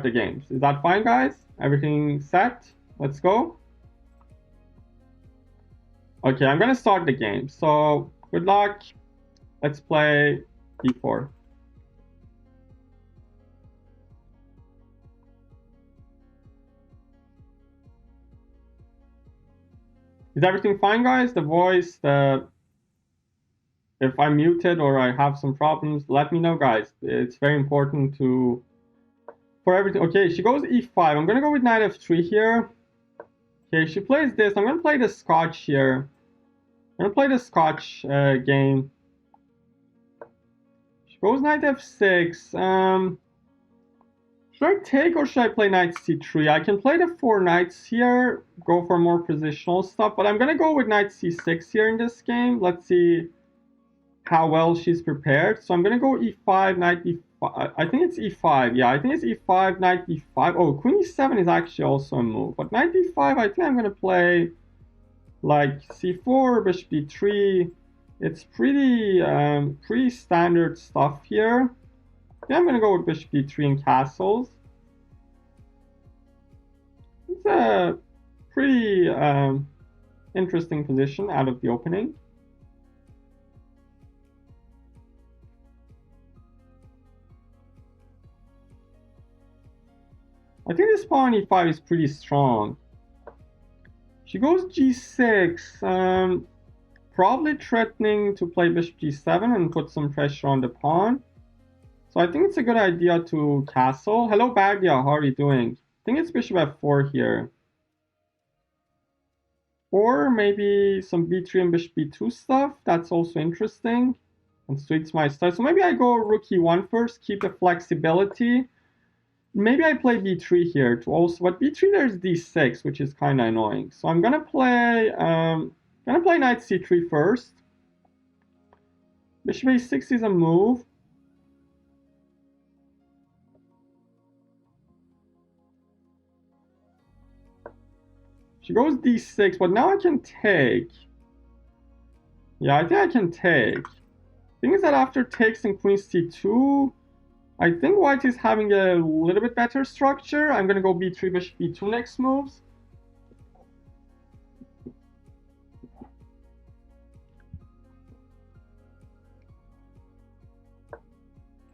the games. Is that fine, guys? Everything set? Let's go. Okay, I'm gonna start the game. So good luck. Let's play d4. Is everything fine, guys? The voice, if I'm muted or I have some problems, let me know, guys. It's very important for everything. Okay, she goes e5. I'm gonna go with knight f3 here. Okay, she plays this. I'm gonna play the Scotch here. I'm gonna play the Scotch game. She goes knight f6. Should I take or should I play knight c3? I can play the 4 knights here, go for more positional stuff, but I'm gonna go with knight c6 here in this game. Let's see how well she's prepared. So I'm gonna go e5, knight e5. I think it's e5. Yeah, I think it's e5, knight e5. Oh, queen e7 is actually also a move, but knight e5, I think I'm gonna play like c4, bishop d3. It's pretty standard stuff here. Yeah, I'm gonna go with bishop d3 and castles. It's a pretty interesting position out of the opening. I think this pawn e5 is pretty strong. She goes g6, probably threatening to play bishop g7 and put some pressure on the pawn. So I think it's a good idea to castle. Hello, Bagdia, how are you doing? I think it's bishop f4 here. Or maybe some b3 and bishop b2 stuff. That's also interesting and suits my style. So maybe I go rook e1 first, keep the flexibility. Maybe I play b3 here to also, but b3 there's d6, which is kind of annoying. So I'm gonna play knight c3 first. Bishop a6 is a move. She goes d6, but now I can take. Yeah, I think I can take. Thing is that after takes and queen c2, I think white is having a little bit better structure. I'm gonna go b3, bishop b2 next moves.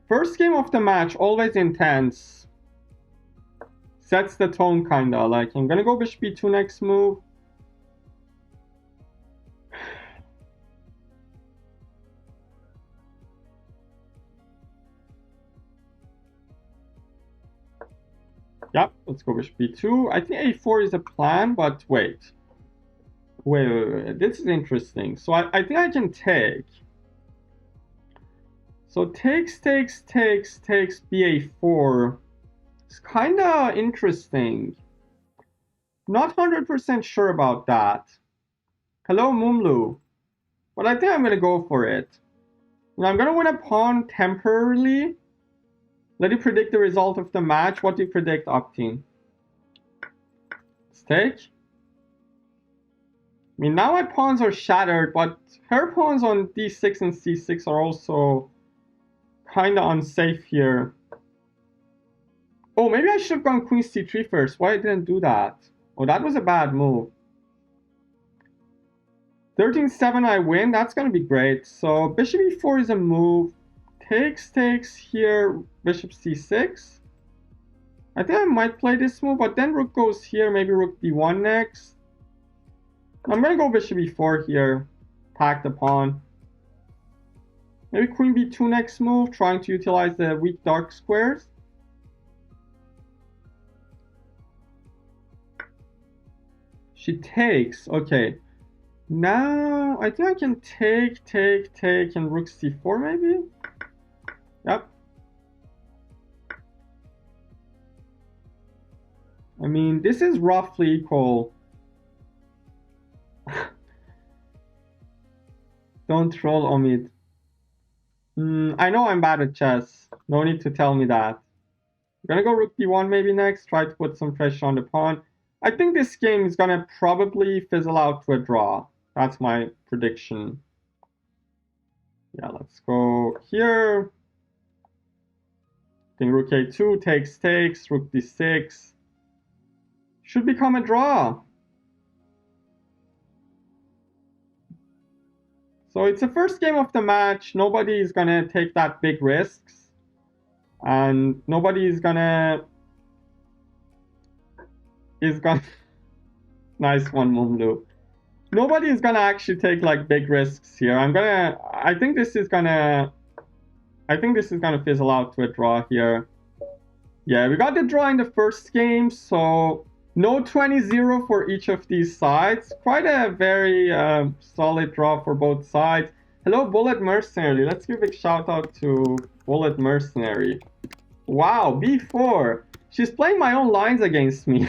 First game of the match, always intense. Sets the tone kinda. Like, I'm gonna go bishop b2 next move. Yep, let's go bishop b2. I think a4 is a plan, but wait. Wait. This is interesting. So I think I can take. So takes, ba4. It's kind of interesting. Not 100% sure about that. Hello, Mumlu. But I think I'm going to go for it. And I'm going to win a pawn temporarily. Let you predict the result of the match. What do you predict, Octine? Let's take. I mean, now my pawns are shattered, but her pawns on d6 and c6 are also kind of unsafe here. Oh, maybe I should have gone queen c3 first. Why I didn't do that? Oh, that was a bad move. 13-7, I win. That's going to be great. So bishop e4 is a move. Takes here, bishop c6. I think I might play this move, but then rook goes here. Maybe rook d1 next. I'm going to go bishop e4 here. Pack the pawn. Maybe queen b2 next move, trying to utilize the weak dark squares. She takes. Okay. Now, I think I can take, and rook c4 maybe? Yep. I mean, this is roughly equal. Don't troll Omid. I know I'm bad at chess. No need to tell me that. I'm gonna go rook d1 maybe next. Try to put some pressure on the pawn. I think this game is gonna probably fizzle out to a draw. That's my prediction. Yeah, let's go here. King rook a2, takes, rook d6. Should become a draw. So it's the first game of the match. Nobody is gonna take that big risks. And nobody is gonna... Nice one, Mumlu. Nobody is gonna actually take like big risks here. I think this is gonna fizzle out to a draw here. Yeah, we got the draw in the first game, so no 20-0 for each of these sides. Quite a very solid draw for both sides. Hello, Bullet Mercenary. Let's give a big shout out to Bullet Mercenary. Wow, b4. She's playing my own lines against me.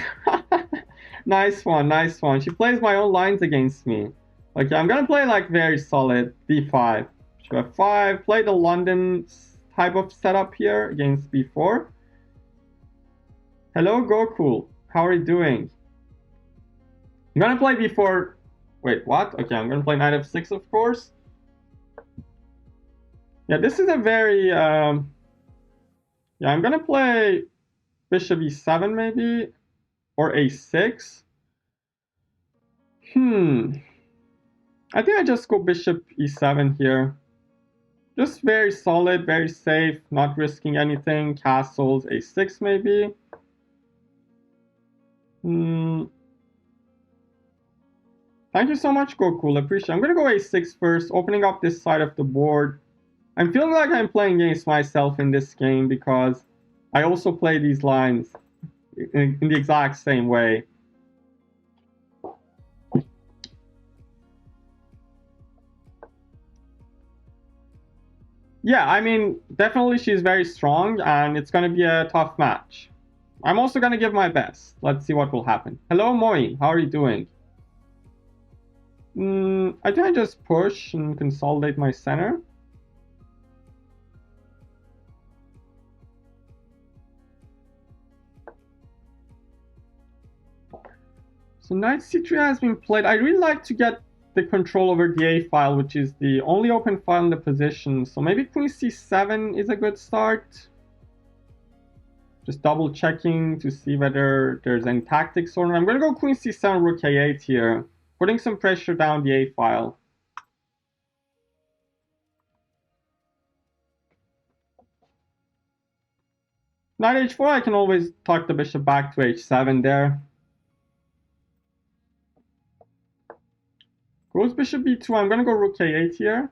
Nice one, nice one. She plays my own lines against me. Okay, I'm gonna play like very solid d5. f5, play the London type of setup here against b4. Hello, Goku. How are you doing? I'm gonna play b4. Wait, what? Okay, I'm gonna play knight f6, of course. Yeah, this is a very... Yeah, I'm gonna play bishop e7 maybe. Or a6. I think I just go bishop e7 here. Just very solid, very safe, not risking anything. Castles, a6 maybe. Thank you so much, Goku. Appreciate it. I'm gonna go a6 first, opening up this side of the board. I'm feeling like I'm playing against myself in this game because I also play these lines in the exact same way. Yeah, I mean, definitely she's very strong and it's going to be a tough match. I'm also going to give my best. Let's see what will happen. Hello, Moi. How are you doing? I think I just push and consolidate my center. So knight c3 has been played. I really like to get the control over the a file, which is the only open file in the position. So maybe queen c7 is a good start. Just double checking to see whether there's any tactics or not. I'm going to go queen c7, rook a8 here, putting some pressure down the a file. Knight h4, I can always tuck the bishop back to h7 there. Goes bishop b2. I'm going to go rook a8 here.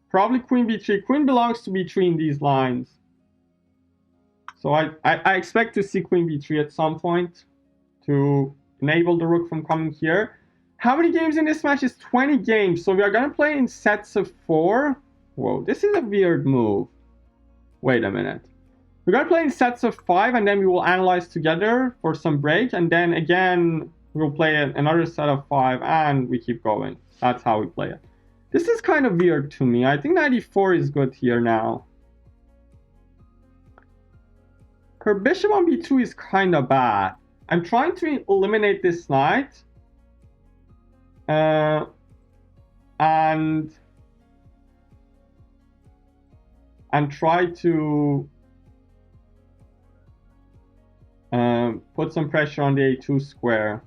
Probably queen b3. Queen belongs to b3 in these lines. So I expect to see queen b3 at some point to enable the rook from coming here. How many games in this match? Is 20 games. So we are going to play in sets of 4. Whoa, this is a weird move. Wait a minute. We're going to play in sets of 5 and then we will analyze together for some break. And then again, we'll play another set of 5 and we keep going. That's how we play it. This is kind of weird to me. I think knight e4 is good here now. Her bishop on b2 is kind of bad. I'm trying to eliminate this knight. And try to put some pressure on the a2 square.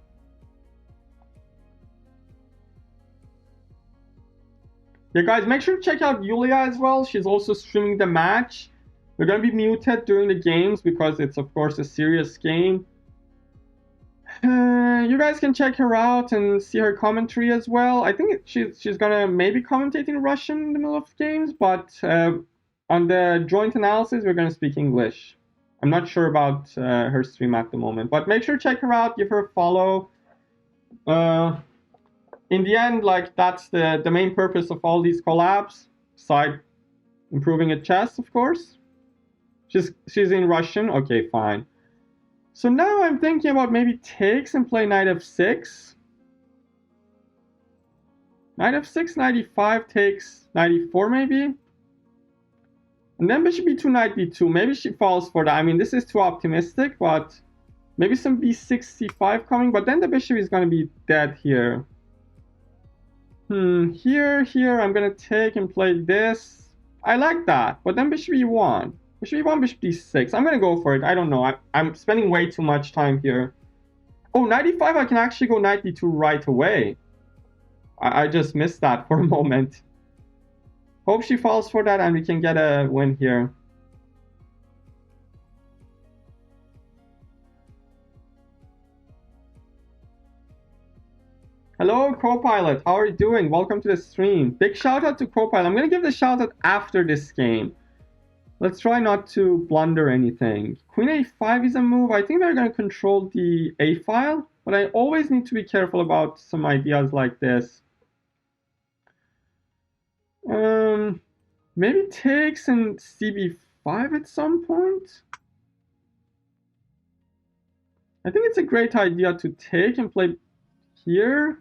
Yeah, guys, make sure to check out Yuliia as well. She's also streaming the match. We're going to be muted during the games because it's, of course, a serious game. You guys can check her out and see her commentary as well. I think she's going to maybe commentate in Russian in the middle of games, but on the joint analysis, we're going to speak English. I'm not sure about her stream at the moment, but make sure to check her out, give her a follow. In the end, like, that's the main purpose of all these collabs, besides improving at chess, of course. She's in Russian. Okay, fine. So now I'm thinking about maybe takes and play knight f6. Knight f6, knight e5 takes, knight e4 maybe. And then bishop b2, knight b2. Maybe she falls for that. I mean, this is too optimistic, but maybe some b6, c5 coming. But then the bishop is going to be dead here. Here, I'm going to take and play this. I like that. But then bishop e1. Bishop e1, bishop d6. I'm going to go for it. I don't know. I'm spending way too much time here. Oh, knight e5, I can actually go knight d2 right away. I just missed that for a moment. Hope she falls for that and we can get a win here. Hello, Copilot. How are you doing? Welcome to the stream. Big shout out to Copilot. I'm going to give the shout out after this game. Let's try not to blunder anything. Queen a5 is a move. I think they're going to control the a file, but I always need to be careful about some ideas like this. Maybe takes and cb5 at some point. I think it's a great idea to take and play here.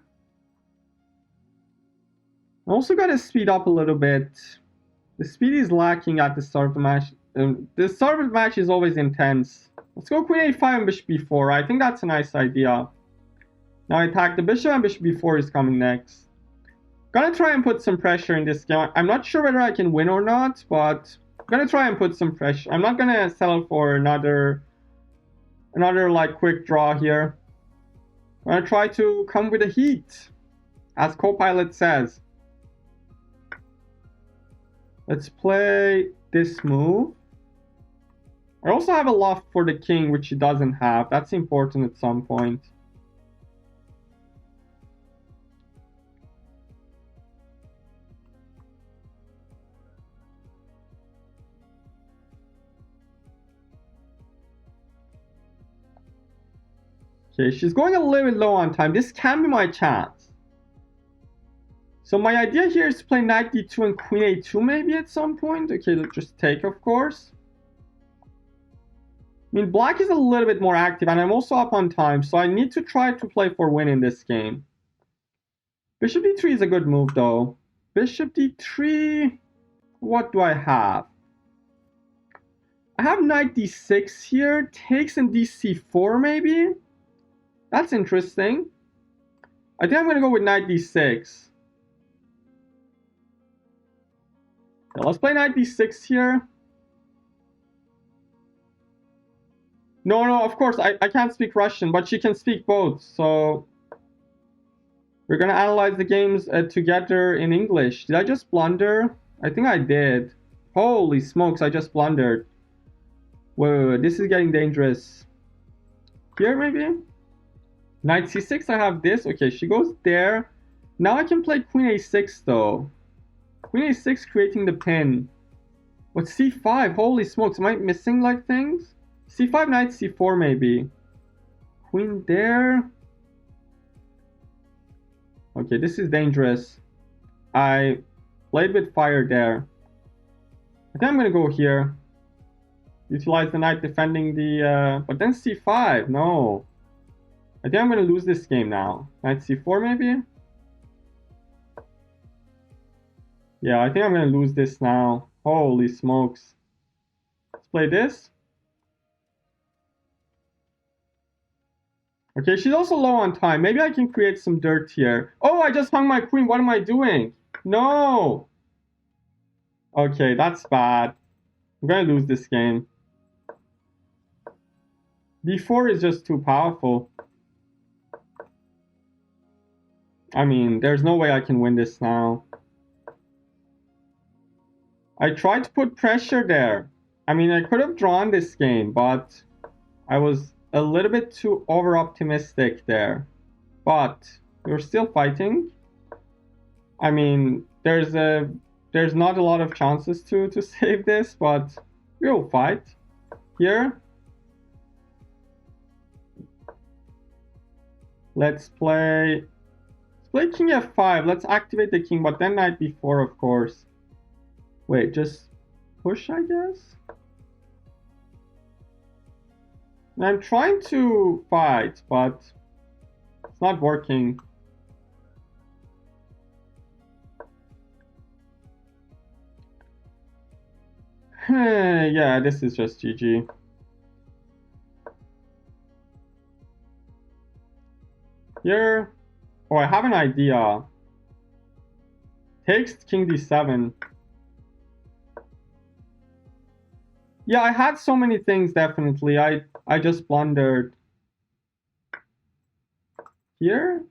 I also got to speed up a little bit. The speed is lacking at the start of the match. The start of the match is always intense. Let's go queen a5 and bishop b4. I think that's a nice idea. Now I attack the bishop and bishop b4 is coming next. Gonna try and put some pressure in this game. I'm not sure whether I can win or not, but I'm gonna try and put some pressure. I'm not gonna settle for another like quick draw here. I'm gonna try to come with a heat, as Copilot says. Let's play this move. I also have a loft for the king, which he doesn't have. That's important at some point. Okay, she's going a little bit low on time. This can be my chance. So my idea here is to play knight d2 and queen a2 maybe at some point. Okay, let's just take, of course. I mean, black is a little bit more active, and I'm also up on time, so I need to try to play for win in this game. Bishop d3 is a good move, though. Bishop d3... What do I have? I have knight d6 here. Takes and dc4, maybe? That's interesting. I think I'm going to go with knight d6. Okay, let's play knight d6 here. No, of course, I can't speak Russian, but she can speak both, so... We're going to analyze the games together in English. Did I just blunder? I think I did. Holy smokes, I just blundered. Whoa, this is getting dangerous. Here, maybe? Knight c6, I have this. Okay, she goes there. Now I can play queen a6, though. Queen a6 creating the pin. What, c5? Holy smokes, am I missing, like, things? c5, knight c4, maybe. Queen there. Okay, this is dangerous. I played with fire there. I think I'm going to go here. Utilize the knight defending the... but then c5, no. I think I'm going to lose this game now. Knight c4 maybe? Yeah, I think I'm going to lose this now. Holy smokes. Let's play this. Okay, she's also low on time. Maybe I can create some dirt here. Oh, I just hung my queen. What am I doing? No! Okay, that's bad. I'm going to lose this game. b4 is just too powerful. I mean, there's no way I can win this now. I tried to put pressure there. I mean, I could have drawn this game, but I was a little bit too over-optimistic there. But we're still fighting. I mean, there's not a lot of chances to save this, but we'll fight. Here. Let's play king f5. Let's activate the king, but then knight b4, of course. Wait, just push, I guess? And I'm trying to fight, but it's not working. Yeah, this is just GG. Here. Oh, I have an idea. Takes king d7. Yeah, I had so many things, definitely. I just blundered. Here?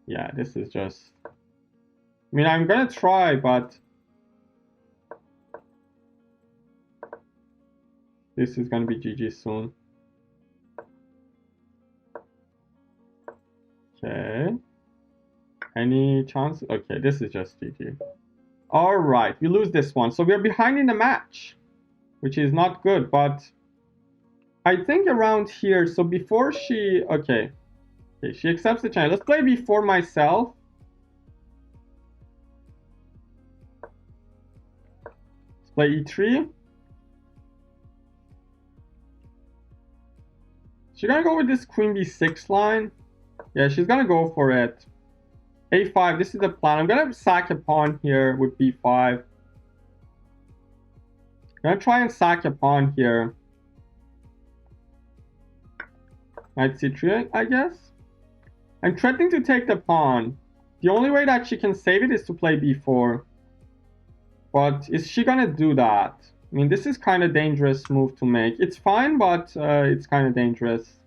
Yeah, this is just... I mean, I'm gonna try, but... this is gonna be GG soon. Okay. Any chance? Okay, this is just GG. Alright, we lose this one. So we're behind in the match, which is not good, but... I think around here, so before she... Okay, she accepts the challenge. Let's play before myself. Let's play e3. She's gonna go with this queen b6 line. Yeah, she's gonna go for it. a5, this is the plan. I'm gonna sack a pawn here with b5. I'm gonna try and sack a pawn here. Knight c3, I guess. I'm threatening to take the pawn. The only way that she can save it is to play b4. But is she gonna do that? I mean, this is kind of dangerous move to make. It's fine, but it's kind of dangerous.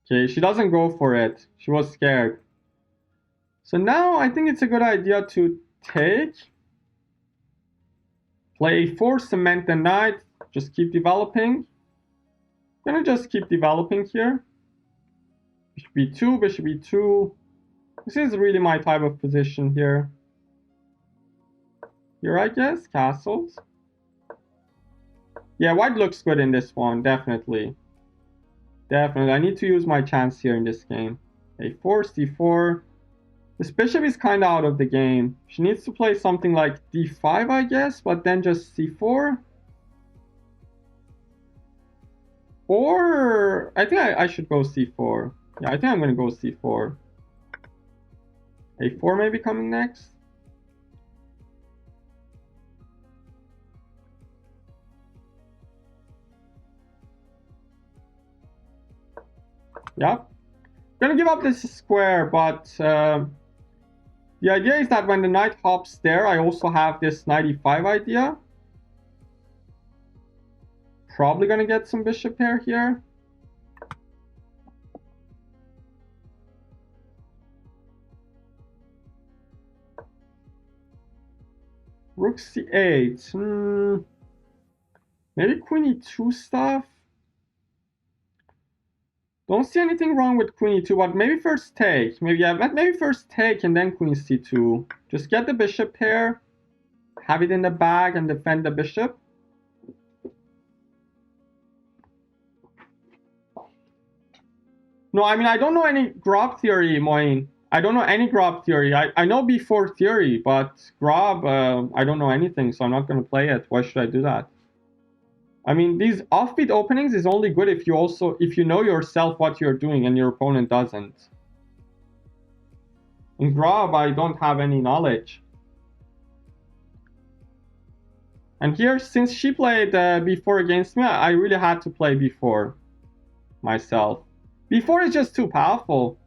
Okay, she doesn't go for it. She was scared. So now I think it's a good idea to take. Play a4, cement the knight. Just keep developing. I'm gonna just keep developing here. Bishop b2, bishop b2. This is really my type of position here. Here, I guess, castles. Yeah, white looks good in this one, definitely. Definitely, I need to use my chance here in this game. a4, c4. This bishop is kind of out of the game. She needs to play something like d5, I guess, but then just c4. Or, I think I should go c4. Yeah, I think I'm going to go c4. a4 maybe coming next. Yep. I'm going to give up this square, but the idea is that when the knight hops there, I also have this knight e5 idea. Probably going to get some bishop pair here. Rook c8. Maybe queen e2 stuff. Don't see anything wrong with queen e2, but maybe first take. Maybe first take and then queen c2. Just get the bishop pair, have it in the bag, and defend the bishop. No, I mean, I don't know any Grob theory, Moin. I don't know any Grob theory. I know b4 theory, but Grob, I don't know anything, so I'm not going to play it. Why should I do that? I mean, these offbeat openings is only good if you know yourself what you're doing and your opponent doesn't. In Grob, I don't have any knowledge. And here, since she played b4 against me, I really had to play b4 myself. b4 is just too powerful.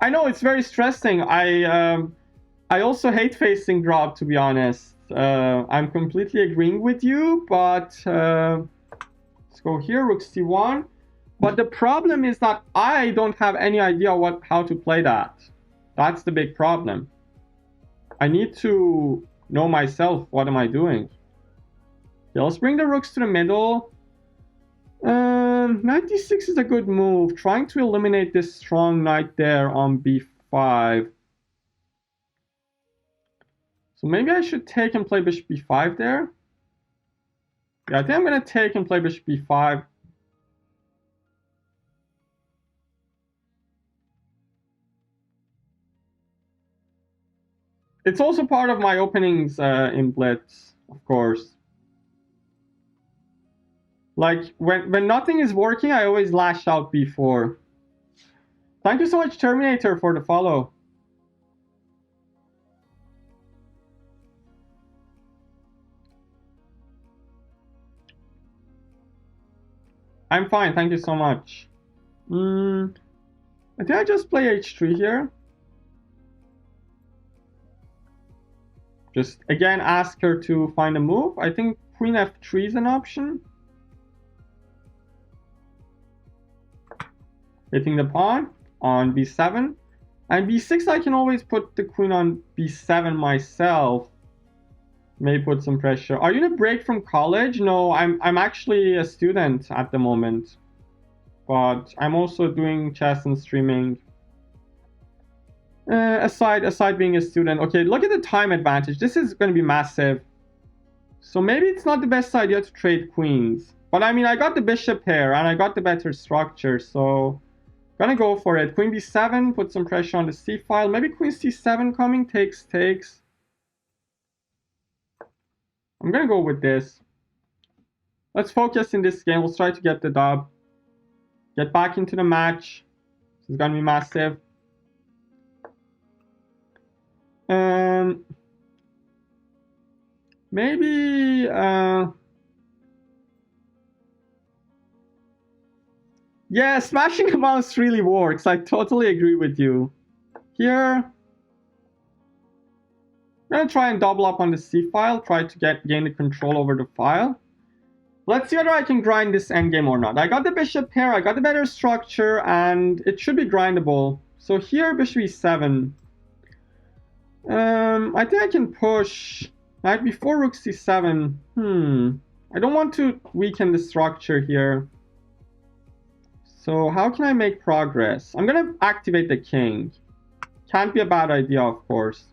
I know it's very stressing. I also hate facing Grob, to be honest. I'm completely agreeing with you, but let's go here, rook c1. But the problem is that I don't have any idea how to play that. That's the big problem. I need to know myself. What am I doing? Okay, let's bring the rooks to the middle. Knight d6 is a good move. Trying to eliminate this strong knight there on b5. So maybe I should take and play bishop b5 there. Yeah, I think I'm going to take and play bishop b5. It's also part of my openings in Blitz, of course. Like, when nothing is working, I always lash out b4. Thank you so much, Terminator, for the follow. I'm fine, thank you so much. I think I just play h3 here. Just again ask her to find a move. I think queen f3 is an option. Hitting the pawn on b7. And b6 I can always put the queen on b7 myself. Maybe put some pressure. Are you in a break from college? No, I'm actually a student at the moment. But I'm also doing chess and streaming. Aside being a student. Okay, look at the time advantage. This is going to be massive. So maybe it's not the best idea to trade queens. But I mean, I got the bishop here and I got the better structure. So gonna go for it. Queen b7, put some pressure on the c file. Maybe queen c7 coming, takes. I'm gonna go with this. Let's focus in this game. Let's try to get the dub. Get back into the match. This is gonna be massive. Maybe yeah, smashing a mouse really works. I totally agree with you. Here, I'm gonna try and double up on the c file, try to gain the control over the file. Let's see whether I can grind this endgame or not. I got the bishop here, I got the better structure, and it should be grindable. So here, bishop e7. I think I can push knight before rook c7. I don't want to weaken the structure here. So how can I make progress? I'm gonna activate the king. Can't be a bad idea, of course.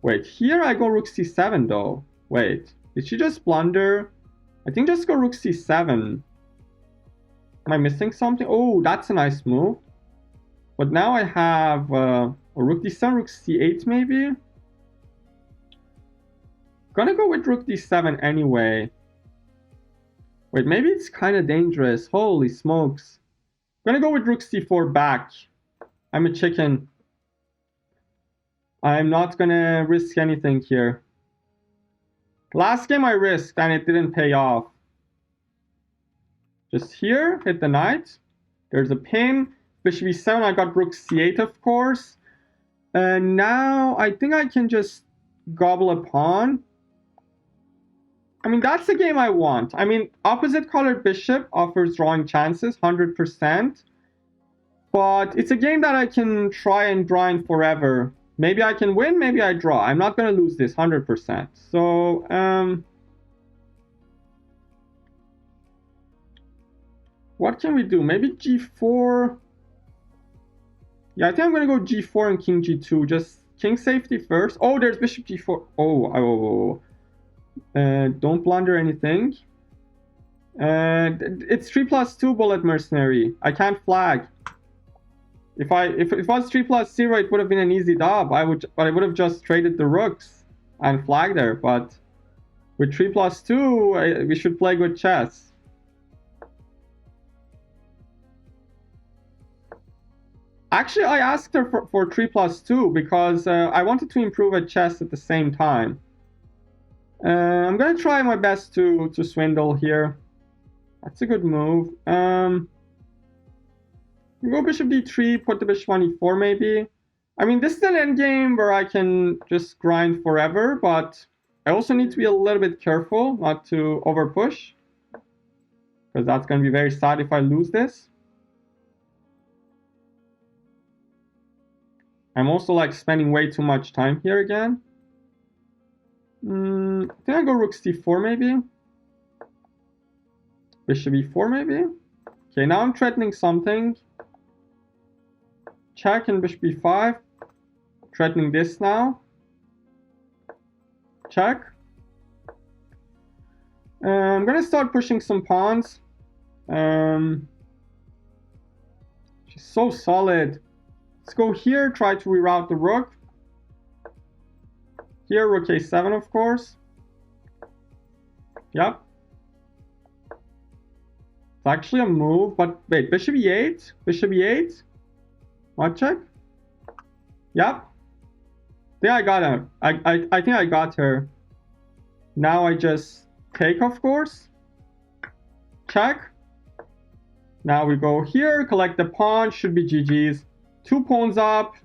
Wait, here I go rook c7 though. Wait, did she just blunder? I think just go rook c7. Am I missing something? Oh, that's a nice move. But now I have a rook d7, rook c8 maybe? Gonna go with rook d7 anyway. Wait, maybe it's kind of dangerous. Holy smokes. Gonna go with rook c4 back. I'm a chicken. I'm not gonna risk anything here. Last game I risked and it didn't pay off. Just here, hit the knight. There's a pin. Bishop e7, I got rook c8 of course. And now I think I can just gobble a pawn. I mean, that's the game I want. I mean, opposite colored bishop offers drawing chances, 100%. But it's a game that I can try and grind forever. Maybe I can win, maybe I draw. I'm not going to lose this, 100%. So, what can we do? Maybe g4. Yeah, I think I'm going to go g4 and king g2. Just king safety first. Oh, there's bishop g4. Oh. Don't blunder anything. It's 3+2 bullet mercenary. I can't flag. If it was 3+0, it would have been an easy dub. I would have just traded the rooks and flagged there. But with 3+2, we should play good chess. Actually, I asked her for 3+2 because I wanted to improve at chess at the same time. I'm gonna try my best to swindle here. That's a good move. Go bishop d3, put the bishop on e4 maybe. I mean, this is an endgame where I can just grind forever, but I also need to be a little bit careful not to over push, because that's gonna be very sad if I lose this. I'm also like spending way too much time here again. I think I go rook c4 maybe. Bishop e4 maybe. Okay, now I'm threatening something. Check and bishop b5. Threatening this now. Check. I'm gonna start pushing some pawns. She's so solid. Let's go here, try to reroute the rook. Here, rook a7, of course. Yep. It's actually a move, but wait, bishop e8? Bishop e8? What check? Yep. I think I got her. I think I got her. Now I just take, of course. Check. Now we go here, collect the pawn, should be GG's. 2 pawns up.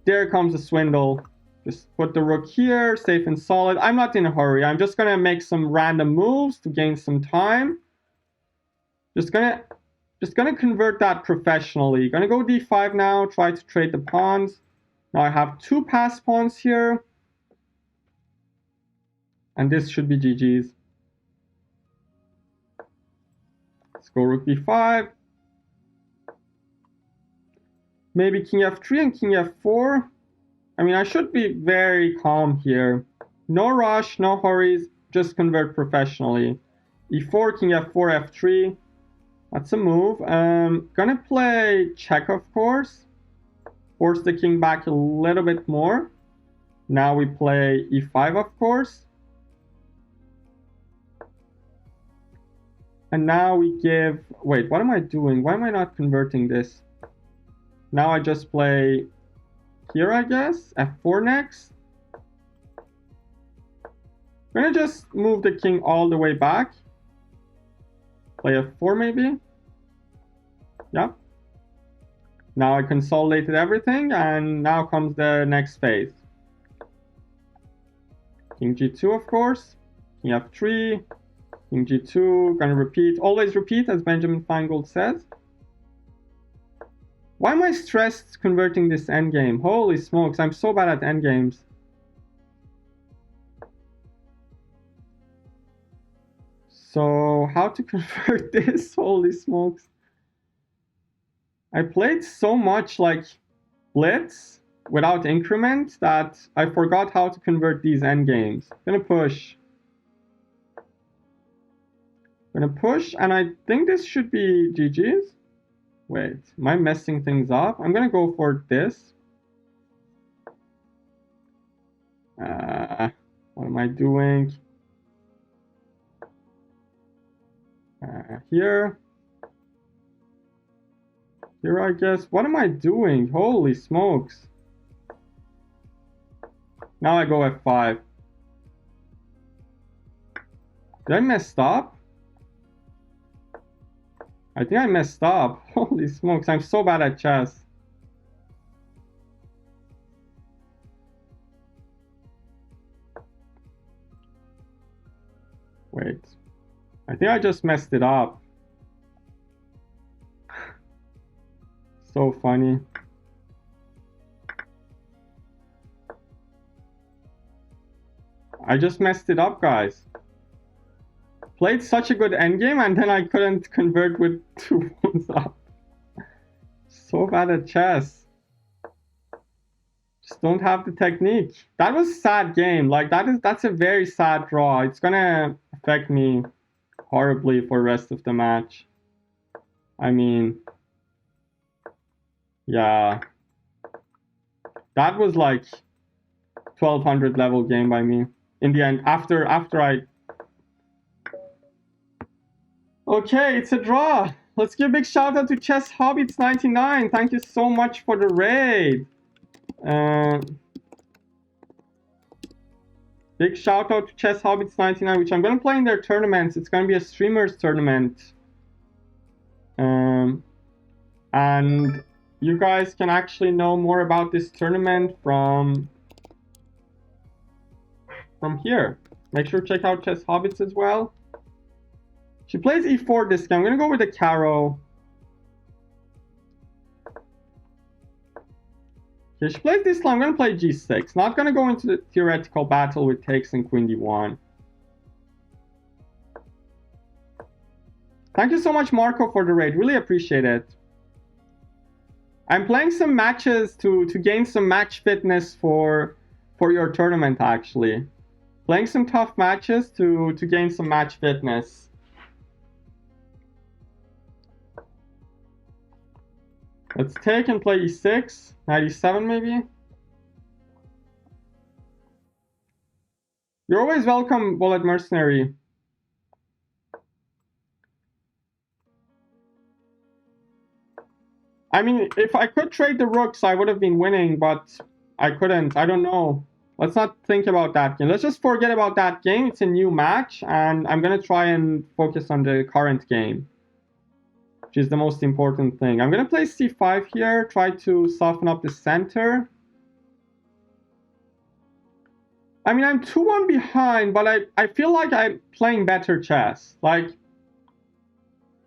There comes the swindle. Just put the rook here, safe and solid. I'm not in a hurry. I'm just gonna make some random moves to gain some time. Just gonna convert that professionally. Gonna go d5 now, try to trade the pawns. Now I have 2 passed pawns here. And this should be GG's. Let's go rook b5. Maybe king f3 and king f4. I mean, I should be very calm here. No rush, no hurries, just convert professionally. e4, king f4, f3. That's a move. Gonna play check, of course. Force the king back a little bit more. Now we play e5, of course. And now we give... Wait, what am I doing? Why am I not converting this? Now I just play here, I guess. f4 next. I'm gonna just move the king all the way back. Play f4 maybe. Yep. Now I consolidated everything, and now comes the next phase. King g2, of course. King f3. King g2. Gonna repeat. Always repeat, as Benjamin Feingold says. Why am I stressed converting this endgame? Holy smokes, I'm so bad at endgames. So, how to convert this? Holy smokes. I played so much like Blitz without increment that I forgot how to convert these endgames. Gonna push. Gonna push, and I think this should be GG's. Wait, am I messing things up? I'm gonna go for this. What am I doing? Here. Here, I guess. What am I doing? Holy smokes. Now I go f5. Did I mess up? I think I messed up. Holy smokes, I'm so bad at chess. Wait. I think I just messed it up. So funny. I just messed it up, guys. Played such a good endgame, and then I couldn't convert with 2 pawns up. So bad at chess. Just don't have the technique. That was a sad game. Like, that's a very sad draw. It's gonna affect me horribly for the rest of the match. I mean, yeah. That was like 1200 level game by me. In the end, after I... Okay, it's a draw. Let's give a big shout out to Chess Hobbits 99. Thank you so much for the raid. Big shout out to Chess Hobbits 99, which I'm gonna play in their tournaments. It's gonna be a streamers tournament. And you guys can actually know more about this tournament from here. Make sure to check out Chess Hobbits as well. She plays e4 this game. I'm gonna go with a Caro. Okay, she plays this time. I'm gonna play g6. Not gonna go into the theoretical battle with takes and queen d1. Thank you so much, Marco, for the raid. Really appreciate it. I'm playing some matches to gain some match fitness for your tournament, actually. Playing some tough matches to gain some match fitness. Let's take and play e6, 97 maybe. You're always welcome, Bullet Mercenary. I mean, if I could trade the rooks, I would have been winning, but I couldn't. I don't know. Let's not think about that game. Let's just forget about that game. It's a new match, and I'm going to try and focus on the current game. which is the most important thing. I'm going to play c5 here, try to soften up the center. I mean, I'm 2-1 behind, but I feel like I'm playing better chess. Like,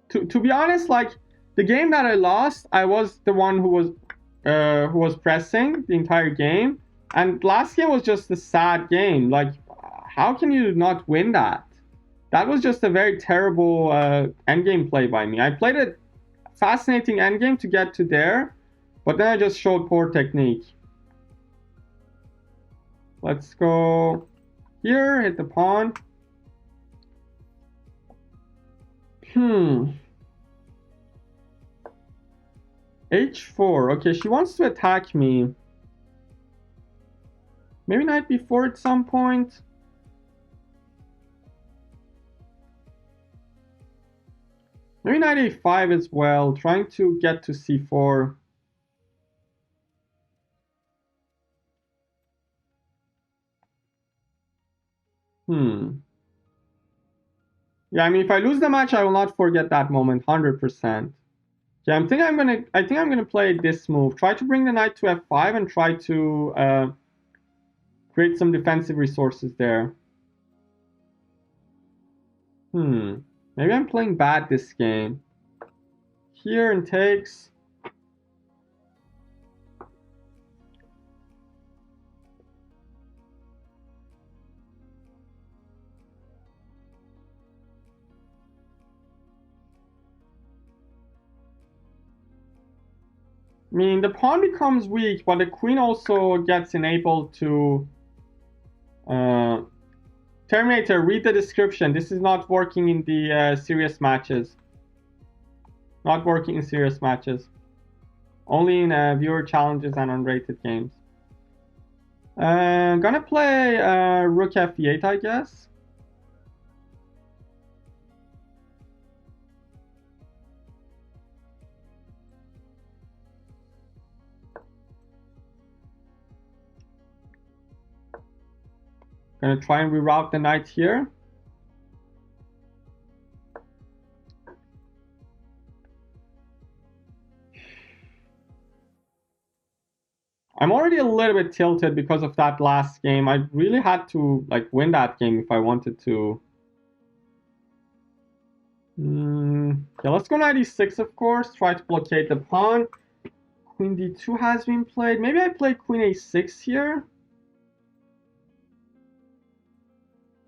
to be honest, like, the game that I lost, I was the one who was pressing the entire game. And last game was just a sad game. Like, how can you not win that? That was just a very terrible endgame play by me. I played a fascinating endgame to get to there, but then I just showed poor technique. Let's go here, hit the pawn. H4. Okay, she wants to attack me. Maybe knight b4 at some point. Maybe knight a5 as well, trying to get to c4. Yeah, I mean, if I lose the match, I will not forget that moment, 100%. Yeah, I think I'm gonna play this move. Try to bring the knight to f5 and try to create some defensive resources there. Maybe I'm playing bad this game. Here and takes. I mean, the pawn becomes weak, but the queen also gets enabled to... Terminator, read the description. This is not working in the serious matches. Not working in serious matches. Only in viewer challenges and unrated games. Gonna play rook f8, I guess. Gonna try and reroute the knight here. I'm already a little bit tilted because of that last game. I really had to like win that game if I wanted to. Yeah, let's go knight e6, of course. Try to blockade the pawn. Queen d2 has been played. Maybe I play queen a6 here.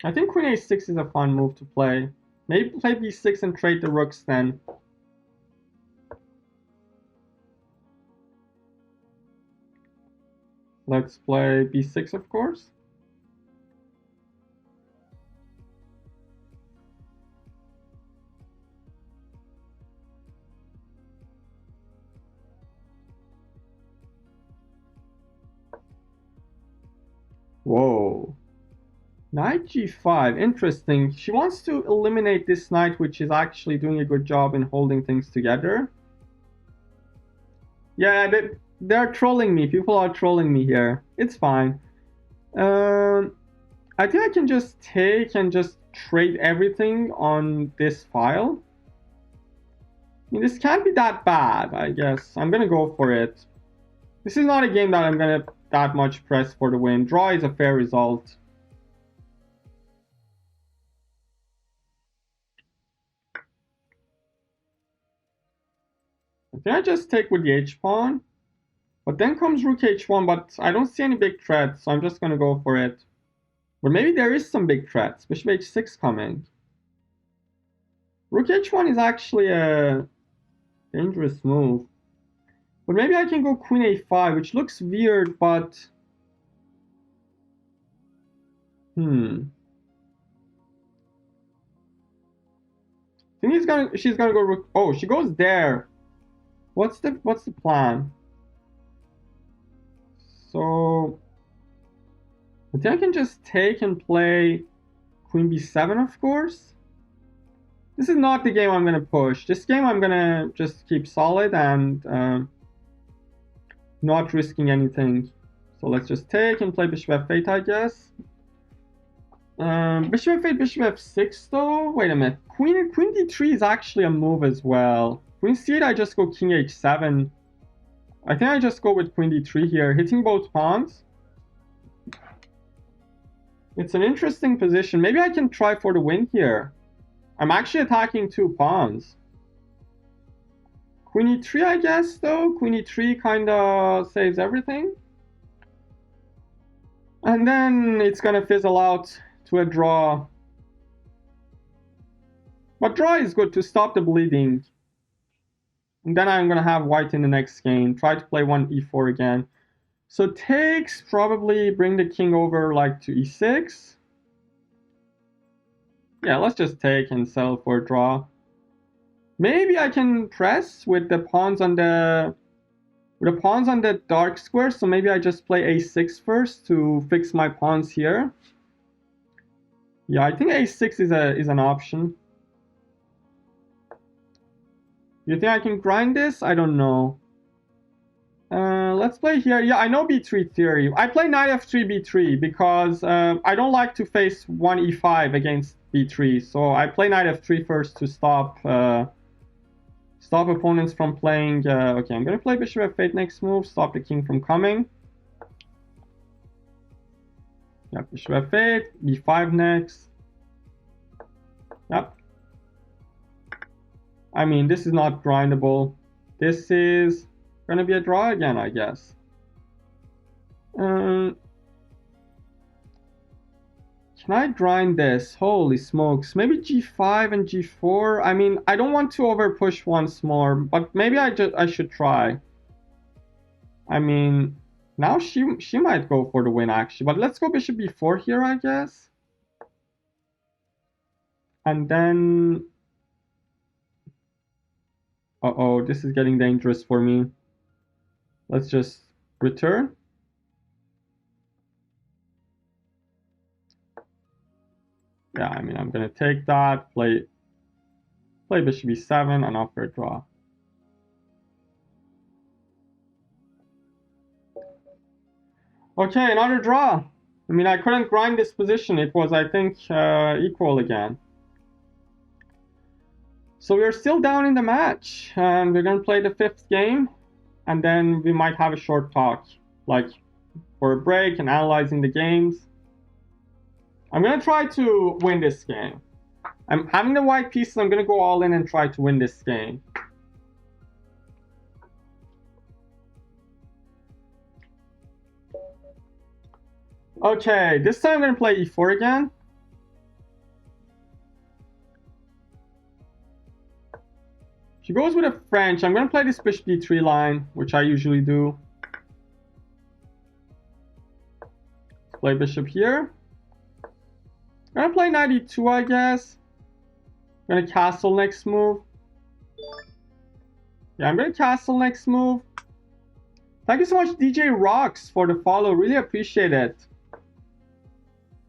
I think queen a6 is a fun move to play. Maybe play b6 and trade the rooks then. Let's play b6, of course. Whoa. Knight g5, interesting. She wants to eliminate this knight, which is actually doing a good job in holding things together. Yeah, they're trolling me. People are trolling me here. It's fine. I think I can just take and just trade everything on this file. I mean, this can't be that bad, I guess. I'm gonna go for it. This is not a game that I'm gonna that much press for the win. Draw is a fair result. I think I just take with the h-pawn. But then comes rook h1, but I don't see any big threats, so I'm just gonna go for it. But maybe there is some big threats. Bishop h6 coming. Rook h1 is actually a dangerous move. But maybe I can go queen a5, which looks weird, but... I think she's gonna go rook... Oh, she goes there. What's the plan? So... I think I can just take and play queen b7, of course. This is not the game I'm gonna push. This game I'm gonna just keep solid and not risking anything. So let's just take and play bishop f8, I guess. Bishop f8, bishop f6 though. Wait a minute. Queen d3 is actually a move as well. Queen c8, I just go king h7. I think I just go with queen d3 here, hitting both pawns. It's an interesting position. Maybe I can try for the win here. I'm actually attacking 2 pawns. Queen e3, I guess, though. Queen e3 kind of saves everything. And then it's going to fizzle out to a draw. But draw is good to stop the bleeding. And then I'm going to have white in the next game. Try to play one e4 again. So takes, probably bring the king over like to e6. Yeah, let's just take and settle for a draw. Maybe I can press with the pawns on the dark square. So maybe I just play a6 first to fix my pawns here. Yeah, I think a6 is an option. You think I can grind this? I don't know. Let's play here. Yeah, I know b3 theory. I play knight f3 b3 because I don't like to face one e5 against b3. So I play knight f3 first to stop opponents from playing. Okay, I'm gonna play bishop f8 next move. Stop the king from coming. Yep, bishop f8, b5 next. Yep. I mean, this is not grindable. This is gonna be a draw again, I guess. Can I grind this? Holy smokes. Maybe g5 and g4. I mean, I don't want to over push once more, but maybe I should try. I mean, now she might go for the win actually, but let's go bishop b4 here, I guess. And then uh-oh, this is getting dangerous for me. Let's just return. Yeah, I mean, I'm gonna take that, play bishop e7, and offer a draw. Okay, another draw. I mean, I couldn't grind this position. It was, I think, equal again. So we're still down in the match, and we're gonna play the 5th game, and then we might have a short talk, like for a break and analyzing the games. I'm gonna try to win this game. I'm having the white pieces. I'm gonna go all in and try to win this game. Okay, this time I'm gonna play e4 again. She goes with a French. I'm gonna play this bishop d3 line, which I usually do. Play bishop here. I'm gonna play knight e2, I guess. I'm gonna castle next move. Yeah, I'm gonna castle next move. Thank you so much, DJ Rocks, for the follow. Really appreciate it.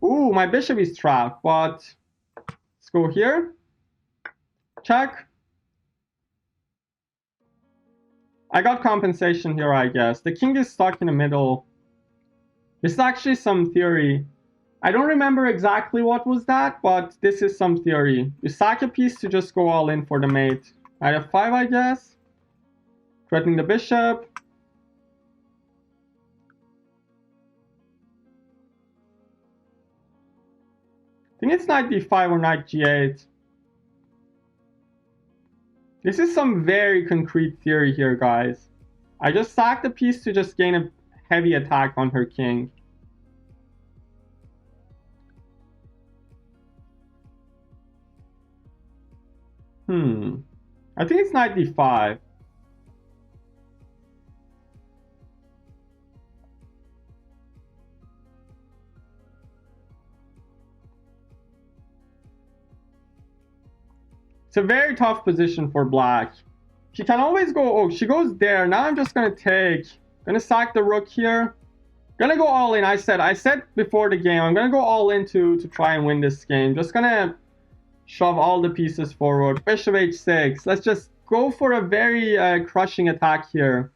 Ooh, my bishop is trapped, but let's go here. Check. I got compensation here, I guess. The king is stuck in the middle. This is actually some theory. I don't remember exactly what was that, but this is some theory. You sack a piece to just go all in for the mate. Knight f5, I guess. Threatening the bishop. I think it's knight d5 or knight g8. This is some very concrete theory here, guys. I just sacked the piece to just gain a heavy attack on her king. I think it's knight d5. It's a very tough position for black. She can always go, oh, she goes there. Now I'm just gonna take, gonna sack the rook here. Gonna go all in. I said before the game, I'm gonna go all in to try and win this game. Just gonna shove all the pieces forward. Bishop h6. Let's just go for a very crushing attack here.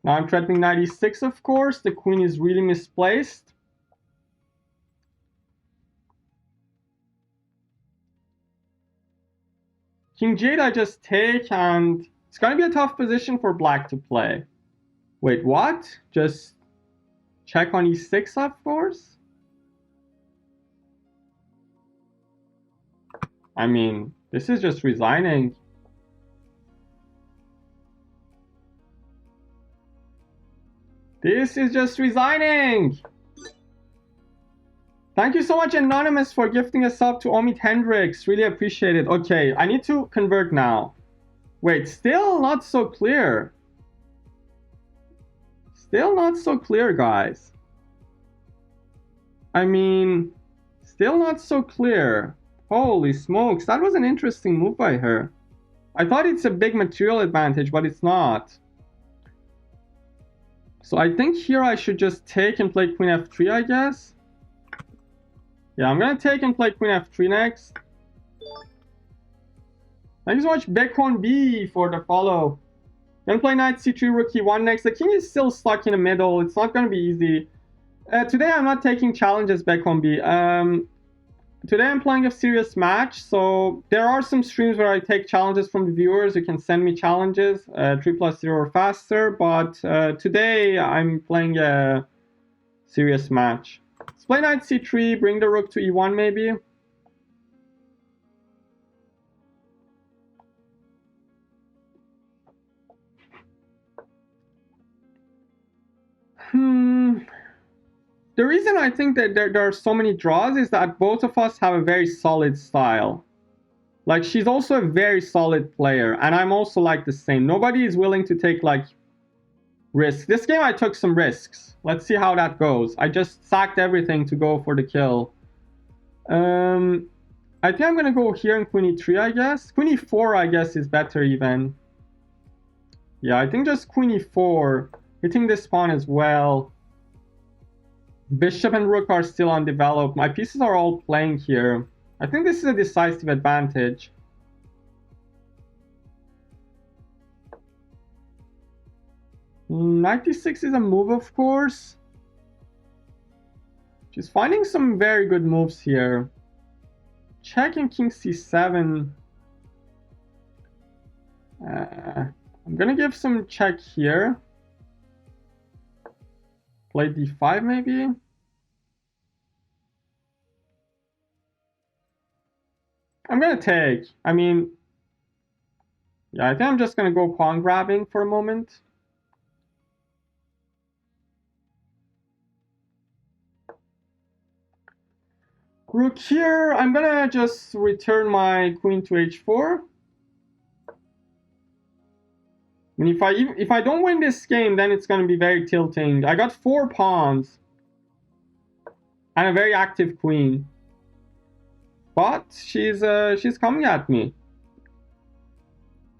Now I'm threatening knight e6, of course. The queen is really misplaced. King G8 I just take, and it's going to be a tough position for black to play. Wait, what? Just check on e6, of course? I mean, this is just resigning. This is just resigning! Thank you so much, Anonymous, for gifting a sub to Omid Hendricks. Really appreciate it. Okay, I need to convert now. Wait, still not so clear. Still not so clear, guys. I mean, still not so clear. Holy smokes, that was an interesting move by her. I thought it's a big material advantage, but it's not. So I think here I should just take and play Queen F3, I guess. Yeah, I'm gonna take and play Queen F3 next. Thank you so much, Becon B, for the follow. Gonna play Knight C3, Rook E1 next. The king is still stuck in the middle. It's not gonna be easy. Today I'm not taking challenges, Becon B. Today I'm playing a serious match, so there are some streams where I take challenges from the viewers. You can send me challenges, 3+0 or faster, but today I'm playing a serious match. Let's play Knight C3, bring the Rook to E1 maybe. The reason I think that there are so many draws is that both of us have a very solid style. Like, she's also a very solid player, and I'm also like the same. Nobody is willing to take, like, risks. This game I took some risks. Let's see how that goes. I just sacked everything to go for the kill. I think I'm gonna go here in Queen E3, I guess. Queen E4, I guess, is better even. Yeah, I think just Queen E4. Hitting this pawn as well. Bishop and Rook are still undeveloped. My pieces are all playing here. I think this is a decisive advantage. Knight D6 is a move, of course. She's finding some very good moves here. Checking King C7. I'm gonna give some check here. Play D5 maybe. I'm gonna take. I mean, yeah, I think I'm just gonna go pawn grabbing for a moment. Rook here. I'm gonna just return my queen to H4. And if I don't win this game, then it's gonna be very tilting. I got 4 pawns and a very active queen, but she's coming at me.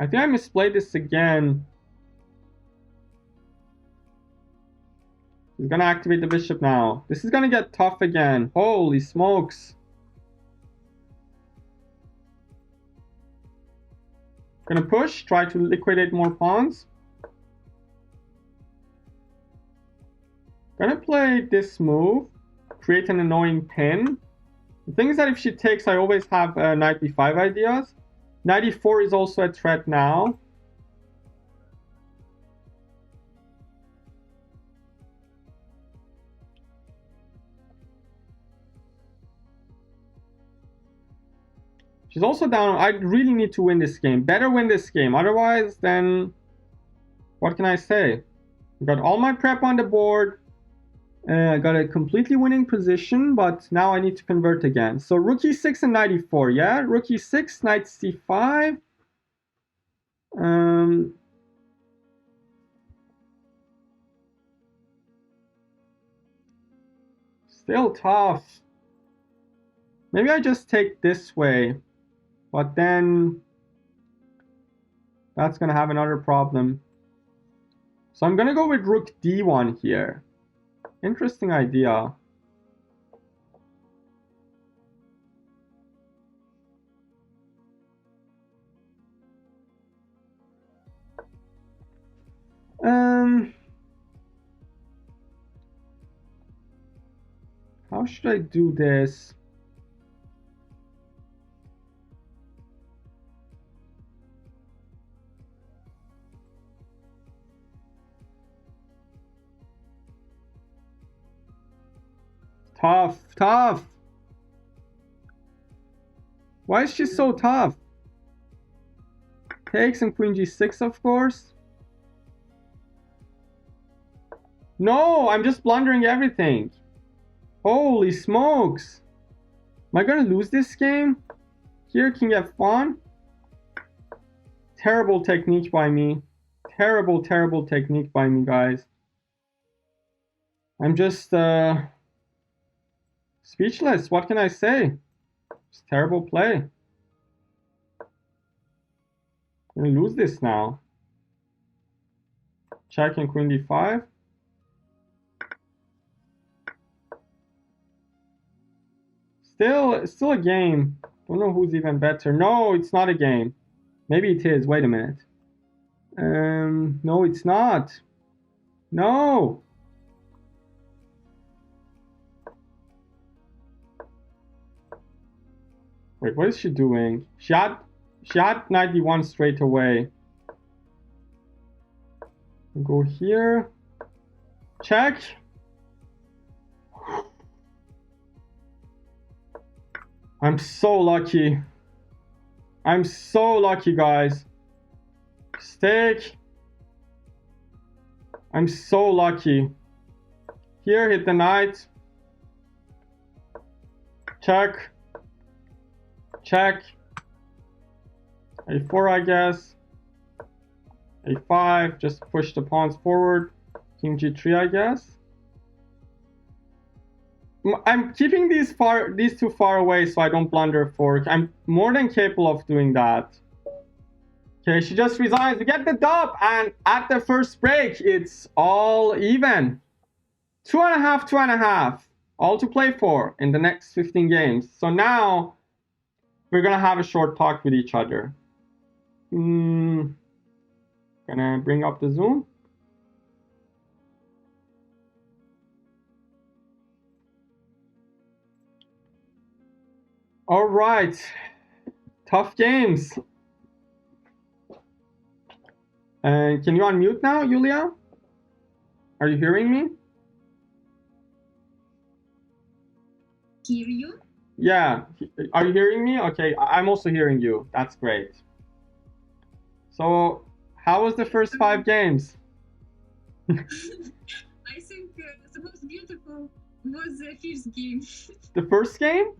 I think I misplayed this again. He's gonna activate the bishop now. This is gonna get tough again. Holy smokes. Gonna push, try to liquidate more pawns. Gonna play this move, create an annoying pin. The thing is that if she takes, I always have knight b5 ideas. Knight e4 is also a threat now. She's also down. I really need to win this game. Better win this game. Otherwise, then what can I say? I got all my prep on the board. I got a completely winning position, but now I need to convert again. So rook e6 and knight e4, yeah? Rook e6, knight c5. Still tough. Maybe I just take this way, but then that's gonna have another problem. So I'm gonna go with rook d1 here. Interesting idea. How should I do this? Tough, tough. Why is she so tough? Takes and queen g6, of course. No, I'm just blundering everything. Holy smokes. Am I gonna lose this game? Here, king f1. Terrible technique by me. Terrible, terrible technique by me, guys. I'm just speechless. What can I say? It's terrible play. I'm gonna lose this now. Check and queen d5. Still a game. Don't know who's even better. No, it's not a game. Maybe it is. Wait a minute. No, it's not. No. Wait, what is she doing? She had knight d1 straight away. Go here. Check. I'm so lucky. I'm so lucky, guys. Stake. I'm so lucky. Here, hit the knight. Check. Check. A4, I guess. A5, just push the pawns forward. King g3, I guess. I'm keeping these two far away so I don't blunder a fork. I'm more than capable of doing that. Okay, she just resigns. We get the dub, and at the first break, it's all even. 2.5, 2.5. All to play for in the next 15 games. So now we're gonna have a short talk with each other. Gonna bring up the Zoom. All right, tough games. And can you unmute now, Yuliia? Are you hearing me? Hear you? Yeah, are you hearing me? Okay, I'm also hearing you. That's great. So, how was the first 5 games? I think the most beautiful was the fifth game. The first game?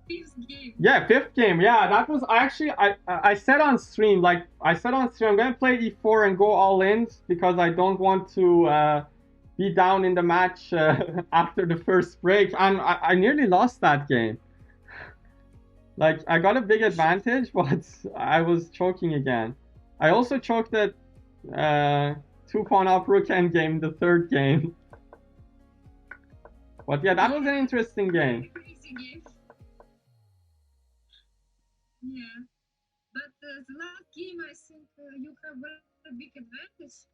Fifth game. Yeah, 5th game. Yeah, that was actually I said on stream, like I said on stream, I'm gonna play e4 and go all in because I don't want to be down in the match after the first break, and I nearly lost that game. Like I got a big advantage, but I was choking again. I also choked that 2-pawn up rook endgame, the 3rd game. But yeah, that was an interesting game. Crazy game. Yeah, but the last game, I think you have a big advantage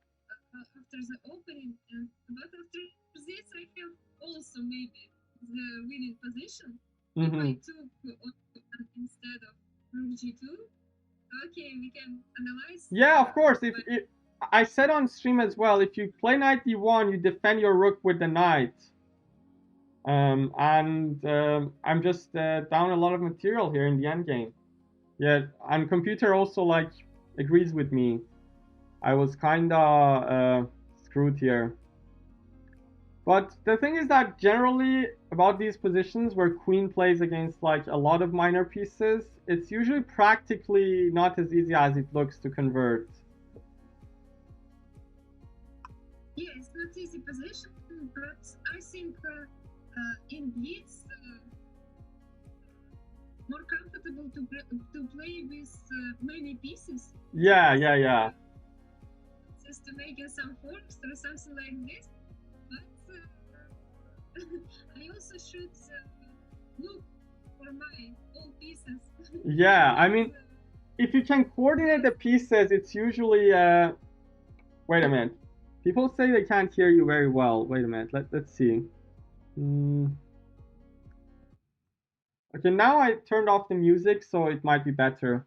after the opening, but after this, I have also maybe the winning position. If I took instead of rook g2. Okay, we can analyze. Yeah, of course. If I said on stream as well, if you play knight d1, you defend your rook with the knight. I'm just down a lot of material here in the endgame. Yeah, and computer also like agrees with me. I was kinda screwed here. But the thing is that generally about these positions where queen plays against like a lot of minor pieces, it's usually practically not as easy as it looks to convert. Yeah, it's not easy position, but I think in Blitz more comfortable to play with many pieces. Yeah. Just to make some forks or something like this. But I also should look for my old pieces. Yeah, I mean, if you can coordinate the pieces, it's usually wait a minute. People say they can't hear you very well. Wait a minute. Let's see. Okay, now I turned off the music, so it might be better.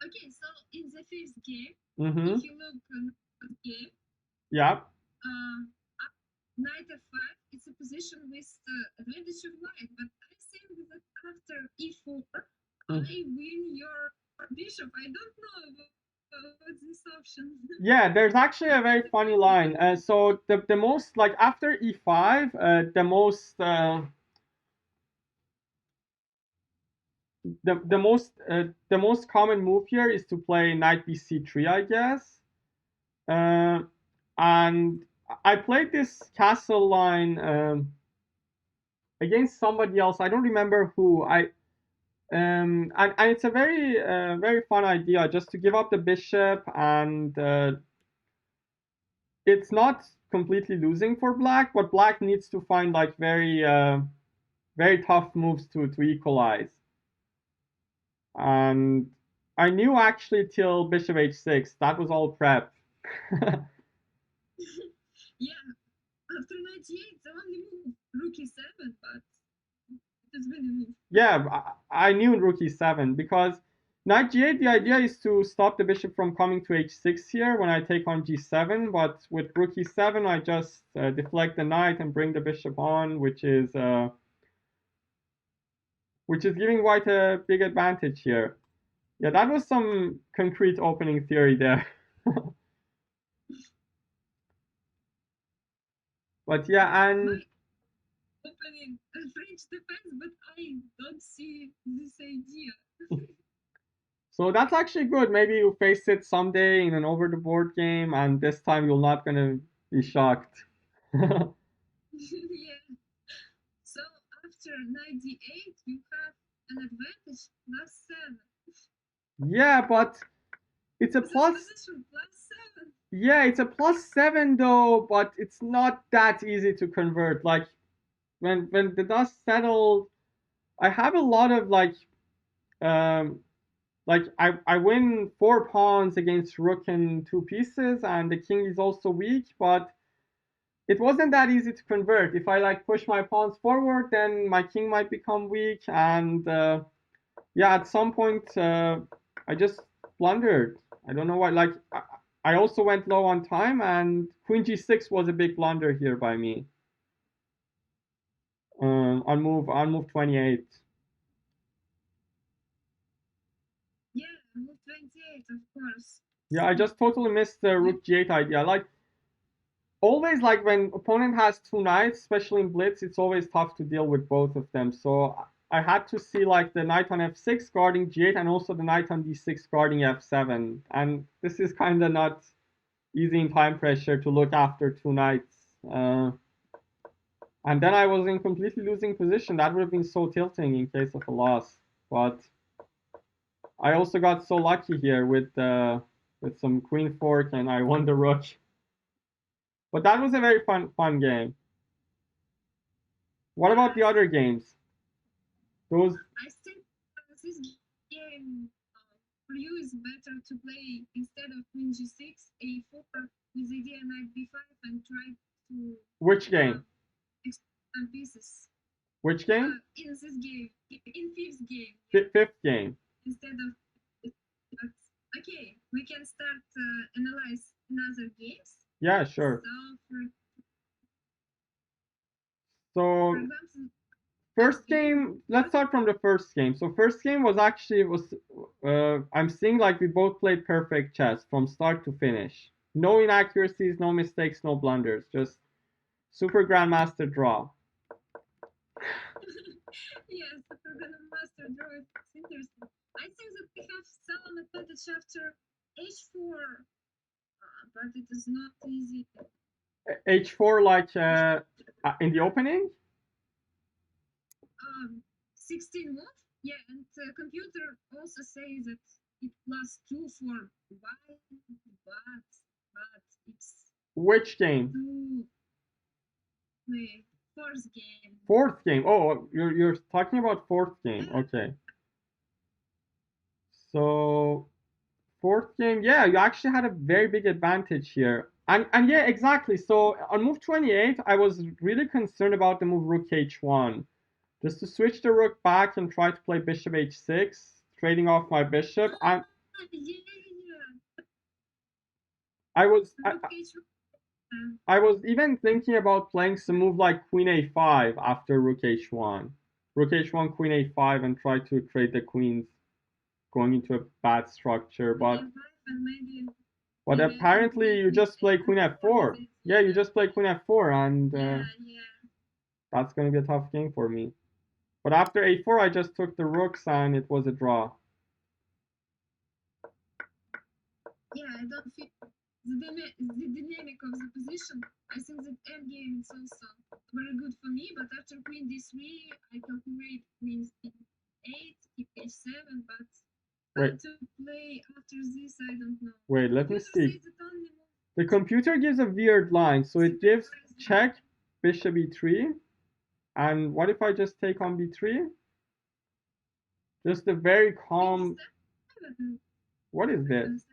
Okay, so in the first game, if you look at the game, yeah, knight f5, it's a position with advantage of white, but I think that after e4, I win your bishop. I don't know what's this option. Yeah, there's actually a very funny line. So the most, like, after e5, the most common move here is to play knight bc3, I guess. And I played this castle line against somebody else. I don't remember who. And it's a very fun idea just to give up the bishop, and it's not completely losing for black, but black needs to find like very tough moves to equalize. And I knew actually till bishop h6 that was all prep. Yeah, after knight e8, the only move rook e7, but it's really move. Yeah, I knew rook e7 because knight g8, the idea is to stop the bishop from coming to h6 here when I take on g7, but with rook e7 I just deflect the knight and bring the bishop on, which is giving white a big advantage here. Yeah, that was some concrete opening theory there. But yeah, and My opening French defense, but I don't see this idea. so that's actually good. Maybe you face it someday in an over the board game, and this time you're not gonna be shocked. Yeah. So after knight d8, you have an advantage +7. Yeah, but it's a This plus. position +7. Yeah, it's a +7 though, but it's not that easy to convert. Like when the dust settled, I have a lot of um I win 4 pawns against rook and 2 pieces, and the king is also weak, but it wasn't that easy to convert. If I like push my pawns forward, then my king might become weak, and yeah, at some point I just blundered. I don't know why. Like I also went low on time, and queen g6 was a big blunder here by me. On move 28. Yeah, move 28, of course. Yeah, I just totally missed the rook g8 idea. Like always, like when opponent has 2 knights, especially in Blitz, it's always tough to deal with both of them. So I had to see like the knight on f6 guarding g8 and also the knight on d6 guarding f7. And this is kind of not easy in time pressure to look after 2 knights. And then I was in completely losing position. That would have been so tilting in case of a loss. But I also got so lucky here with some queen fork, and I won the rook. But that was a very fun game. What about the other games? Those. I think this game for you is better to play instead of queen g6, a4 with idea knight b5 and try to Which game? expand pieces. Which game? In this game, in fifth game. Fifth game. Instead of. But, okay, we can start analyze another games. Yeah, sure. So for So example, first game, let's start from the first game. So first game was I'm seeing like we both played perfect chess from start to finish. No inaccuracies, no mistakes, no blunders. Just super grandmaster draw. yes, Super Grandmaster draw. It's interesting. I think that we have some advantage after h4, but it is not easy. H4 like in the opening? 16 move? Yeah, and computer also says that it +2 for white, but it's Which game? 2. Wait, fourth game. Fourth game. Oh, you're talking about fourth game. Okay. So fourth game, yeah, you actually had a very big advantage here. And yeah, exactly. So on move 28, I was really concerned about the move rook h1. Just to switch the rook back and try to play bishop h6, trading off my bishop. And Yeah. I was I was even thinking about playing some move like Queen A5 after Rook H1. Rook H1, Queen A5, and try to trade the queens going into a bad structure. But apparently you just play Queen F4. Yeah, you just play Queen F4, and that's going to be a tough game for me. But after A4, I just took the rooks, and it was a draw. Yeah, I don't feel the dynamic of the position. I think that endgame is also very good for me, but after queen d3, I calculate queen c8, keep h7, but how to play after this, I don't know. Wait, let me see. The computer gives a weird line, so it gives check, bishop e3, and what if I just take on b3? Just a very calm. What is this?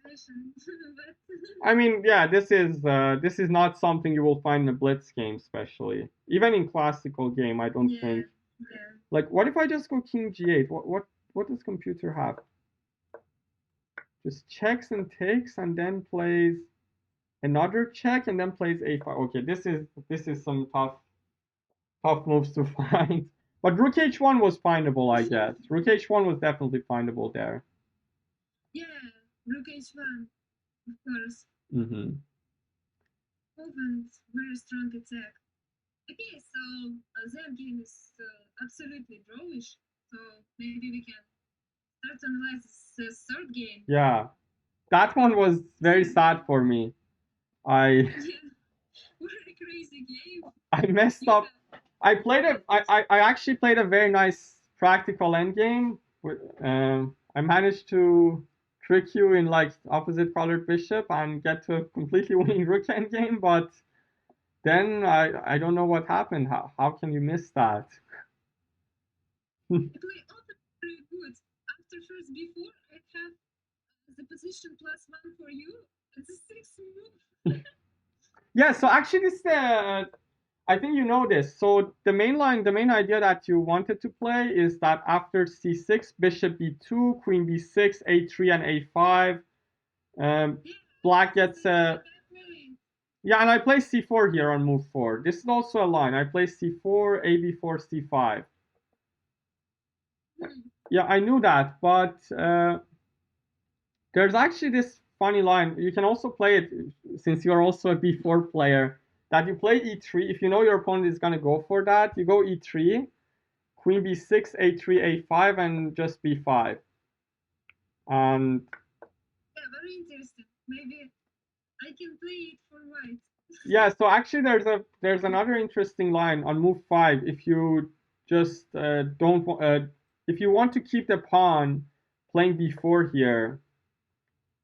I mean, yeah, this is not something you will find in a Blitz game, especially even in classical game. I don't think. Like, what if I just go king g8? What does computer have? Just checks and takes, and then plays another check, and then plays a5. Okay, this is some tough moves to find. But rook h1 was findable, I guess. Rook h1 was definitely findable there. Yeah, rook h1, of course. Mm-hmm. Open, very strong attack. Okay, so that game is absolutely drawish. So maybe we can start to analyze the third game. Yeah, that one was very sad for me. Yeah, what a crazy game. I messed up. I actually played a very nice practical endgame. I managed to trick you in like opposite colored bishop and get to a completely winning rook endgame, but then I don't know what happened. How can you miss that? I play often very good. After first before I have the position +1 for you. It's a 6th move. Yeah, so actually this I think you know this. So the main idea that you wanted to play is that after c6, bishop b2, queen b6, a3, and a5. Black gets a. Yeah, and I play c4 here on move 4. This is also a line. I play c4, ab4, c5. Yeah, I knew that, but there's actually this funny line. You can also play it since you're also a b4 player. That you play e3. If you know your opponent is gonna go for that, you go e3, queen b6, a3, a5, and just b5. And yeah, very interesting. Maybe I can play it for white. Yeah, so actually there's another interesting line on move 5. If you just don't if you want to keep the pawn playing b4 here,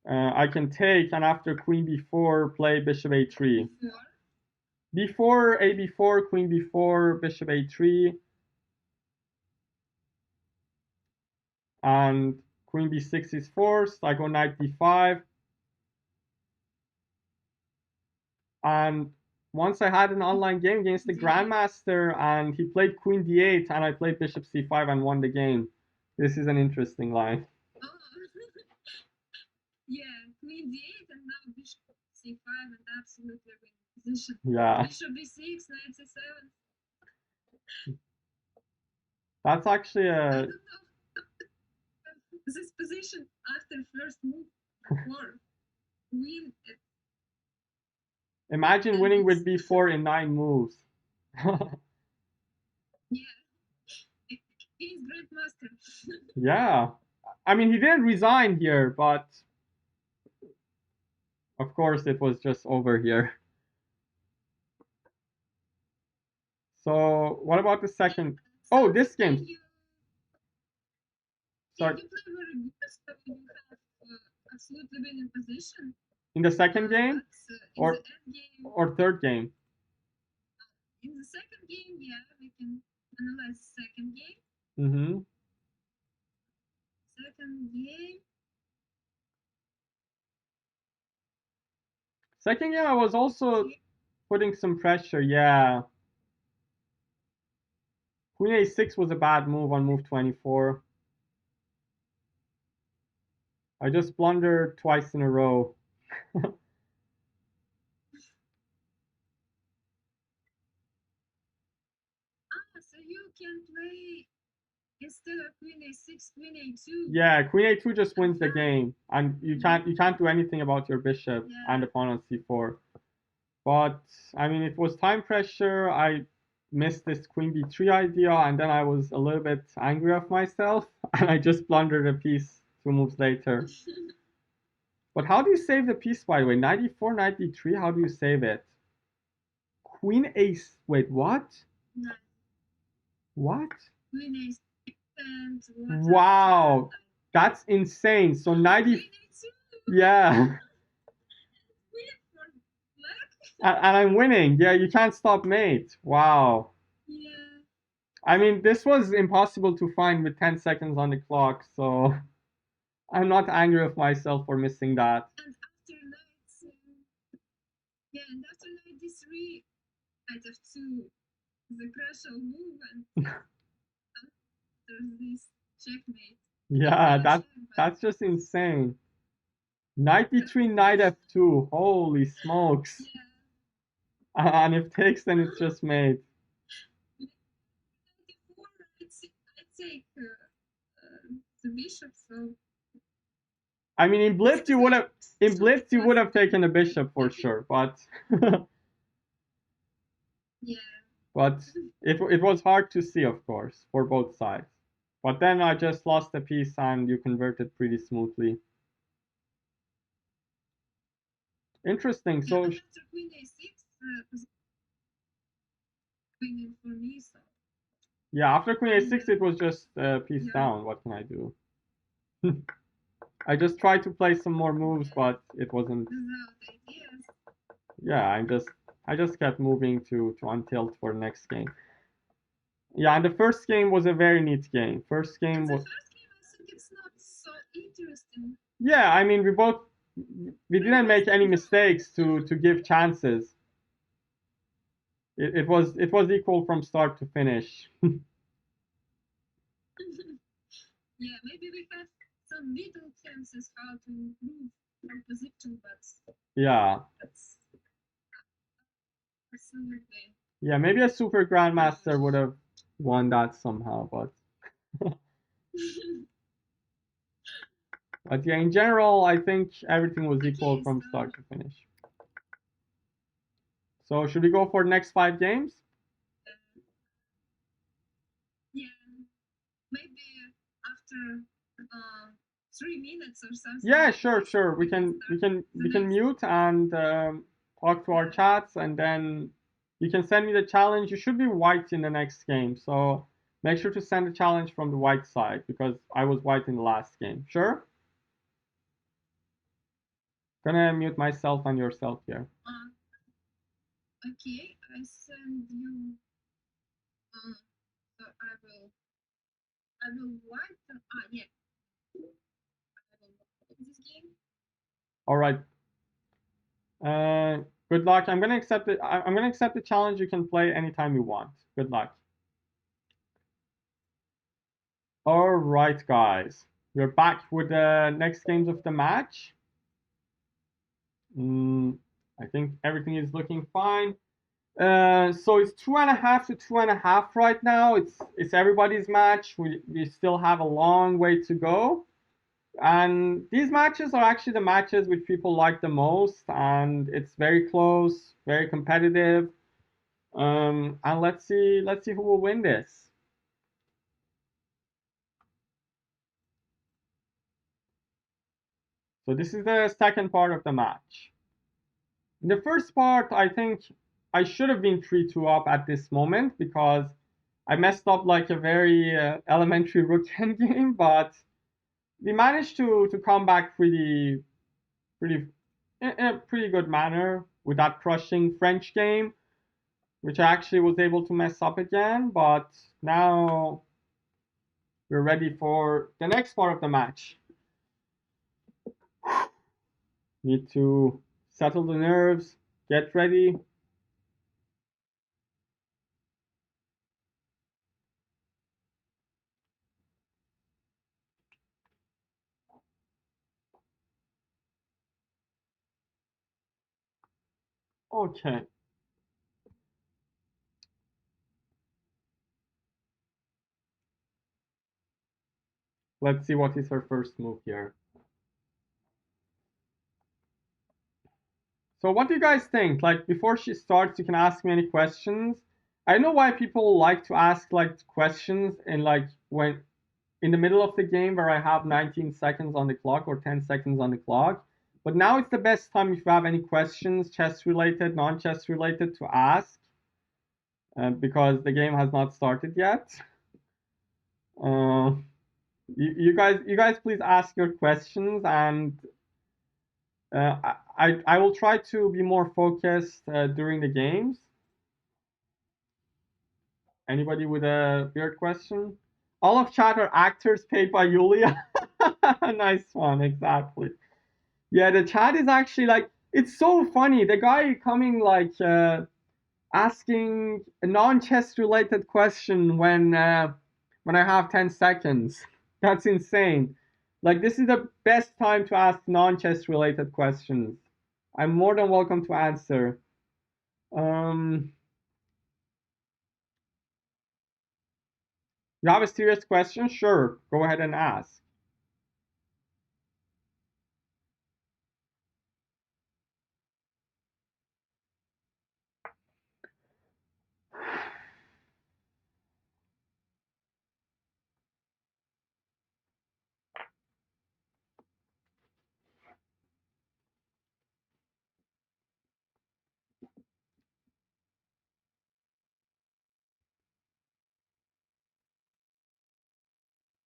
I can take, and after queen b4 play bishop a3. b4, ab4, queen b4, bishop a3, and queen b6 is forced. I go knight d5, and once I had an online game against the grandmaster, and he played queen d8, and I played bishop c5 and won the game. This is an interesting line. Oh. Yeah, queen d8 and now bishop c5 and absolutely winning position. Yeah. Bishop b6, knight c7. That's actually I a. don't know this position after first move or win. Imagine winning with b4 in 9 moves. Yeah, he's great master. Yeah. I mean, he didn't resign here, but of course it was just over here. So what about the second? Oh, this game. Sorry. You play very good, so you have absolutely winning position. In the second game? Or the end game. Or third game? In the second game, yeah, we can analyze the second game. Mm-hmm. Second game. Second game, I was also putting some pressure, yeah. Queen a6 was a bad move on move 24. I just blundered twice in a row. can play instead of queen a6, queen a2. Yeah, queen a2 just wins the game, and you can't do anything about your bishop and Yeah. the pawn on c4. But I mean, it was time pressure. I missed this queen b3 idea, and then I was a little bit angry of myself, and I just blundered a piece 2 moves later. But how do you save the piece, by the way? Knight e4, knight d3, how do you save it? Queen ace, wait, what? No, What? queen a6 and what Wow, that's insane. So knight queen e, a2. yeah, Queen for black. and I'm winning. Yeah, you can't stop mate. Wow. Yeah. I mean, this was impossible to find with 10 seconds on the clock, so I'm not angry with myself for missing that. And after knight, yeah, and after knight d3, knight f2, the crucial move, and after this checkmate. Yeah, It's that check, but that's just insane. Knight d3, knight f2. Holy smokes. yeah, And if takes, then it's just mate. before I take the bishop, so I mean, in this Blitz is you would have in so Blitz you would have possible. taken a bishop for sure, but Yeah. but it was hard to see, of course, for both sides. But then I just lost a piece and you converted pretty smoothly. Interesting. Yeah, So but after queen a6, winning for me, so yeah, after queen and a6, it was just piece yeah, down. What can I do? I just tried to play some more moves, but it wasn't. without ideas. Yeah, I just kept moving to untilt for the next game. Yeah, and the first game was a very neat game. First And game the was, first game, I think it's not so interesting. yeah, I mean, we didn't make any mistakes to give chances. It was equal from start to finish. Yeah, maybe we have some little chances how to improve our position, but Yeah, that's absolutely. yeah, maybe a super grandmaster would have won that somehow, but yeah, in general, I think everything was equal Okay, from so start to finish. So should we go for the next 5 games? yeah, maybe after 3 minutes or something Yeah, like sure, this, sure. we can start the We can next. mute and talk to our Yeah. chats, and then you can send me the challenge. You should be white in the next game, so make sure to send the challenge from the white side because I was white in the last game. Sure. Gonna mute myself and yourself here. Okay, I send you. So I will write. Yeah, I will write this game. All right. Good luck. I'm gonna accept it. I'm gonna accept the challenge. You can play anytime you want. Good luck. All right, guys. We're back with the next games of the match. I think everything is looking fine. So it's 2.5 to 2.5 right now. It's everybody's match. We still have a long way to go. And these matches are actually the matches which people like the most, and it's very close, very competitive. And let's see who will win this. So this is the second part of the match. In the first part, I think I should have been 3-2 up at this moment because I messed up like a very elementary rook 10 game, but we managed to come back pretty in a pretty good manner with that crushing French game, which I actually was able to mess up again. But now we're ready for the next part of the match. Need to settle the nerves, get ready. Okay. Let's see what is her first move here. So what do you guys think? Like before she starts, you can ask me any questions. I know why people like to ask like questions in like when in the middle of the game where I have 19 seconds on the clock or 10 seconds on the clock. But now it's the best time if you have any questions, chess related, non-chess related, to ask because the game has not started yet. Uh, you guys, please ask your questions, and I will try to be more focused during the games. Anybody with a weird question? All of chat are actors paid by Yuliia. Nice one, exactly. Yeah, the chat is actually like it's so funny. The guy coming like asking a non-chess related question when I have 10 seconds. That's insane. Like this is the best time to ask non-chess related questions. I'm more than welcome to answer. You have a serious question? Sure, go ahead and ask.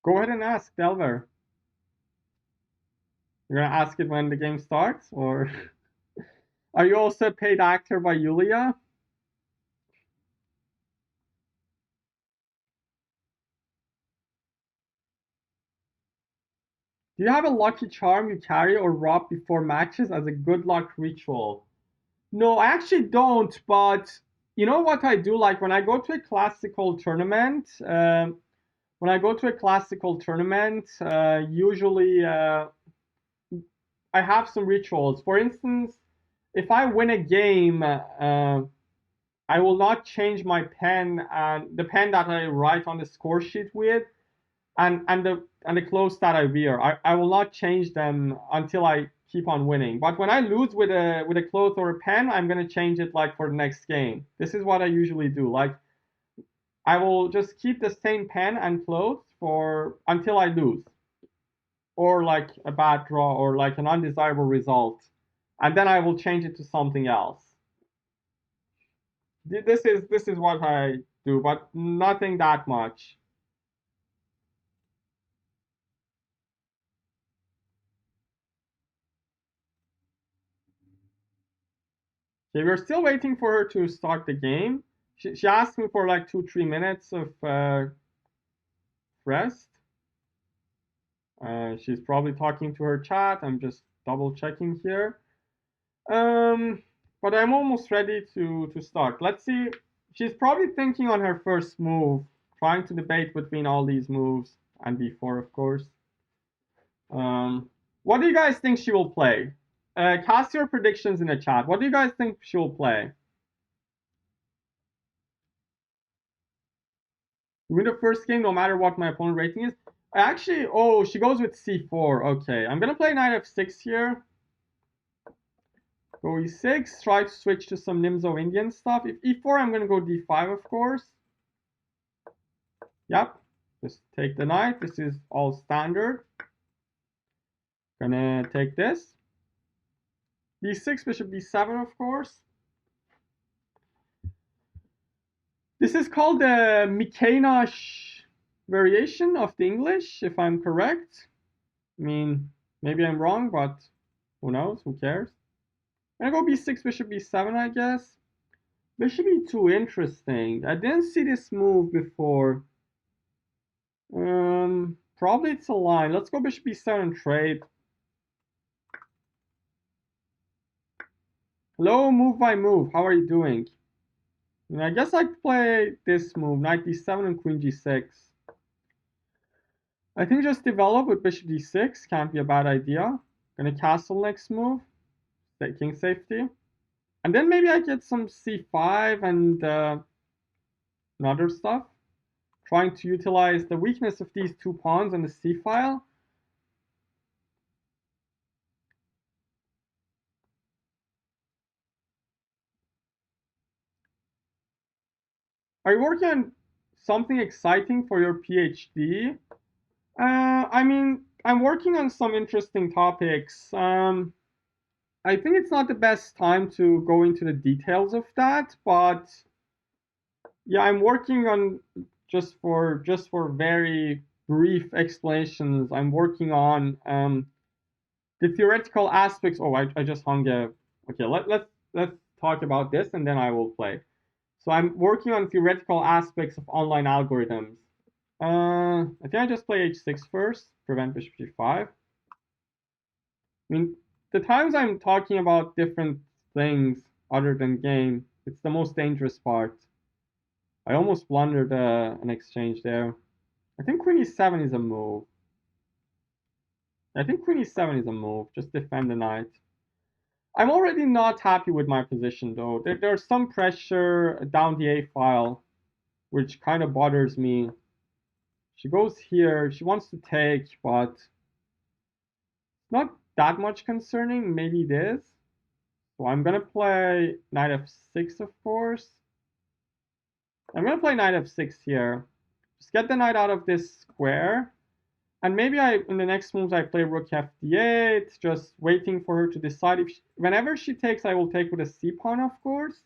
Go ahead and ask, Delver. You're gonna ask it when the game starts, or are you also a paid actor by Yuliia? Do you have a lucky charm you carry or rub before matches as a good luck ritual? No, I actually don't, but you know what I do? Like when I go to a classical tournament, usually I have some rituals. For instance, if I win a game, I will not change my pen and the pen that I write on the score sheet with, and the clothes that I wear. I will not change them until I keep on winning. But when I lose with a cloth or a pen, I'm gonna change it like for the next game. This is what I usually do. Like I will just keep the same pen and clothes for until I lose, or like a bad draw or like an undesirable result, and then I will change it to something else. This is what I do, but nothing that much. Okay, we're still waiting for her to start the game. She asked me for like 2-3 minutes of rest. She's probably talking to her chat. I'm just double checking here. Um, but I'm almost ready to start. Let's see. She's probably thinking on her first move, trying to debate between all these moves and b4, of course. What do you guys think she will play? Cast your predictions in the chat. What do you guys think she will play? Win the first game no matter what my opponent rating is. Actually, oh, she goes with c4. Okay, I'm gonna play knight f6 here. Go e6, try to switch to some Nimzo Indian stuff. If e4, I'm gonna go d5, of course. Yep, just take the knight. This is all standard. Gonna take this. b6, bishop b7, of course. This is called the Mikhainash variation of the English, if I'm correct. I mean, maybe I'm wrong, but who knows? Who cares? I'm gonna go b6, bishop b7, I guess. Bishop e2, interesting. I didn't see this move before. Probably it's a line. Let's go bishop b7 trade. Hello, move by move. How are you doing? I guess I play this move, knight d7 and queen g6. I think just develop with bishop d6 can't be a bad idea. Gonna castle next move, king safety. And then maybe I get some c5 and other stuff. trying to utilize the weakness of these two pawns on the c file. Are you working on something exciting for your PhD? I mean, I'm working on some interesting topics. I think it's not the best time to go into the details of that, but yeah, I'm working on just for very brief explanations. I'm working on the theoretical aspects. Oh, I just hung a. Okay, let's talk about this and then I will play. So I'm working on theoretical aspects of online algorithms. I think I just play h6 first, prevent bishop g5. I mean, the times I'm talking about different things other than game, it's the most dangerous part. I almost blundered an exchange there. I think queen e7 is a move. I think queen e7 is a move. Just defend the knight. I'm already not happy with my position though. There's some pressure down the a file, which kind of bothers me. She goes here. She wants to take, but not that much concerning. Maybe it is. So I'm gonna play knight f6, of course. I'm gonna play knight f6 here. Just get the knight out of this square. And maybe in the next moves I play rook f d8, just waiting for her to decide. Whenever she takes, I will take with a c pawn, of course.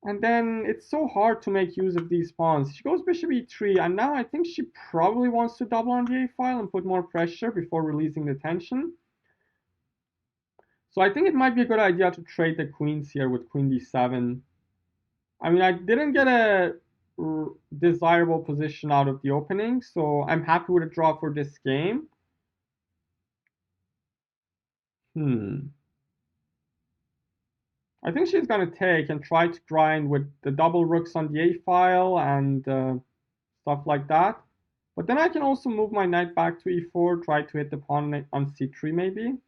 And then it's so hard to make use of these pawns. She goes bishop e3, and now I think she probably wants to double on the a file and put more pressure before releasing the tension. So I think it might be a good idea to trade the queens here with queen d7. I mean, I didn't get a desirable position out of the opening, so I'm happy with a draw for this game. I think she's going to take and try to grind with the double rooks on the a file and stuff like that. But then I can also move my knight back to e4, try to hit the pawn on c3 maybe.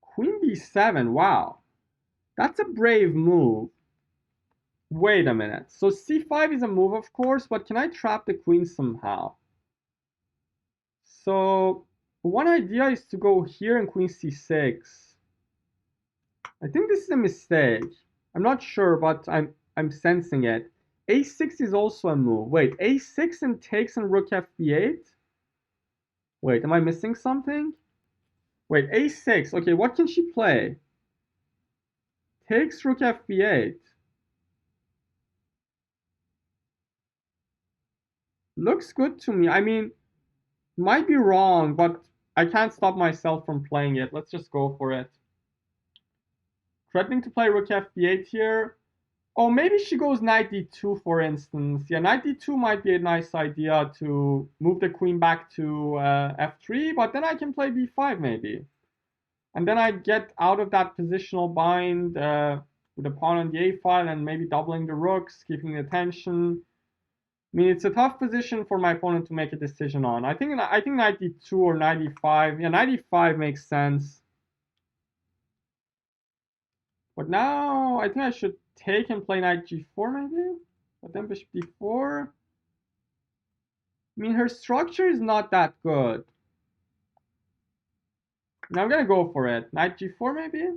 Queen d7, wow. That's a brave move. Wait a minute. So c5 is a move, of course, but can I trap the queen somehow? So one idea is to go here and queen c6. I think this is a mistake. I'm not sure, but I'm sensing it. a6 is also a move. Wait, a6 and takes and rook f8? Wait, am I missing something? Wait, a6. Okay, what can she play? Takes rook f8. Looks good to me. I mean, might be wrong, but I can't stop myself from playing it. Let's just go for it. Threatening to play rook f8 here. Oh, maybe she goes knight d2, for instance. Yeah, knight d2 might be a nice idea to move the queen back to f3, but then I can play b5 maybe. And then I get out of that positional bind with a pawn on the a file and maybe doubling the rooks, keeping the tension. I mean, it's a tough position for my opponent to make a decision on. I think knight d2 or knight d5. Yeah, knight d5 makes sense. But now I think I should take and play knight g4 maybe. But then bishop d4. I mean, her structure is not that good. Now I'm gonna go for it. Knight g4 maybe.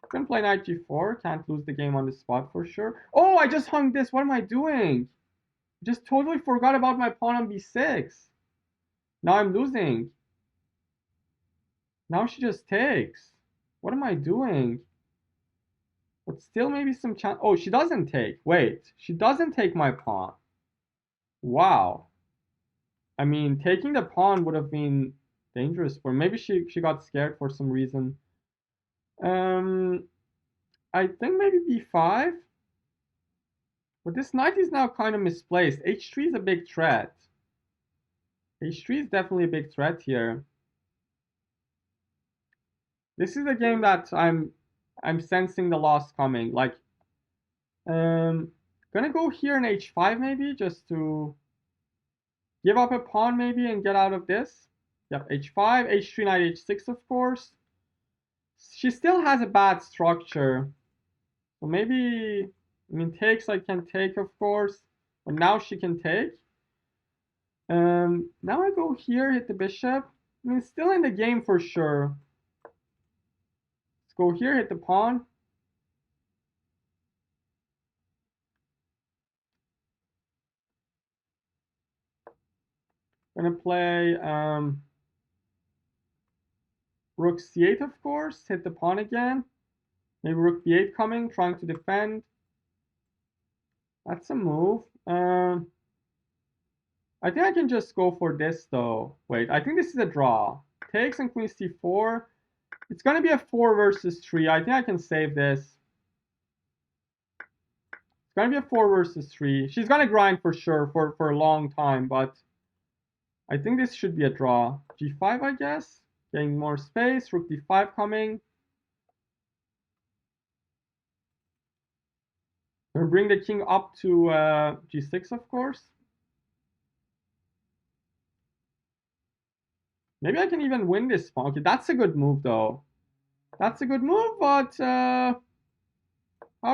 Can play knight g4. Can't lose the game on the spot for sure. Oh, I just hung this. What am I doing? Just totally forgot about my pawn on b6. Now I'm losing. Now she just takes. What am I doing? But still maybe some chance. Oh, she doesn't take. Wait, she doesn't take my pawn. Wow. I mean, taking the pawn would have been dangerous for. Maybe she got scared for some reason. I think maybe b5. But this knight is now kind of misplaced. h3 is a big threat. h3 is definitely a big threat here. This is a game that I'm sensing the loss coming. Like, gonna go here in h5 maybe just to give up a pawn maybe and get out of this. Yep, h5, h3, knight h6, of course. She still has a bad structure. Well, maybe, I mean, takes I can take, of course. But now she can take. Now I go here, hit the bishop. I mean, still in the game for sure. Let's go here, hit the pawn. Gonna play rook c8, of course. Hit the pawn again. Maybe rook b8 coming, trying to defend. That's a move. I think I can just go for this though. Wait, I think this is a draw. Takes and queen c4. It's gonna be a 4 versus 3. I think I can save this. It's gonna be a 4 versus 3. She's gonna grind for sure for a long time, but I think this should be a draw. g5, I guess. Getting more space. Rook d5 coming. Gonna bring the king up to g6, of course. Maybe I can even win this pawn. Okay, that's a good move, though. That's a good move, but how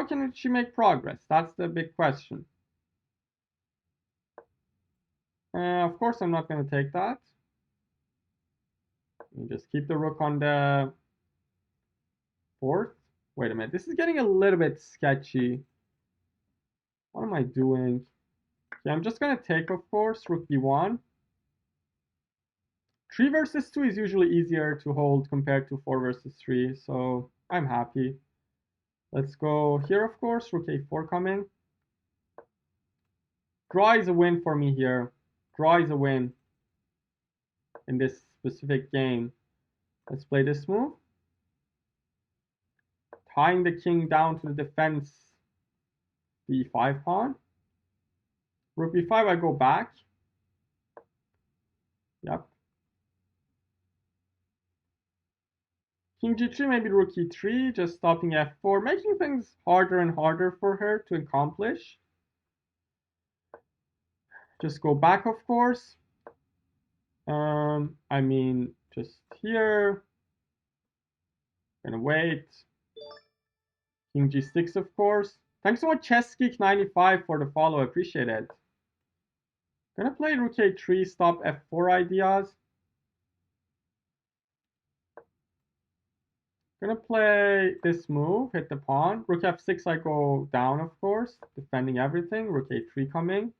can she make progress? That's the big question. Of course, I'm not going to take that. Just keep the rook on the fourth. Wait a minute. This is getting a little bit sketchy. What am I doing? Okay, I'm just going to take, of course, rook b1. 3 versus 2 is usually easier to hold compared to 4 versus 3, so I'm happy. Let's go here, of course, rook a4 coming. Draw is a win for me here. Draw is a win in this specific game. Let's play this move. Tying the king down to the defense, the e5 pawn. Rook b5, I go back. Yep. King g3, maybe rook e3, just stopping f4, making things harder and harder for her to accomplish. Just go back, of course. I mean, just here. Gonna wait. King g6, of course. Thanks so much, ChessGeek95 for the follow. I appreciate it. Gonna play rook a3, stop f4 ideas. Gonna play this move, hit the pawn. Rook f6, I go down, of course, defending everything. Rook a3 coming.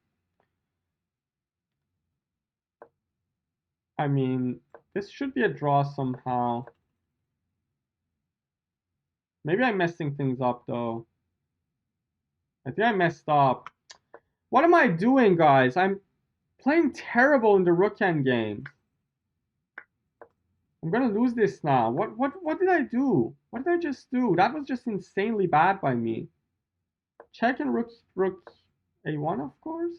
I mean, this should be a draw somehow. Maybe I'm messing things up, though. I think I messed up. What am I doing, guys? I'm playing terrible in the rook endgame. I'm gonna lose this now. What did I do? What did I just do? That was just insanely bad by me. Check and rook a1, of course.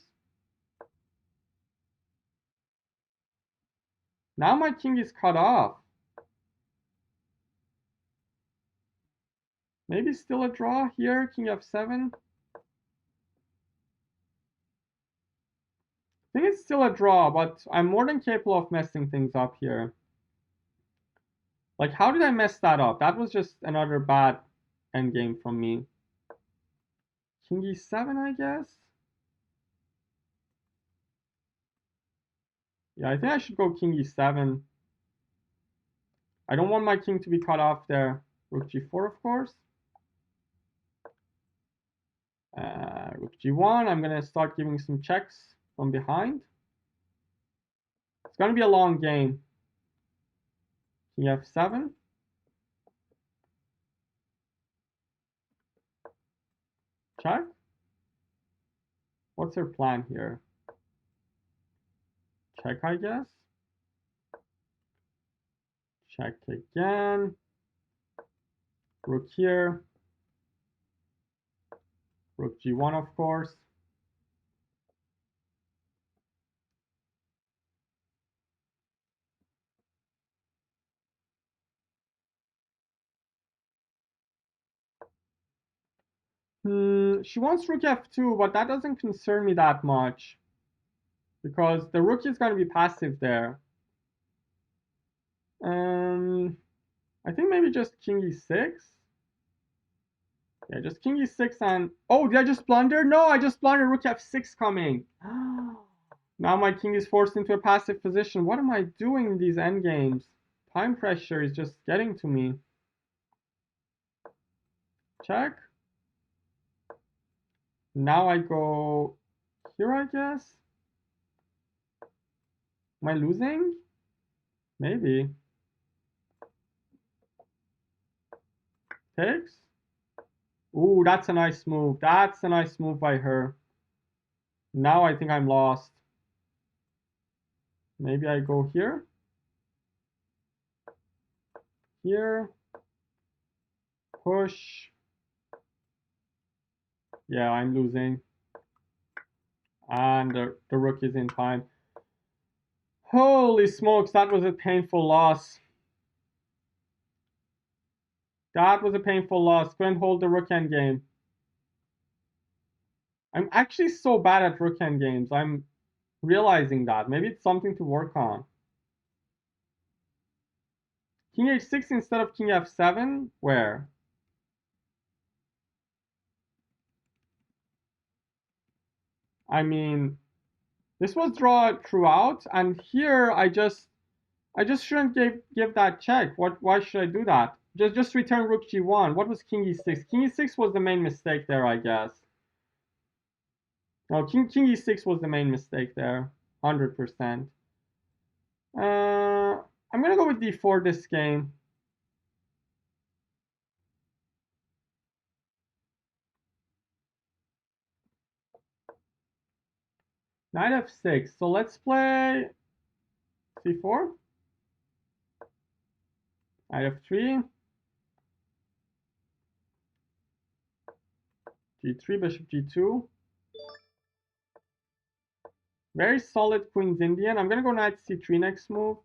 Now my king is cut off. Maybe still a draw here, king f7. I think it's still a draw, but I'm more than capable of messing things up here. Like, how did I mess that up? That was just another bad endgame from me. King e7, I guess? Yeah, I think I should go king e7. I don't want my king to be cut off there. Rook g4, of course. Rook g1. I'm going to start giving some checks from behind. It's going to be a long game. King f7. Check. What's her plan here? Check, I guess. Check again. Rook here. Rook g1, of course. She wants rook f2, but that doesn't concern me that much. Because the rook is going to be passive there. I think maybe just king e6. Yeah, just king e6 and... Oh, did I just blunder? No, I just blundered. Rook f6 coming. Now my king is forced into a passive position. What am I doing in these endgames? Time pressure is just getting to me. Check. Now I go here, I guess. Am I losing? Maybe. Takes. Ooh, that's a nice move. That's a nice move by her. Now I think I'm lost. Maybe I go here. Here. Push. Yeah, I'm losing. And the rook is in time. Holy smokes, that was a painful loss. That was a painful loss. Couldn't hold the rook endgame. I'm actually so bad at rook endgames. I'm realizing that. Maybe it's something to work on. King h6 instead of king f7? Where? I mean, this was draw throughout, and here I just shouldn't give that check. Why should I do that? Just return rook g1. What was king e6? King e6 was the main mistake there, I guess. No, king e6 was the main mistake there, 100%. I'm gonna go with d4 this game. Knight f6. So let's play c4. Knight f3. g3, bishop g2. Very solid Queen's Indian. I'm gonna go knight c3 next move.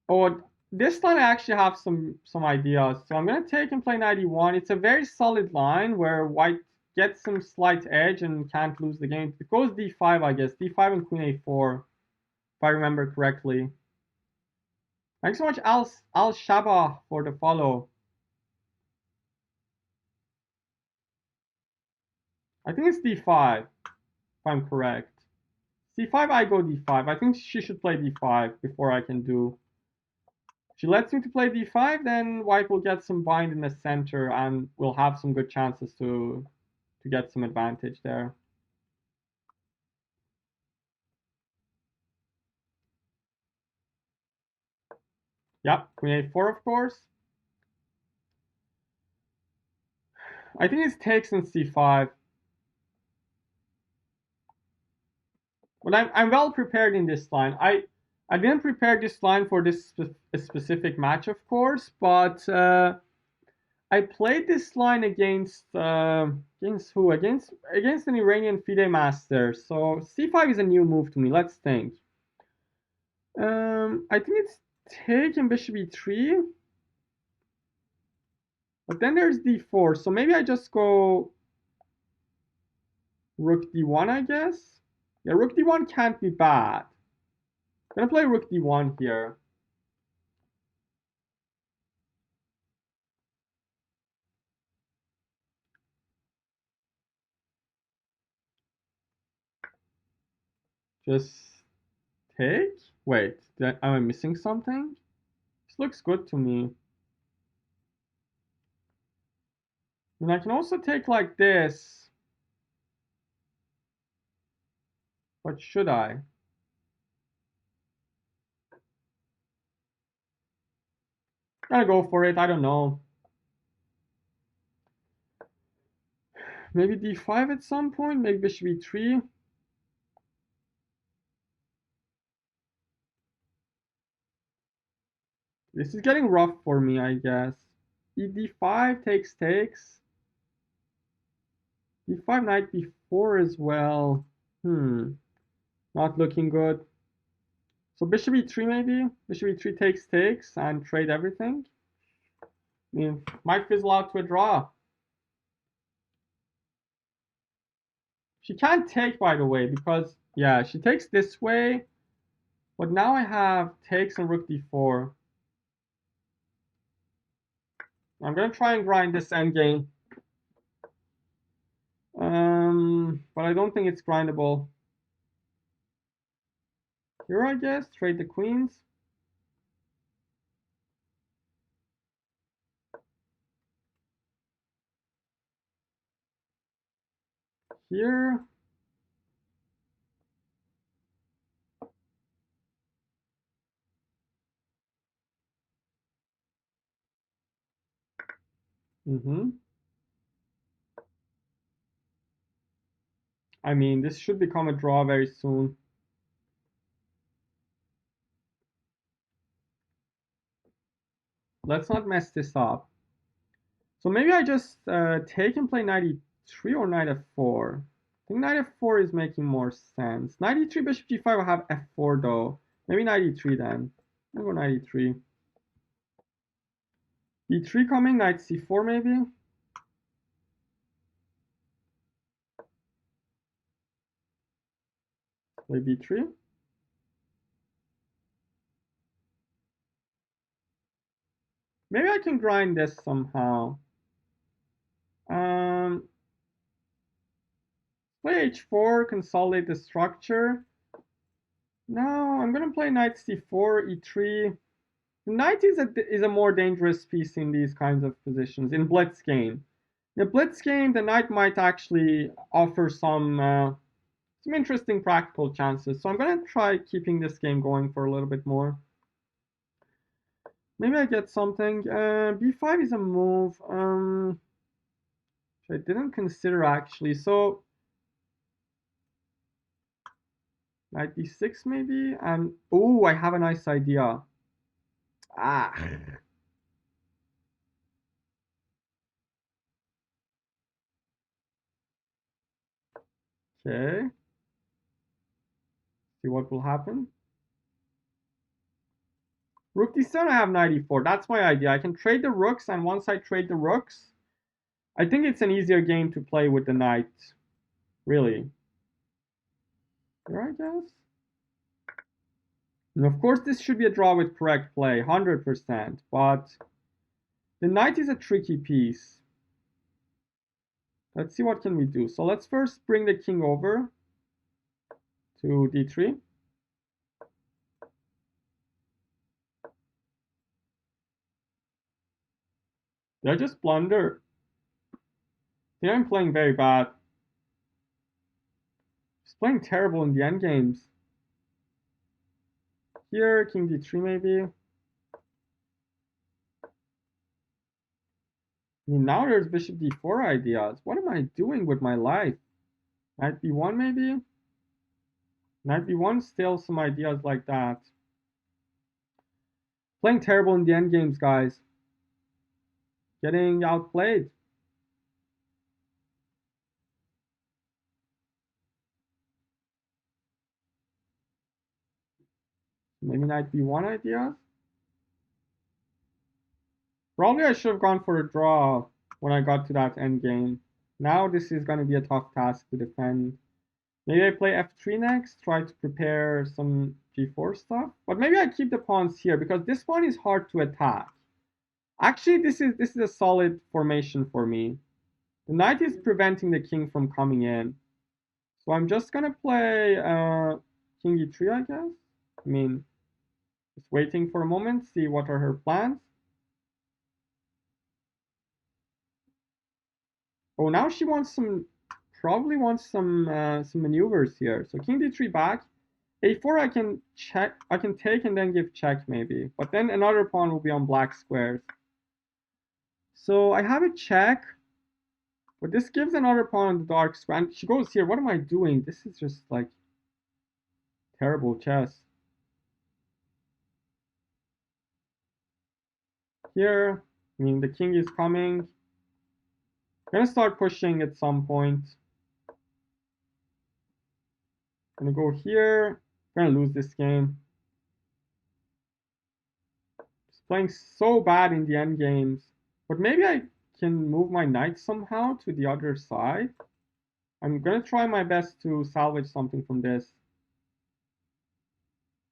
Oh, this line I actually have some ideas. So I'm gonna take and play knight e1. It's a very solid line where white gets some slight edge and can't lose the game. It goes d5, I guess. d5 and queen a4, if I remember correctly. Thanks so much, Al Shaba, for the follow. I think it's d5, if I'm correct. c5, I go d5. I think she should play d5 before I can do. She lets me to play d5, then white will get some bind in the center and we'll have some good chances to get some advantage there. Yep, queen a4, of course. I think it's takes in c5. But I'm well prepared in this line. I didn't prepare this line for this specific match, of course, but I played this line against who? Against an Iranian FIDE master. So c5 is a new move to me. Let's think. I think it's take and bishop e3. But then there's d4. So maybe I just go rook d1, I guess. Yeah, rook d1 can't be bad. I'm gonna play rook d1 here. Just take? Wait, am I missing something? This looks good to me. And I can also take like this. But should I? I'm gonna go for it, I don't know. Maybe d5 at some point, maybe bishop e3. This is getting rough for me, I guess. d5 takes. d5 knight b4 as well. Not looking good. So bishop e3 maybe? Bishop e3 takes and trade everything. I mean, might fizzle out to a draw. She can't take, by the way, because, yeah, she takes this way. But now I have takes and rook d4. I'm gonna try and grind this endgame. But I don't think it's grindable. Here, I guess, trade the queens. Here. I mean, this should become a draw very soon. Let's not mess this up. So maybe I just take and play knight e3 or knight f4. I think knight f4 is making more sense. Knight e3, bishop g5 will have f4 though. Maybe knight e3 then. I'll go knight e3. b3 coming, knight c4 maybe. Play b3. Maybe I can grind this somehow. Play h4, consolidate the structure. No, I'm gonna play knight c4, e3. The knight is a more dangerous piece in these kinds of positions in Blitz game. In a Blitz game, the knight might actually offer some interesting practical chances. So I'm gonna try keeping this game going for a little bit more. Maybe I get something. b5 is a move. Which I didn't consider actually. So knight d6 maybe. And oh, I have a nice idea. Ah. Okay. See what will happen. Rook d7, I have knight e4. That's my idea. I can trade the rooks, and once I trade the rooks, I think it's an easier game to play with the knight. Really. Here, I guess. And of course, this should be a draw with correct play, 100%. But the knight is a tricky piece. Let's see what can we do. So let's first bring the king over to d3. Did I just blunder? I think I'm playing very bad. Just playing terrible in the endgames. Here, king d3 maybe. I mean, now there's bishop d4 ideas. What am I doing with my life? Knight b1 maybe? Knight b1, still some ideas like that. Playing terrible in the endgames, guys. Getting outplayed. Maybe knight b1 ideas? Probably I should have gone for a draw when I got to that endgame. Now this is going to be a tough task to defend. Maybe I play f3 next, try to prepare some g4 stuff. But maybe I keep the pawns here because this one is hard to attack. Actually, this is a solid formation for me. The knight is preventing the king from coming in. So I'm just gonna play king e3, I guess. I mean, just waiting for a moment, see what are her plans. Oh, now she wants probably wants some maneuvers here. So king d3 back. a4 I can check, I can take and then give check maybe. But then another pawn will be on black squares. So I have a check. But this gives another pawn on the dark square. And she goes here. What am I doing? This is just like terrible chess. Here, I mean, the king is coming. I'm gonna start pushing at some point. I'm gonna go here. I'm gonna lose this game. Just playing so bad in the end games. But maybe I can move my knight somehow to the other side. I'm gonna try my best to salvage something from this.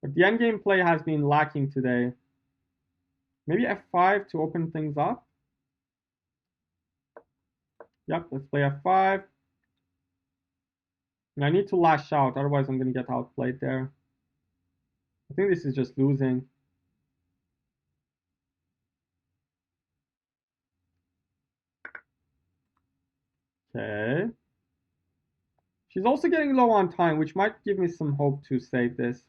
But the endgame play has been lacking today. Maybe f5 to open things up. Yep, let's play f5. And I need to lash out, otherwise I'm going to get outplayed there. I think this is just losing. Okay. She's also getting low on time, which might give me some hope to save this.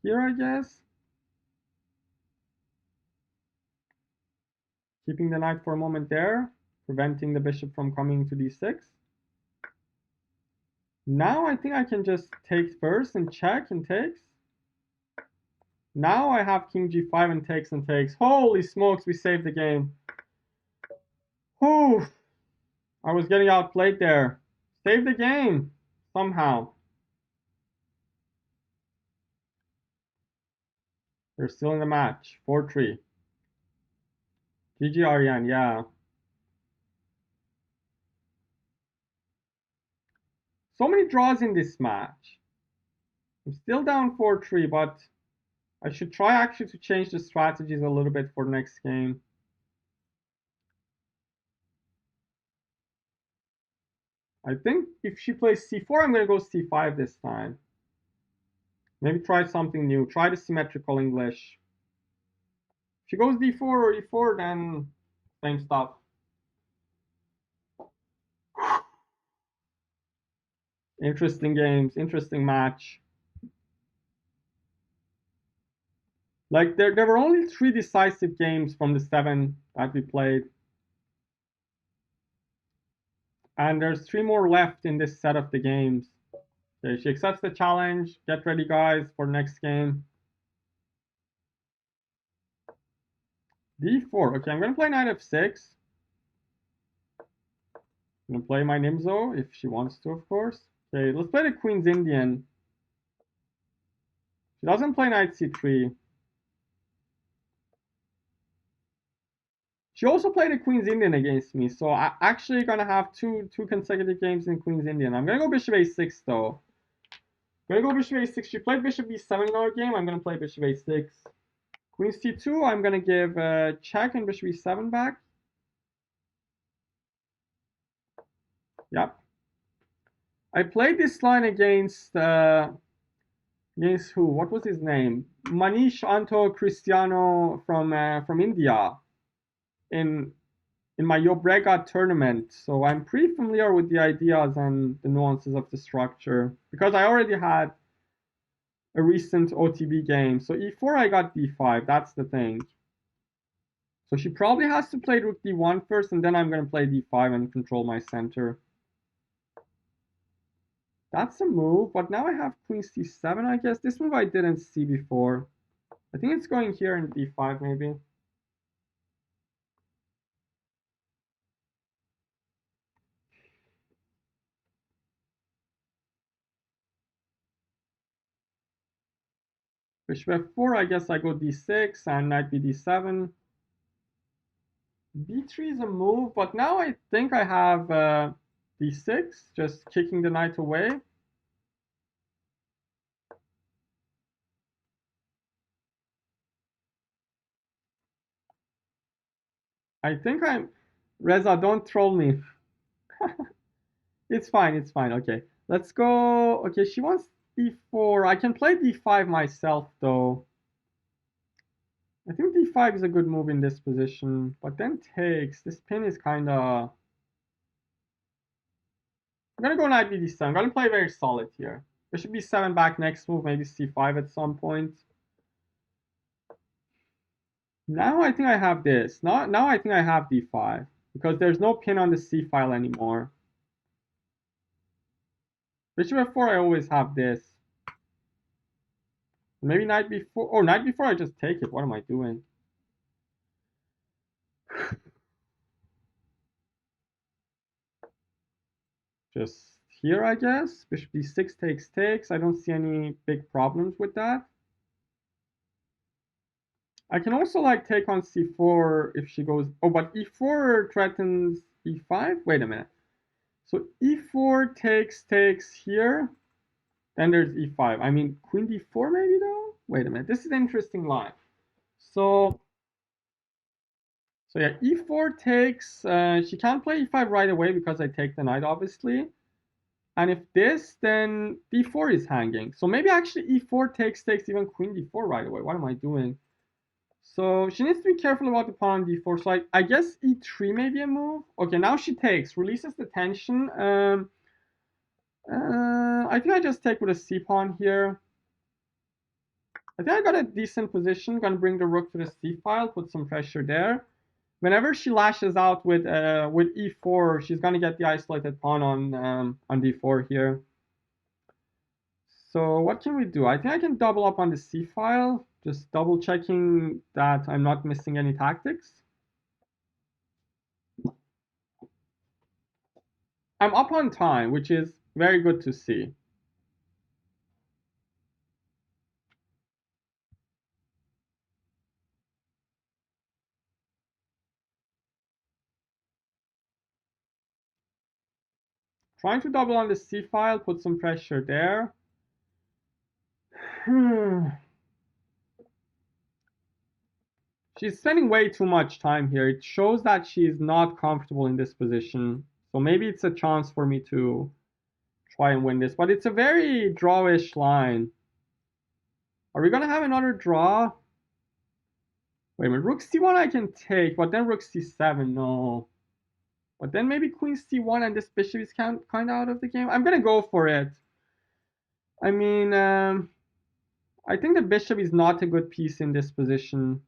Here, I guess. Keeping the knight for a moment there, preventing the bishop from coming to d6. Now I think I can just take first and check and takes. Now I have king g5 and takes and takes. Holy smokes, we saved the game. Whew. I was getting outplayed there. Saved the game somehow. They're still in the match. 4-3. GG Ariane, yeah. So many draws in this match. I'm still down 4-3, but I should try actually to change the strategies a little bit for next game. I think if she plays c4, I'm going to go c5 this time. Maybe try something new. Try the symmetrical English. If she goes d4 or e4, then same stuff. Interesting games, interesting match. Like there were only 3 decisive games from the 7 that we played. And there's 3 more left in this set of the games. Okay, she accepts the challenge. Get ready, guys, for next game. d4. Okay, I'm going to play knight f6. I'm going to play my Nimzo if she wants to, of course. Okay, let's play the Queen's Indian. She doesn't play knight c3. She also played the Queen's Indian against me, so I'm actually going to have two consecutive games in Queen's Indian. I'm going to go bishop a6, though. I'm going to go bishop a6. She played bishop b7 in our game. I'm going to play bishop a6. Queen c2, I'm going to give a check and bishop e7 back. Yep. I played this line against who? What was his name? Manish Anto Cristiano from India in my Yobrega tournament. So I'm pretty familiar with the ideas and the nuances of the structure because I already had a recent OTB game. So e4, I got d5. That's the thing. So she probably has to play rook d1 first, and then I'm going to play d5 and control my center. That's a move, but now I have queen c7, I guess. This move I didn't see before. I think it's going here in d5, maybe. Bishop f4, I guess I go d6, and knight bd7. b3 is a move, but now I think I have d6, just kicking the knight away. I think I'm... Reza, don't troll me. It's fine, it's fine. Okay, let's go. Okay, she wants d4. I can play d5 myself, though. I think d5 is a good move in this position, but then takes. This pin is kind of... I'm going to go knight bd7. I'm going to play very solid here. Bishop b7 back next move, maybe c5 at some point. Now I think I have this. Now I think I have d5 because there's no pin on the c file anymore. Bishop f4, I always have this. Maybe knight b4. Oh, knight b4, I just take it. What am I doing? Just here, I guess. Bishop d6 takes. I don't see any big problems with that. I can also like take on c4 if she goes... Oh, but e4 threatens e5? Wait a minute. So e4 takes here. Then there's e5. I mean, queen d4 maybe, though? Wait a minute. This is an interesting line. So So yeah, e4 takes. She can't play e5 right away because I take the knight, obviously. And if this, then d4 is hanging. So maybe actually e4 takes even queen d4 right away. What am I doing? So she needs to be careful about the pawn on d4. So I guess e3 may be a move. Okay, now she takes, releases the tension. I think I just take with a c pawn here. I think I got a decent position. Gonna bring the rook to the c file, put some pressure there. Whenever she lashes out with e4, she's gonna get the isolated pawn on d4 here. So what can we do? I think I can double up on the c file, just double checking that I'm not missing any tactics. I'm up on time, which is very good to see. Trying to double on the c file, put some pressure there. She's spending way too much time here. It shows that she's not comfortable in this position. So maybe it's a chance for me to try and win this. But it's a very drawish line. Are we going to have another draw? Wait a minute. Rook c1 I can take, but then rook c7, no. But then maybe queen c1 and this bishop is kind of out of the game. I'm going to go for it. I mean, I think the bishop is not a good piece in this position.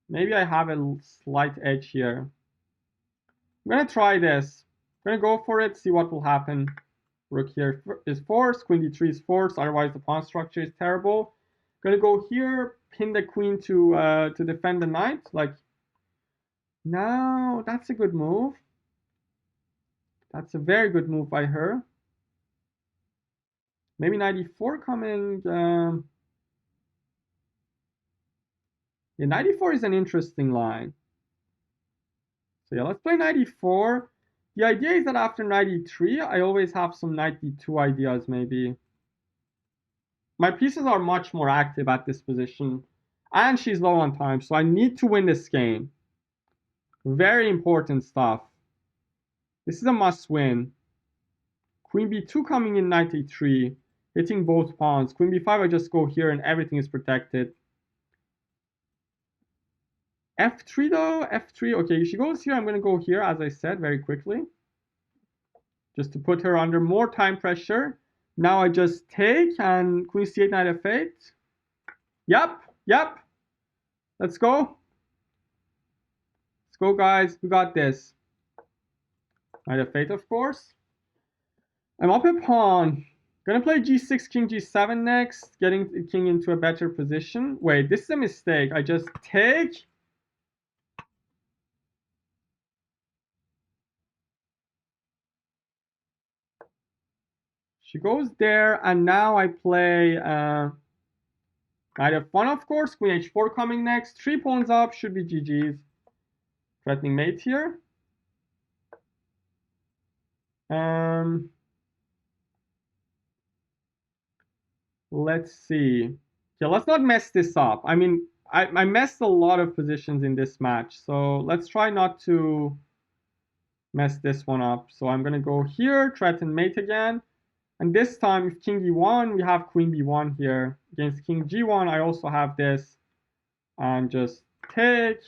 Maybe I have a slight edge here. I'm going to try this. I'm going to go for it, see what will happen. Rook here is forced, queen d3 is forced, otherwise the pawn structure is terrible. I'm going to go here, pin the queen to defend the knight. Like, no, that's a good move. That's a very good move by her. Maybe knight e4 coming. Yeah, knight e4 is an interesting line. So yeah, let's play knight e4. The idea is that after knight e3, I always have some knight d2 ideas, maybe. My pieces are much more active at this position. And she's low on time, so I need to win this game. Very important stuff. This is a must-win. Queen b2 coming in knight e3, hitting both pawns. Queen b5, I just go here and everything is protected. f3 though, f3, okay, she goes here, I'm going to go here, as I said, very quickly. Just to put her under more time pressure. Now I just take and queen c8, knight f8. Yep. Let's go. Let's go, guys. We got this. Knight f8, of course. I'm up a pawn. Gonna play g6, king g7 next, getting the king into a better position. Wait, this is a mistake. I just take. She goes there, and now I play knight f1, of course. Queen h4 coming next. 3 pawns up, should be GG's. Threatening mate here. Let's see. Yeah, let's not mess this up. I mean, I messed a lot of positions in this match, so let's try not to mess this one up. So I'm gonna go here, threaten mate again. And this time, if king e1, we have queen b1 here. Against king g1, I also have this. And just take,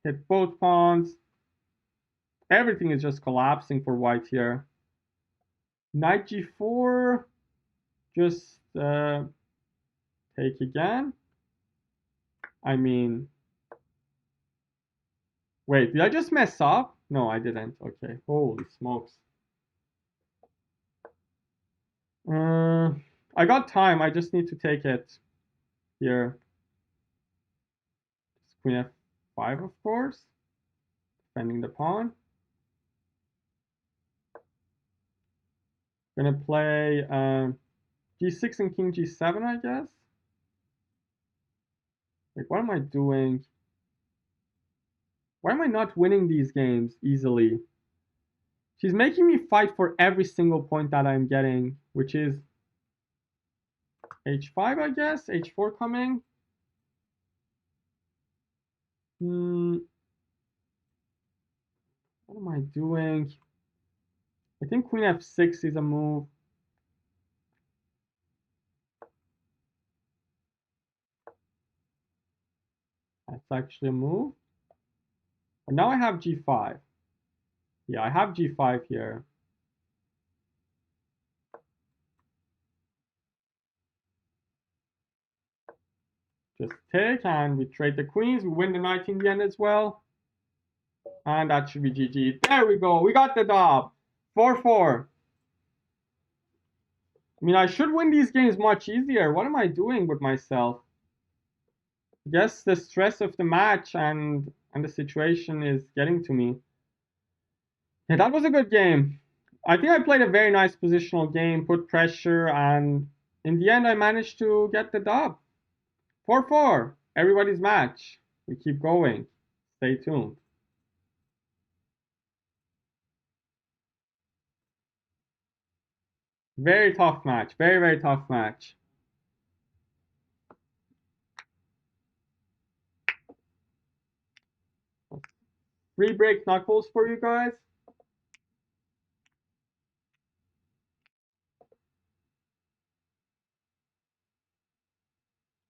hit both pawns. Everything is just collapsing for white here. Knight g4, just take again. I mean, wait, did I just mess up? No, I didn't. Okay, holy smokes. I got time. I just need to take it here. Queen f5, of course. Defending the pawn. Gonna play g6 and king g7, I guess. Like, what am I doing? Why am I not winning these games easily? She's making me fight for every single point that I'm getting, which is h5, I guess. h4 coming. What am I doing? I think queen f6 is a move. That's actually a move. But now I have g5. Yeah, I have g5 here. Just take, and we trade the queens. We win the knight in the end as well. And that should be GG. There we go. We got the dub. 4-4. I mean, I should win these games much easier. What am I doing with myself? I guess the stress of the match and the situation is getting to me. Yeah, that was a good game. I think I played a very nice positional game, put pressure, and in the end I managed to get the dub. 4-4. Everybody's match. We keep going. Stay tuned. Very tough match. Very, very tough match. Free break knuckles for you guys.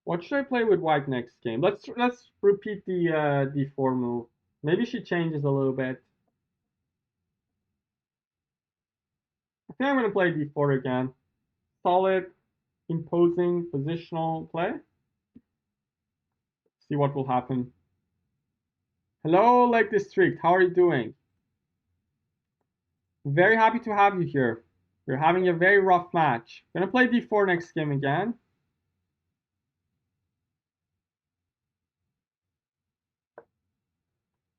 What should I play with white next game? Let's repeat the d4 move. Maybe she changes a little bit. I think I'm gonna play d4 again. Solid, imposing, positional play. See what will happen. Hello, Lake District. How are you doing? Very happy to have you here. We're having a very rough match. Gonna play d4 next game again.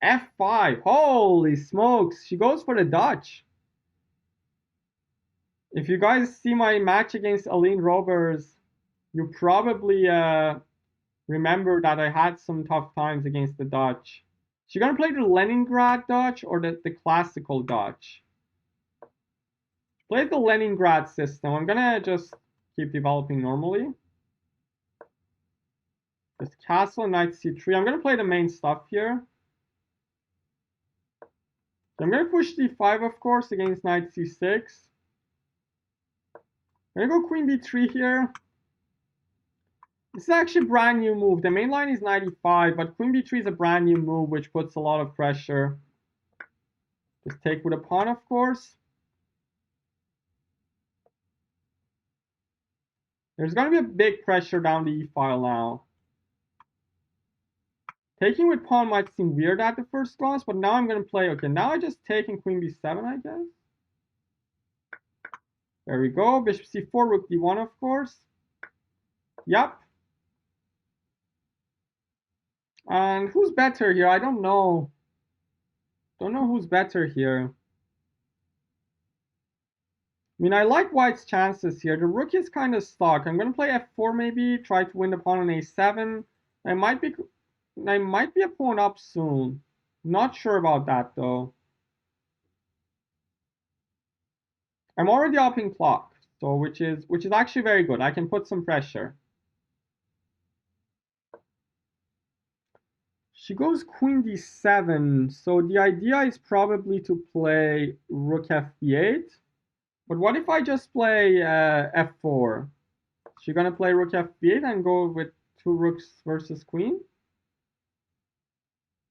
f5. Holy smokes. She goes for the Dutch. If you guys see my match against Aline Roberts, you probably remember that I had some tough times against the Dutch. She gonna play the Leningrad Dutch or the classical Dutch? Play the Leningrad system. I'm gonna just keep developing normally. Just castle, knight c3. I'm gonna play the main stuff here. I'm gonna push d5, of course, against knight c6. I'm gonna go queen b3 here. This is actually a brand new move. The main line is 95, but queen b3 is a brand new move, which puts a lot of pressure. Just take with a pawn, of course. There's going to be a big pressure down the e-file now. Taking with pawn might seem weird at the first glance, but now I'm going to play, okay, now I just take in queen b7, I guess. There we go, bishop c4, rook d1, of course. Yep. And who's better here? I don't know. Don't know who's better here. I mean, I like white's chances here. The rook is kind of stuck. I'm going to play f4 maybe, try to win the pawn on a7. I might be a pawn up soon. Not sure about that though. I'm already up in clock, so which is actually very good. I can put some pressure. She goes queen d7, so the idea is probably to play rook fb8. But what if I just play f4? She's gonna play rook fb8 and go with two rooks versus queen.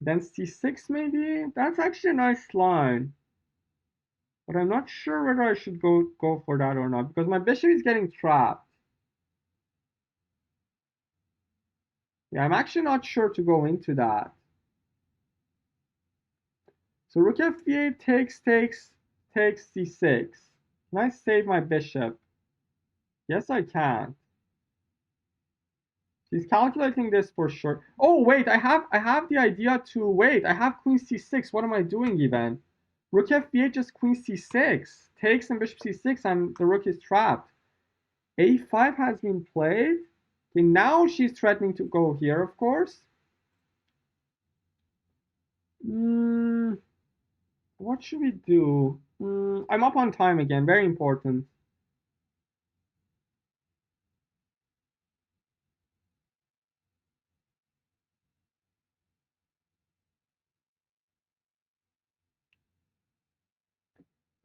Then c6 maybe? That's actually a nice line. But I'm not sure whether I should go for that or not, because my bishop is getting trapped. Yeah, I'm actually not sure to go into that. So rook f8 takes c6. Can I save my bishop? Yes, I can. She's calculating this for sure. Oh wait, I have the idea to wait. I have queen c6. What am I doing even? Rook f8 just queen c6 takes and bishop c6 and the rook is trapped. a5 has been played. Okay, now she's threatening to go here, of course. What should we do? I'm up on time again. Very important.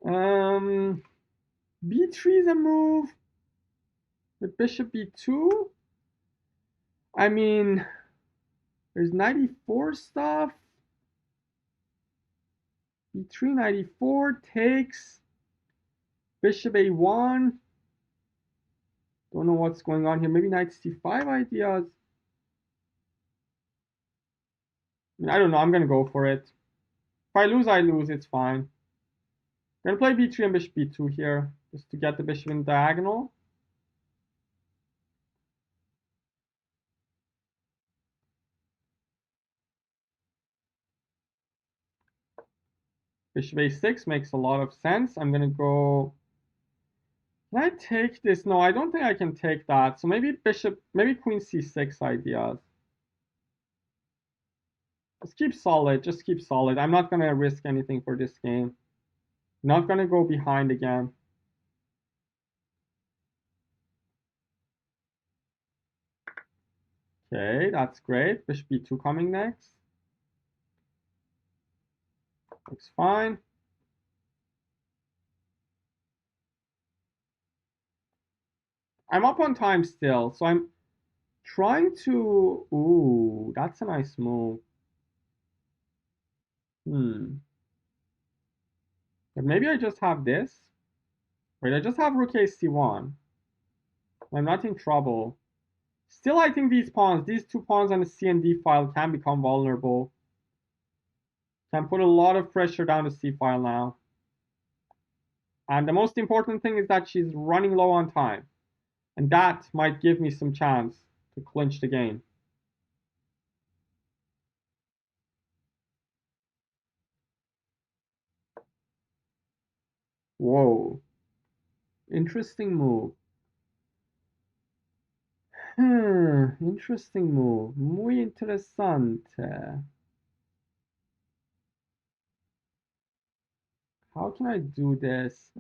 B3 is a move. With bishop b2. I mean, there's 94 stuff. b3, 94 takes. Bishop a1. Don't know what's going on here. Maybe knight c5 ideas. I don't know. I'm going to go for it. If I lose, I lose. It's fine. I'm going to play b3 and bishop b2 here, just to get the bishop in diagonal. Bishop a6 makes a lot of sense. I'm going to go... Can I take this? No, I don't think I can take that. So maybe maybe queen c6 ideas. Just keep solid. Just keep solid. I'm not going to risk anything for this game. Not going to go behind again. Okay, that's great. Bishop b2 coming next. Looks fine. I'm up on time still, so I'm trying to... Ooh, that's a nice move. But maybe I just have this. Wait, I just have rook a c1. I'm not in trouble. Still, I think these two pawns on the C and D file can become vulnerable. Can put a lot of pressure down the C file now. And the most important thing is that she's running low on time. And that might give me some chance to clinch the game. Whoa. Interesting move. Interesting move. Muy interesante. How can I do this?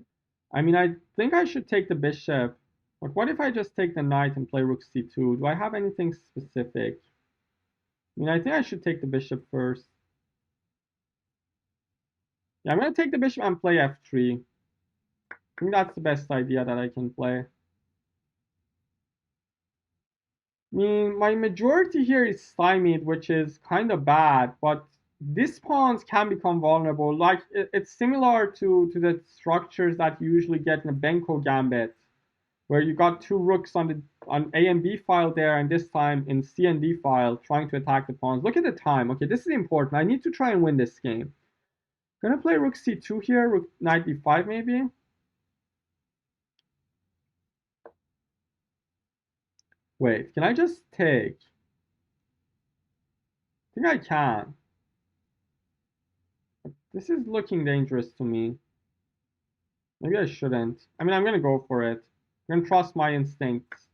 I mean, I think I should take the bishop. But what if I just take the knight and play rook c2? Do I have anything specific? I mean, I think I should take the bishop first. Yeah, I'm going to take the bishop and play f3. I think that's the best idea that I can play. I mean, my majority here is stymied, which is kind of bad, but these pawns can become vulnerable. Like, it's similar to the structures that you usually get in a Benko gambit, where you got two rooks on A and B file there, and this time in C and D file, trying to attack the pawns. Look at the time. Okay, this is important. I need to try and win this game. I'm gonna play rook c2 here, rook knight b5 maybe. Wait, can I just take? I think I can. This is looking dangerous to me. Maybe I shouldn't. I mean, I'm gonna go for it. I'm gonna trust my instincts.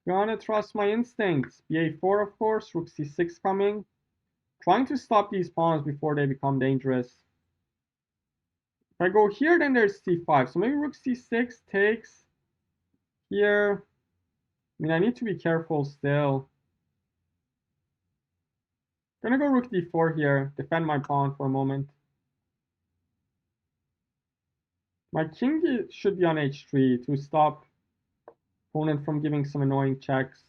Gonna trust my instincts. ba4, of course. Rook c6 coming. Trying to stop these pawns before they become dangerous. If I go here, then there's c5. So maybe rook c6 takes here. I mean, I need to be careful still. I'm gonna go rook d4 here. Defend my pawn for a moment. My king should be on h3 to stop opponent from giving some annoying checks.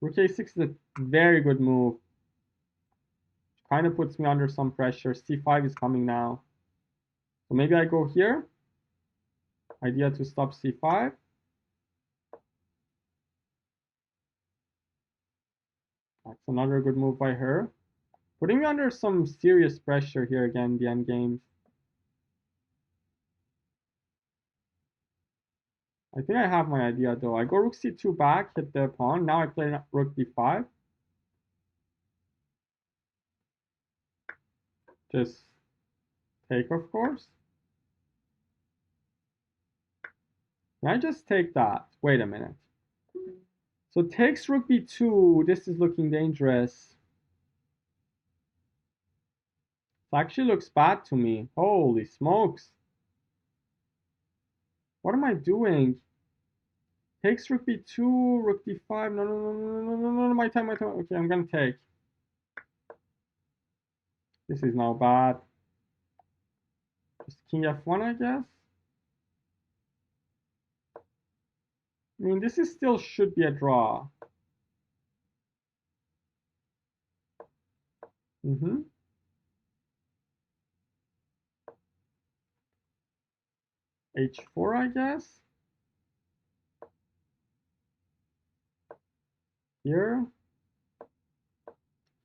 Rook a6 is a very good move. Kind of puts me under some pressure. c5 is coming now. So maybe I go here. Idea to stop c5. That's another good move by her. Putting me under some serious pressure here again, the end games. I think I have my idea though. I go rook c2 back, hit the pawn. Now I play rook d5. Just take, of course. Can I just take that? Wait a minute. So takes rook b2. This is looking dangerous. It actually looks bad to me. Holy smokes. What am I doing? Takes rook b2, rook d5. No, no, no, no, no, no, no, no, my time. Okay, I'm gonna take. This is now bad. Just king f1, I guess. I mean, this is still should be a draw. H4, I guess. Here.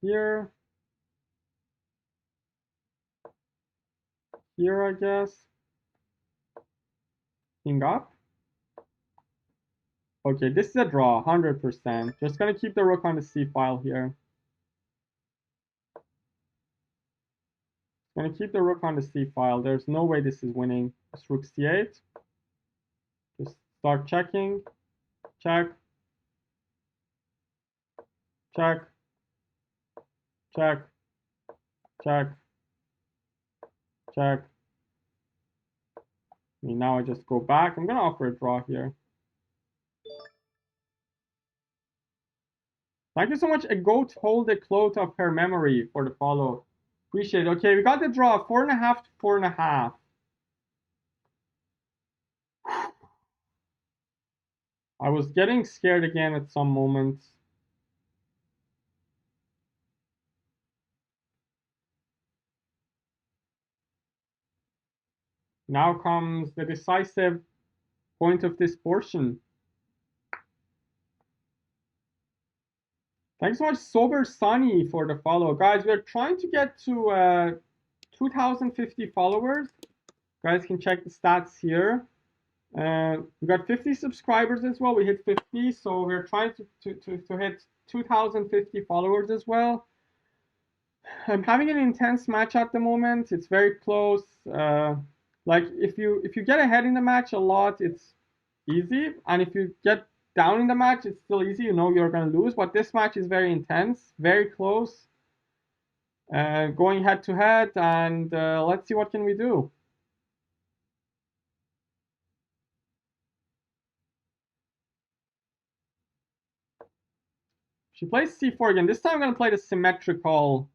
Here. Here, I guess. King up. Okay, this is a draw, 100%. Just gonna keep the rook on the c file here. Gonna keep the rook on the c file. There's no way this is winning. It's rook c8. Just start checking. Check. Check. Check. Check. Check. I mean, now I just go back. I'm gonna offer a draw here. Thank you so much, a goat hold the cloth of her memory for the follow. Appreciate it. Okay, we got the draw, 4.5 to 4.5. I was getting scared again at some moments. Now comes the decisive point of this portion. Thanks so much, Sober Sunny, for the follow. Guys, we're trying to get to 2,050 followers. Guys can check the stats here. We got 50 subscribers as well. We hit 50, so we're trying to hit 2,050 followers as well. I'm having an intense match at the moment. It's very close. Like if you get ahead in the match a lot, it's easy, and if you get down in the match, it's still easy. You know you're gonna lose, but this match is very intense, very close. Going head to head, and let's see what can we do. She plays c4 again. This time I'm gonna play the symmetrical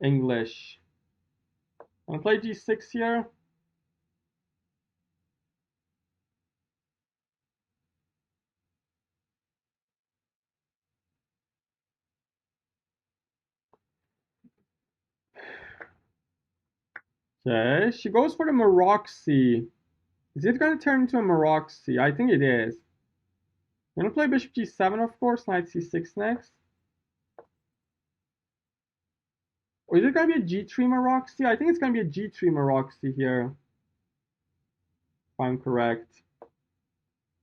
English. I'm gonna play g6 here. Okay, she goes for the Maroczy. Is it going to turn into a Maroczy? I think it is. I'm going to play bishop g7, of course, knight c6 next. Or is it going to be a g3 Maroczy? I think it's going to be a g3 Maroczy here, if I'm correct.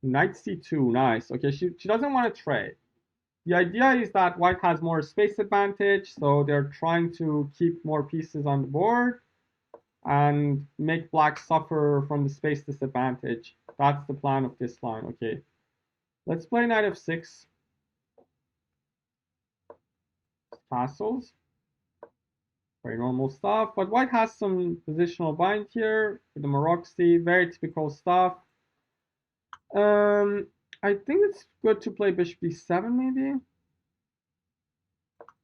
Knight c2, nice. Okay, she doesn't want to trade. The idea is that white has more space advantage, so they're trying to keep more pieces on the board and make black suffer from the space disadvantage. That's the plan of this line. Okay, let's play knight f6. Castles. Very normal stuff, but white has some positional bind here with the Maroczy, very typical stuff. I think it's good to play bishop b7 maybe.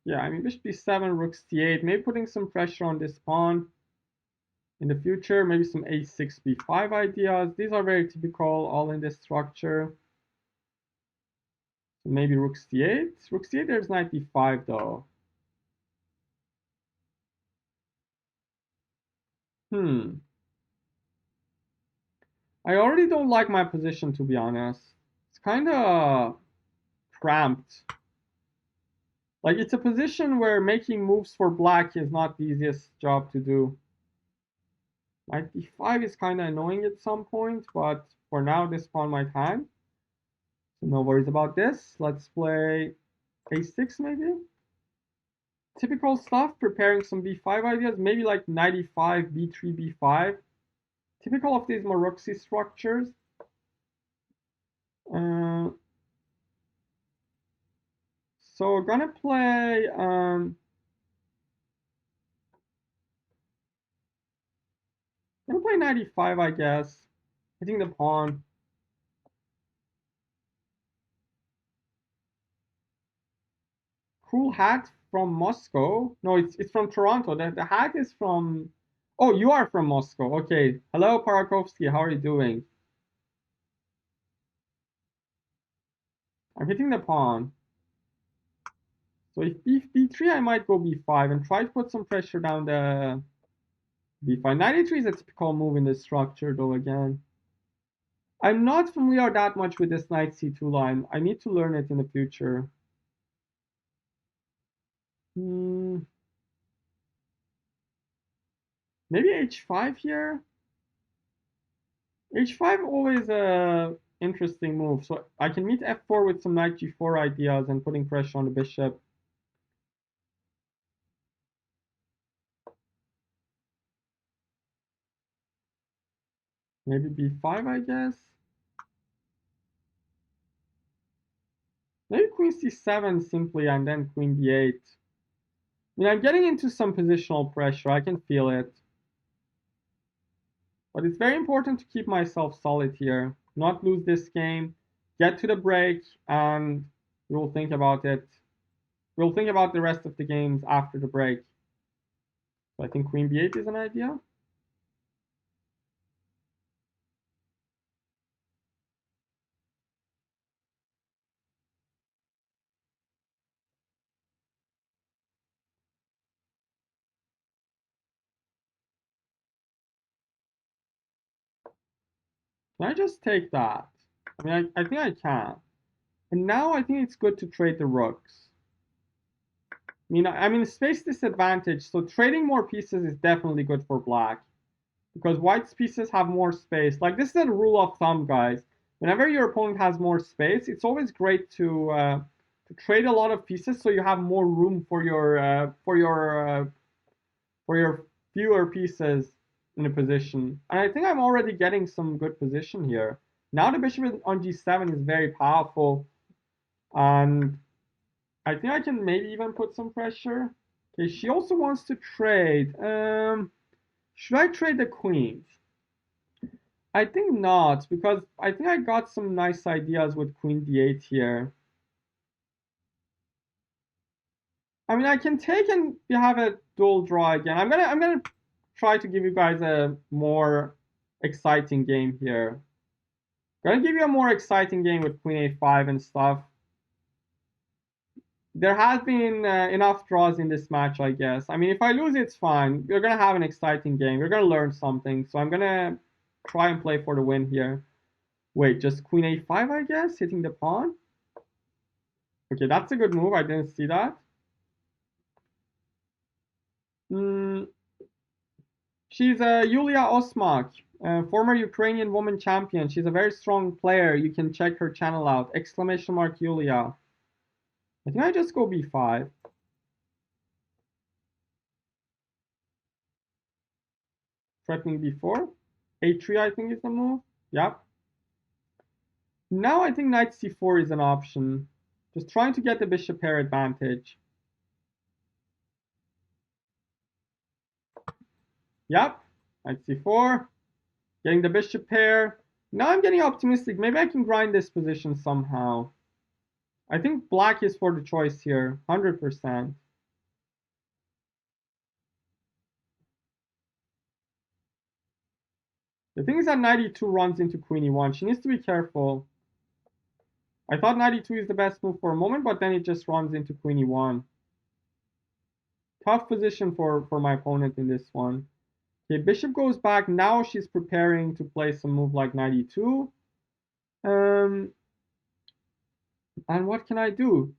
Yeah, I mean bishop b7, rook c8, maybe putting some pressure on this pawn in the future, maybe some a6, b5 ideas. These are very typical, all in this structure. So maybe rook c8. Rook c8, there's knight b5 though. I already don't like my position, to be honest. It's kind of cramped. Like, it's a position where making moves for black is not the easiest job to do. Knight d5 is kind of annoying at some point, but for now, this pawn might hang. So no worries about this. Let's play a6 maybe. Typical stuff, preparing some b5 ideas, maybe like knight e5, b3, b5. Typical of these Maroczy structures. So we're gonna play knight e5, I guess. Hitting the pawn. Cool hat from Moscow. No, it's from Toronto. The hat is from Oh, you are from Moscow. Okay. Hello, Parakovsky. How are you doing? I'm hitting the pawn. So if b3, I might go b5 and try to put some pressure down the b5. Knight a3 is a typical move in this structure, though, again. I'm not familiar that much with this knight c2 line. I need to learn it in the future. Maybe h5 here? h5 always a interesting move. So I can meet f4 with some knight g4 ideas and putting pressure on the bishop. Maybe b5, I guess. Maybe queen c7 simply and then queen b8. I mean, I'm getting into some positional pressure. I can feel it. But it's very important to keep myself solid here. Not lose this game. Get to the break and we'll think about it. We'll think about the rest of the games after the break. So I think queen b8 is an idea. Can I just take that? I mean, I think I can. And now I think it's good to trade the rooks. I mean, space disadvantage, so trading more pieces is definitely good for black. Because white's pieces have more space. Like, this is a rule of thumb, guys. Whenever your opponent has more space, it's always great to trade a lot of pieces so you have more room for your fewer pieces in a position. And I think I'm already getting some good position here. Now the bishop on g7 is very powerful, and I think I can maybe even put some pressure. Okay, she also wants to trade. Should I trade the queens? I think not, because I think I got some nice ideas with queen d8 here. I mean, I can take and have a dual draw again. I'm gonna try to give you guys a more exciting game here. Gonna give you a more exciting game with queen a5 and stuff. There has been enough draws in this match, I guess. I mean, if I lose, it's fine. We're gonna have an exciting game. We're gonna learn something. So I'm gonna try and play for the win here. Wait, just queen a5, I guess, hitting the pawn. Okay, that's a good move. I didn't see that. She's Yuliia Osmak, former Ukrainian Women Champion. She's a very strong player. You can check her channel out. Exclamation mark Yulia. I think I just go b5. Threatening b4. a3 I think is the move. Yep. Now I think knight c4 is an option. Just trying to get the bishop pair advantage. Yep. Knight c4. Getting the bishop pair. Now I'm getting optimistic. Maybe I can grind this position somehow. I think black is for the choice here. 100%. The thing is that knight e2 runs into queen e1. She needs to be careful. I thought knight e2 is the best move for a moment, but then it just runs into queen e1. Tough position for my opponent in this one. Okay, bishop goes back. Now she's preparing to play some move like knight e2. And what can I do?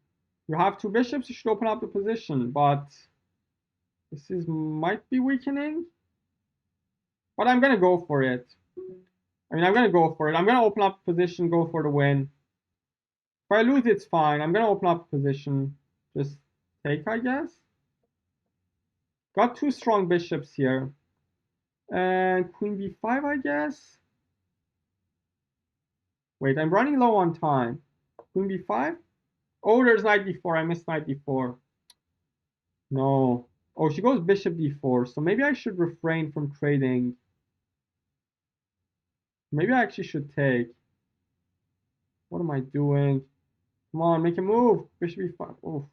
You have two bishops, you should open up the position, but this might be weakening. But I'm gonna go for it. I mean, I'm gonna go for it. I'm gonna open up the position, go for the win. If I lose, it's fine. I'm gonna open up the position. Just take, I guess. Got two strong bishops here. And queen b5, I guess. Wait, I'm running low on time. Queen b5? Oh, there's knight d4. I missed knight d4. No. Oh, she goes bishop d4. So maybe I should refrain from trading. Maybe I actually should take. What am I doing? Come on, make a move. Bishop e5. Oh,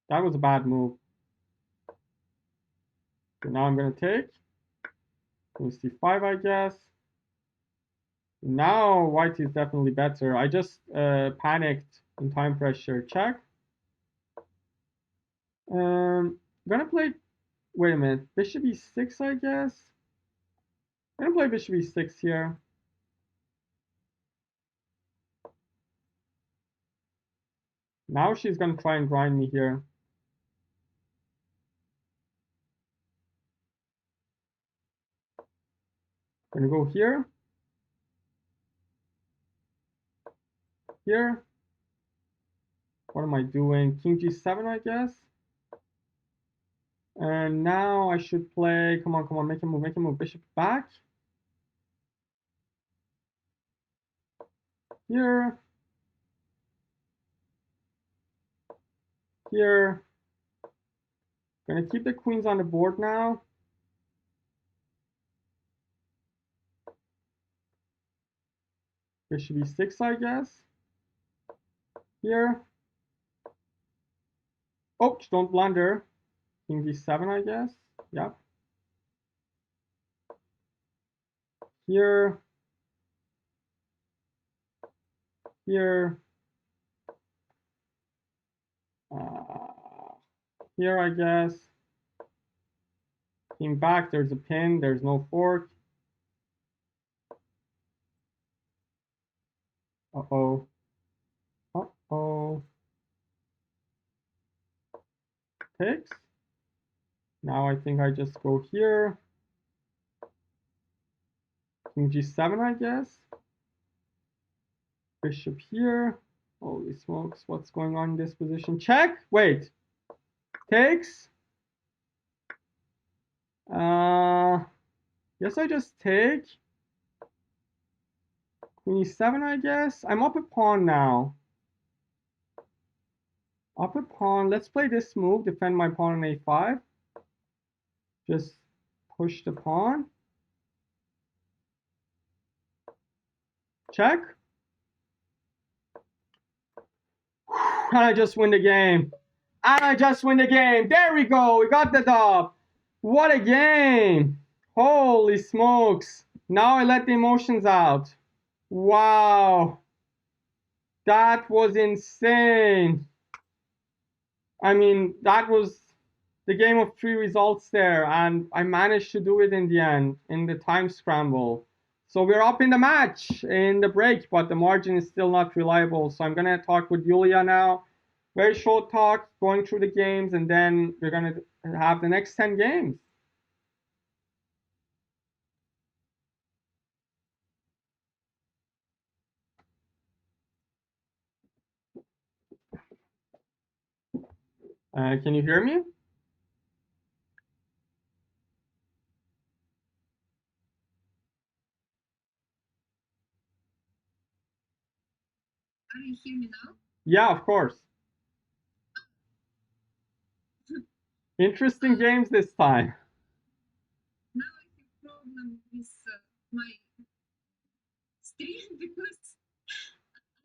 that was a bad move. So now I'm going to take queen c5, I guess. Now white is definitely better. I just panicked in time pressure. Check. I'm gonna play. Wait a minute. Bishop e6, I guess. I'm gonna play bishop e6 here. Now she's gonna try and grind me here. Gonna go here. Here. What am I doing? King g7, I guess. And now I should play. Come on, come on, make a move, make a move. Bishop back. Here. Here. Gonna keep the queens on the board now. Bishop e6, I guess. Here. Oh, don't blunder. King d7, I guess. Yep. Here. Here. Here, I guess. King back, there's a pin, there's no fork. Uh-oh. Uh-oh. Takes. Now I think I just go here. King g7, I guess. Bishop here. Holy smokes, what's going on in this position? Check. Wait. Takes. Guess I just take. Queen e7, I guess. I'm up a pawn now. Up a pawn. Let's play this move. Defend my pawn on a5. Just push the pawn. Check. And I just win the game. And I just win the game. There we go. We got the dub. What a game. Holy smokes. Now I let the emotions out. Wow. That was insane. I mean, that was the game of 3 results there. And I managed to do it in the end, in the time scramble. So we're up in the match, in the break, but the margin is still not reliable. So I'm going to talk with Yuliia now. Very short talk, going through the games, and then we're going to have the next 10 games. Can you hear me? Are you hear me now? Yeah, of course. Interesting games this time. Now I have problem with my stream because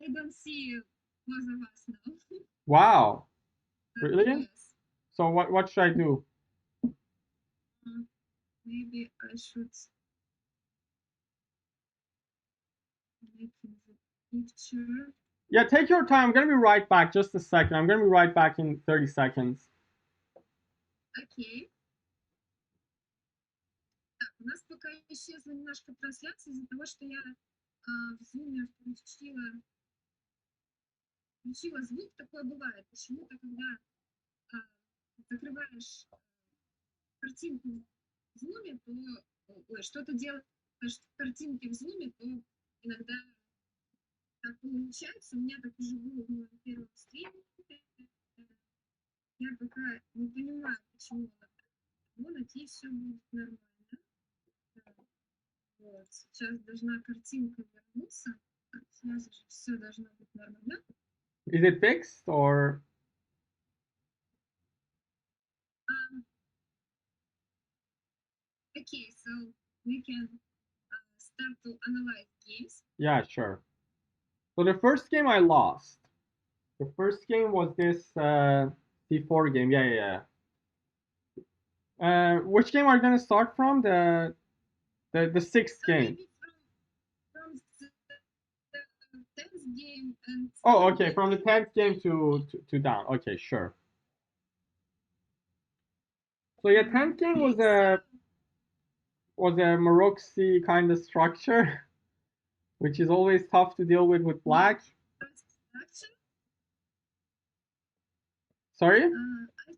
I don't see both of us now. Wow. Really? Yes. So what should I do? Maybe I should make the picture. Yeah, take your time. I'm going to be right back. Just a second. I'm going to be right back in 30 seconds. Окей. Так, у нас пока исчезла немножко трансляция из-за того, что я в Zoom включила звук. Такое бывает. Почему-то, когда закрываешь картинку в Zoom, то что-то делаешь в картинке в Zoom, то иногда так получается. У меня так уже было в моем первом стриме. Я пока не понимаю, почему так. Ну, надеюсь, все будет нормально. Вот. Сейчас должна картинка вернуться. Сразу же все должно быть нормально. Is it fixed or? Okay, so we can start to analyze games. Yeah, sure. So the first game I lost. The first game was this C4 game. Yeah. Which game are you gonna start from? The sixth game. Maybe from the 10th game and Oh, okay, from the 10th game to down. Okay, sure. So yeah, 10th game was a Maroxy kind of structure, which is always tough to deal with black. Action. Sorry? I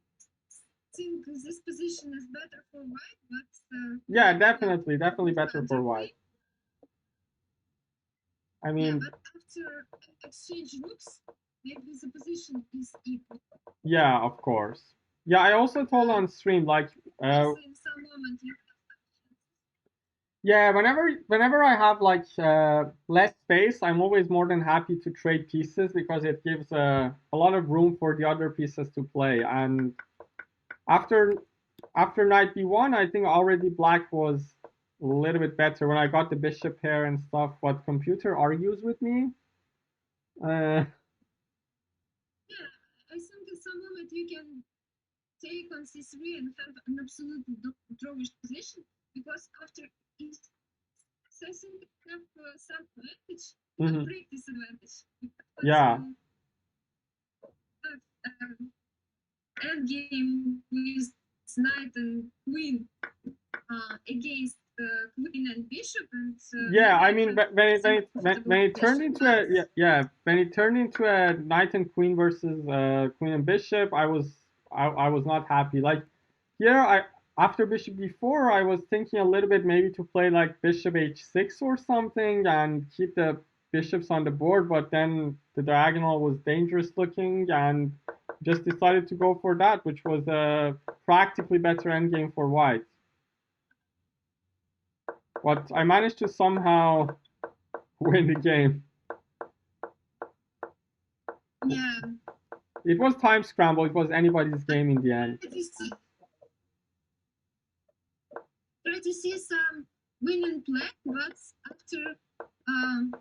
think this position is better for white, but Yeah, definitely better for white. I yeah, mean, but after exchange rooks, maybe the position is equal. yeah, of course. Yeah, I also told on stream like Also, in some moment you yeah, whenever I have like less space, I'm always more than happy to trade pieces because it gives a lot of room for the other pieces to play. And after knight b1, I think already black was a little bit better when I got the bishop here and stuff. But computer argues with me. yeah, I think in some moment you can take on c3 and have an absolutely drawish position because after e6, I think you have some advantage, Mhm. not great disadvantage. Because, Yeah. Endgame with knight and queen against queen and bishop, and Yeah, I maybe mean have some when it turned position, into a but yeah, when it turned into a knight and queen versus queen and bishop, I was not happy. Like here, I after bishop b4, I was thinking a little bit maybe to play like bishop h6 or something and keep the bishops on the board, but then the diagonal was dangerous looking and just decided to go for that, which was a practically better endgame for white. But I managed to somehow win the game. yeah. It was time scramble. It was anybody's game in the end. Try to see some winning black, but after um,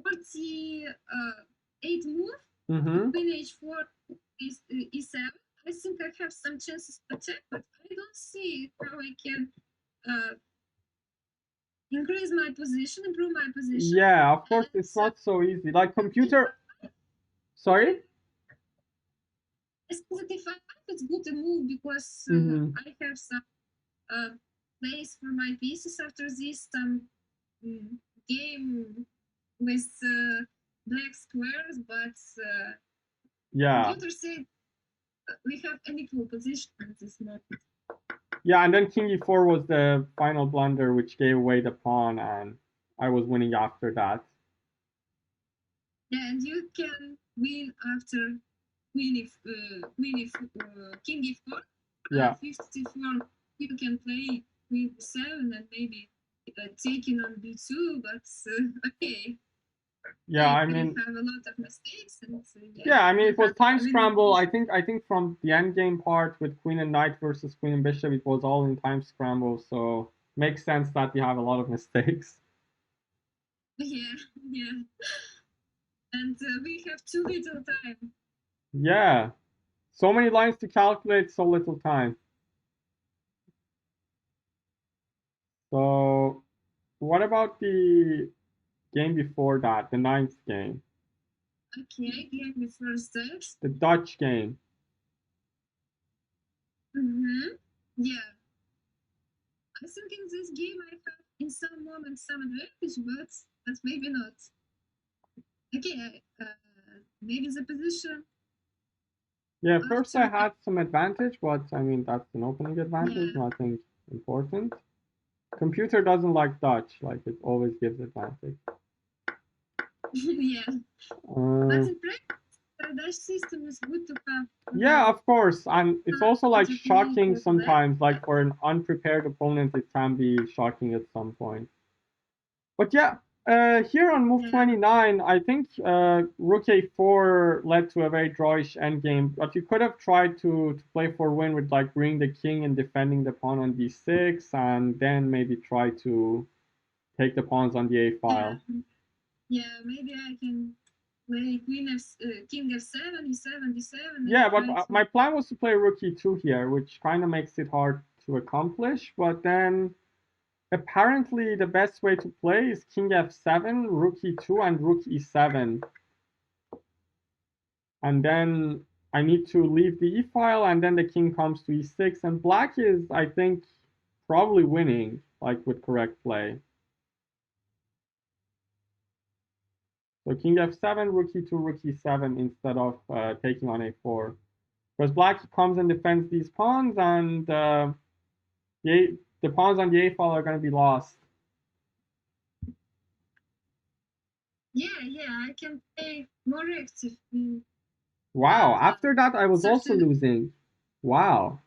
48 move, Mm-hmm. queen h4 is e7. I think I have some chances to attack, but I don't see how I can increase my position, improve my position. Yeah, of course, And it's not so easy. Like computer. Sorry. as e5, it's good to move because Mm-hmm. I have some place for my pieces after this game with black squares, but Yeah. computer said we have an equal position at this moment. Yeah, and then king e4 was the final blunder, which gave away the pawn, and I was winning after that. Yeah, and you can win after king e4. Yeah. 54, you can play queen e7 and maybe taking on b2, but okay. Yeah, I mean, have a lot of mistakes, and yeah, I mean, it was time winning scramble. I think from the end game part with queen and knight versus queen and bishop, it was all in time scramble. So makes sense that you have a lot of mistakes. yeah, yeah. And we have too little time. Yeah, so many lines to calculate, so little time. So what about the game before that, the ninth game, Okay, game before that. the Dutch game? Yeah. I think in this game I have in some moments some advantage, but maybe not. Okay, maybe the position. Yeah, first I had some advantage, but I mean that's an opening advantage, Yeah. nothing important. Computer doesn't like Dutch, like it always gives advantage. Yeah. But in practice, the Dutch system is good to have. Yeah, of course, and it's also like shocking with sometimes. Like for an unprepared opponent, it can be shocking at some point. But yeah, here on move 29, I think rook a4 led to a very drawish endgame. But you could have tried to play for win with like bringing the king and defending the pawn on d6, and then maybe try to take the pawns on the a file. Yeah, maybe I can play king f7, e7, d7. Yeah, but my plan was to play rook e2 here, which kind of makes it hard to accomplish. But then apparently the best way to play is king f7, rook e2, and rook e7. And then I need to leave the e-file, and then the king comes to e6. And black is, I think, probably winning, like with correct play. So king f7, rook e2, rook e7 instead of taking on a4. Because black comes and defends these pawns, and the pawns on the a-file are going to be lost. Yeah, I can play more active. Wow, after that I was also losing. Wow.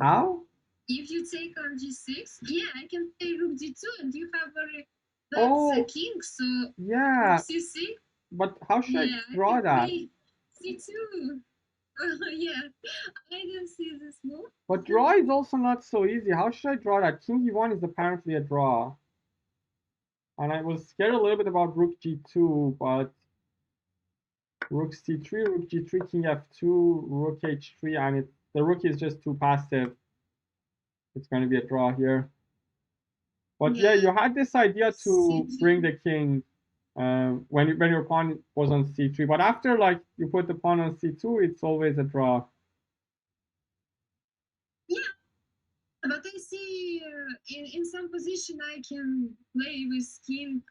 How? If you take on g6, yeah, I can play rook d2, and you have very bad king, so yeah. rook c6. But how should I draw that? c2. Yeah, I didn't see this move. But draw is also not so easy. How should I draw that? King e1 is apparently a draw. And I was scared a little bit about rook g2, but rook c3, rook g3, king f2, rook h3, and the rook is just too passive. It's going to be a draw here. But yeah, you had this idea to bring the king when your pawn was on c3. But after like you put the pawn on c2, it's always a draw. Yeah, but I see in some position I can play with king.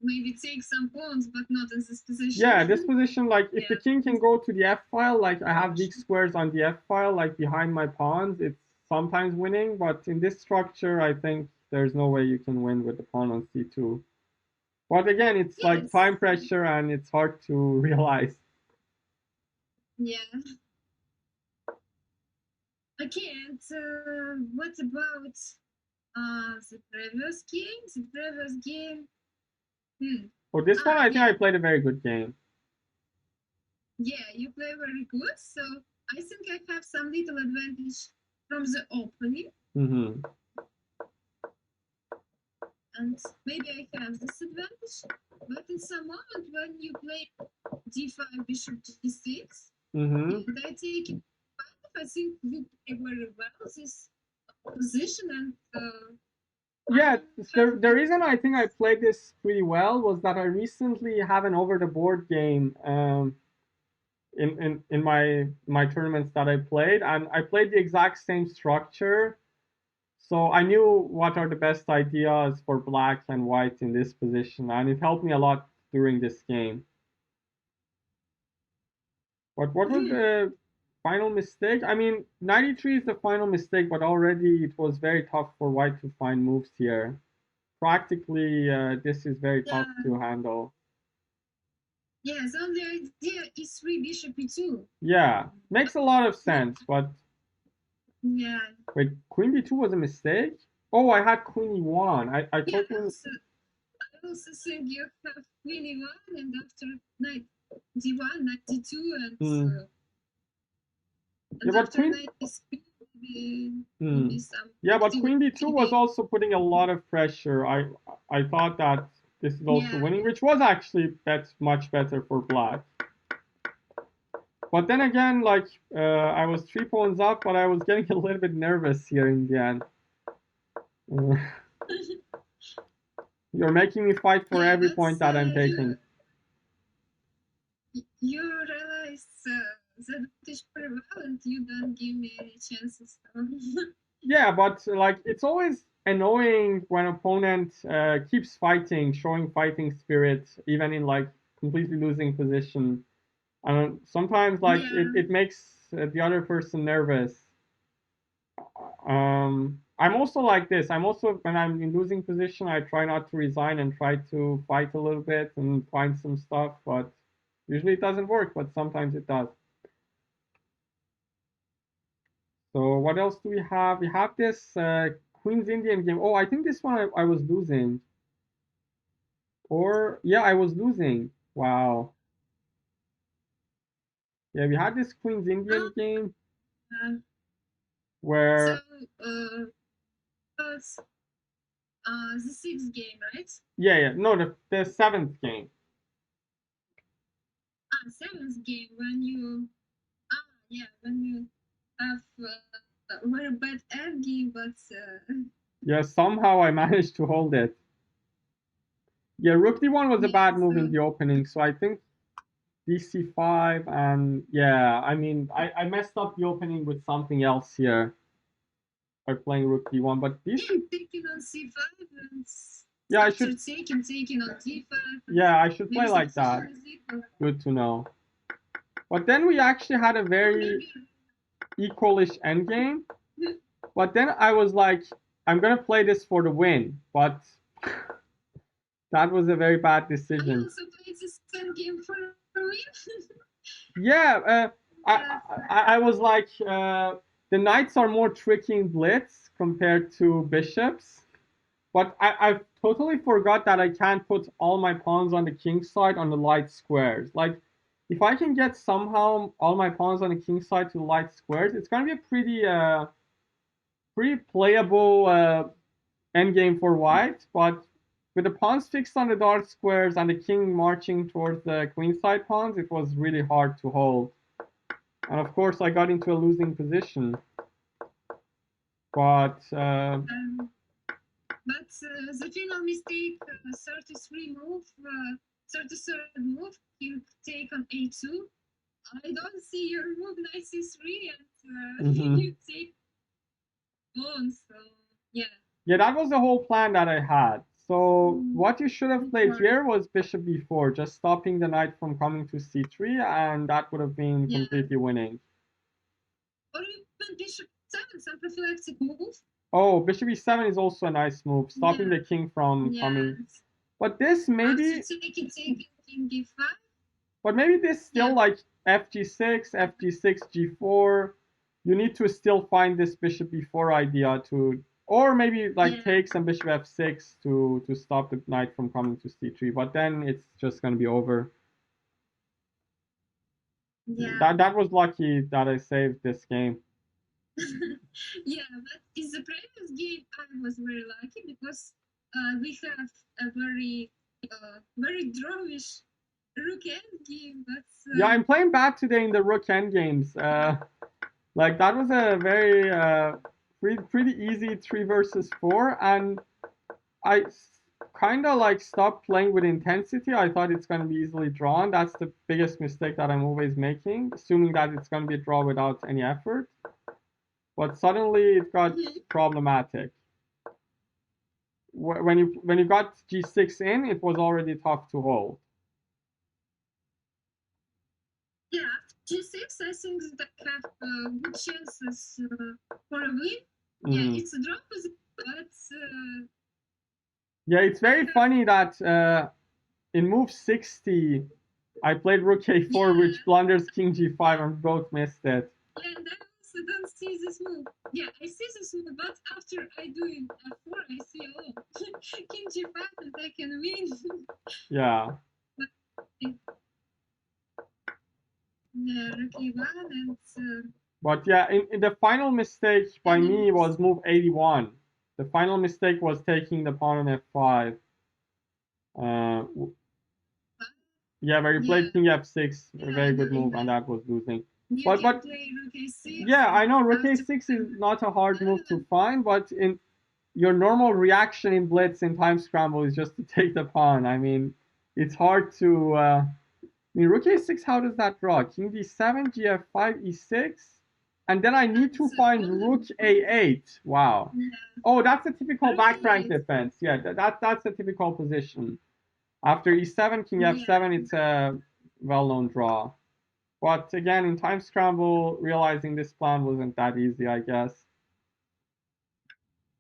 Maybe take some pawns, but not in this position. Yeah, this position, like if the king can go to the f-file, like I have weak squares on the f-file, like behind my pawns, it's sometimes winning. But in this structure, I think there's no way you can win with the pawn on c2. But again, it's like time pressure and it's hard to realize. Yeah. Okay, and what about the previous game? The previous game. For this one, I think I played a very good game. Yeah, you play very good. So I think I have some little advantage from the opening. And maybe I have this advantage. But in some moment when you play d5, bishop d6, and I take it, I think you play very well this position, and yeah, the reason I think I played this pretty well was that I recently have an over the board game in my tournaments that I played, and I played the exact same structure. So I knew what are the best ideas for black and white in this position, and it helped me a lot during this game. But what was the final mistake? I mean, 93 is the final mistake, but already it was very tough for white to find moves here. Practically, this is very tough to handle. Yeah, the only idea is 3 bishop e2. Yeah, makes a lot of sense, but... Yeah. Wait, queen b2 was a mistake? Oh, I had queen e1. I thought I also think you have queen e1, and after knight d1, knight d2, and... yeah, but queen... Yeah, but queen b2 was also putting a lot of pressure. I thought that this is also winning, which was actually much better for black. But then again, like I was 3 pawns up, but I was getting a little bit nervous here in the end. You're making me fight for every point that I'm taking. You realize that is pretty well, and you don't give me any chances. Yeah, but like it's always annoying when opponent keeps fighting, showing fighting spirit, even in like completely losing position. And sometimes like it makes the other person nervous. I'm also like this. I'm also, when I'm in losing position, I try not to resign and try to fight a little bit and find some stuff, but usually it doesn't work, but sometimes it does. So what else do we have? We have this Queen's Indian game. Oh, I think this one I was losing. Or, yeah, I was losing. Wow. Yeah, we had this Queen's Indian game where... The sixth game, right? Yeah. No, the seventh game. Seventh game when you when you have very bad end game, but Yeah, somehow I managed to hold it. Yeah, rook d1 was a bad move in the opening, so I think dc5 and yeah, I mean I messed up the opening with something else here by playing rook d1, but dc taking on c5 and yeah I after should taking on d5. yeah I should play like that. Good to know. But then we actually had a very equalish endgame. But then I was like, I'm gonna play this for the win, but that was a very bad decision. You also played this endgame for a win. Yeah, I was like, the knights are more tricky in Blitz compared to bishops. But I totally forgot that I can't put all my pawns on the king side on the light squares. Like, if I can get somehow all my pawns on the king side to the light squares, it's gonna be a pretty playable endgame for white. But with the pawns fixed on the dark squares and the king marching towards the queen side pawns, it was really hard to hold. And of course, I got into a losing position. But the final mistake, 33 move, 33rd move, king take on a2. I don't see your move knight c3 and you take pawn, so yeah. Yeah, that was the whole plan that I had. So what you should have played here was bishop b4, just stopping the knight from coming to c3, and that would have been completely winning. Or even bishop 7, some prophylactic move. Oh, bishop e7 is also a nice move, stopping the king from coming. But this maybe taking king d5. But maybe this still like fg6, fg6, g4. You need to still find this bishop b4 idea to, or maybe like take some bishop f6 to stop the knight from coming to c3. But then it's just gonna be over. Yeah. That was lucky that I saved this game. Yeah, but in the previous game I was very lucky because we have a very drawish rook endgame. But yeah, I'm playing bad today in the rook endgames. Like that was a very pretty easy 3 versus 4, and I kind of like stopped playing with intensity. I thought it's going to be easily drawn. That's the biggest mistake that I'm always making, assuming that it's going to be a draw without any effort. But suddenly it got problematic. When you got g6 in, it was already tough to hold. Yeah, g6, I think that have good chances for a win. Yeah, it's a draw, but yeah, it's very funny that in move 60, I played rook a4, which blunders king g5, and both missed it. Yeah, and I also don't see this move. Yeah, I see this move, but after I do it f4, I see, oh, king g5 and I can win. Yeah. Yeah, rook e1 and... But yeah, in the final mistake by me was move 81. The final mistake was taking the pawn on f5. Yeah, where you played king f6, a very good move, and that was losing. But yeah, I know rook a6 is not a hard move to find, but in your normal reaction in Blitz in time scramble is just to take the pawn. I mean, it's hard to. I mean, rook a6. How does that draw? King d7, gf5, e6, and then I need to find rook a8. Wow. Oh, that's a typical back rank defense. Yeah, that's a typical position. After e7, king f7, it's a well-known draw. But again, in time scramble, realizing this plan wasn't that easy, I guess.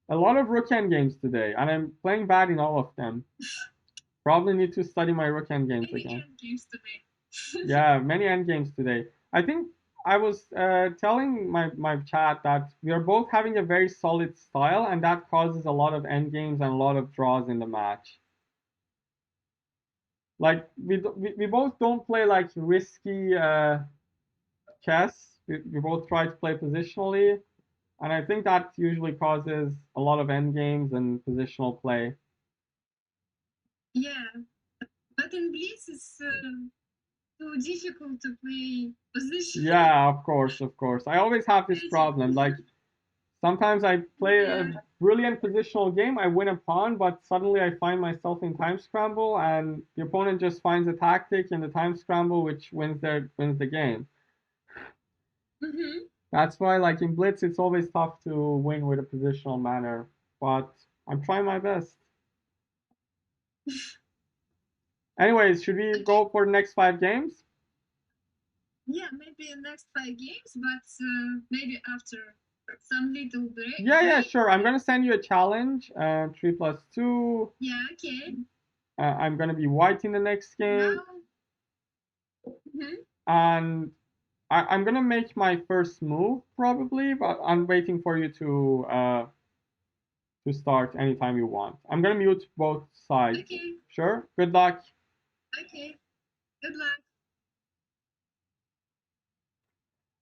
A lot of rook endgames today, and I'm playing bad in all of them. Probably need to study my rook endgames again. Yeah, many endgames today. I think I was telling my chat that we are both having a very solid style, and that causes a lot of endgames and a lot of draws in the match. Like we both don't play like risky chess. We both try to play positionally, And I think that usually causes a lot of end games and positional play. Yeah, but in Blitz it's too difficult to play position. Yeah, of course, of course. I always have this problem. Like sometimes I play a Yeah. brilliant positional game, I win a pawn, but suddenly I find myself in time scramble, and the opponent just finds a tactic in the time scramble which wins the game. Mm-hmm. That's why, like in Blitz, it's always tough to win with a positional manner. But I'm trying my best. Anyways, should we Okay. go for the next 5 games? Yeah, maybe next 5 games, but maybe after some little break. Yeah, break. sure. I'm gonna send you a challenge. 3+2. Yeah, okay. I'm gonna be white in the next game, Now, mhm. and I'm gonna make my first move probably, but I'm waiting for you to start anytime you want. I'm gonna mute both sides. Okay, Sure. Good luck. okay. Good luck.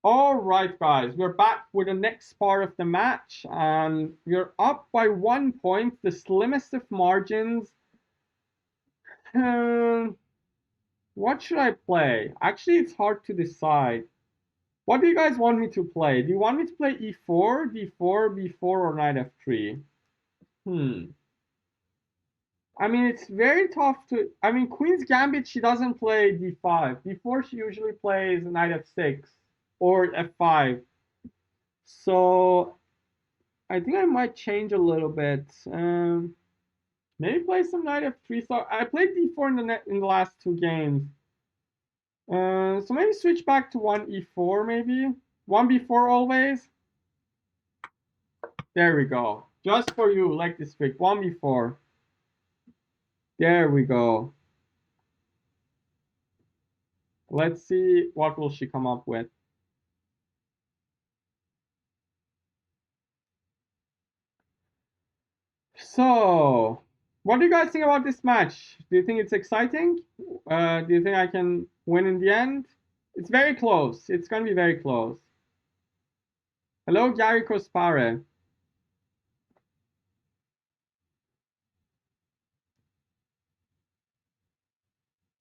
All right, guys, we're back with the next part of the match, and we're up by 1 point, the slimmest of margins. Um, what should I play? Actually, it's hard to decide. What do you guys want me to play? Do you want me to play e4, d4, b4, or knight f3? Hmm. I mean, it's very tough to. I mean, Queen's Gambit, she doesn't play d5. D4, she usually plays knight f6 or f5. So I think I might change a little bit. Maybe play some knight f3. So I played d4 in the last 2 games. So maybe switch back to one e4, maybe one b4 always. There we go. Just for you, like this trick. One b4. There we go. Let's see what will she come up with. So, what do you guys think about this match? Do you think it's exciting? Do you think I can win in the end? It's very close. It's going to be very close. Hello, Gary Kospare.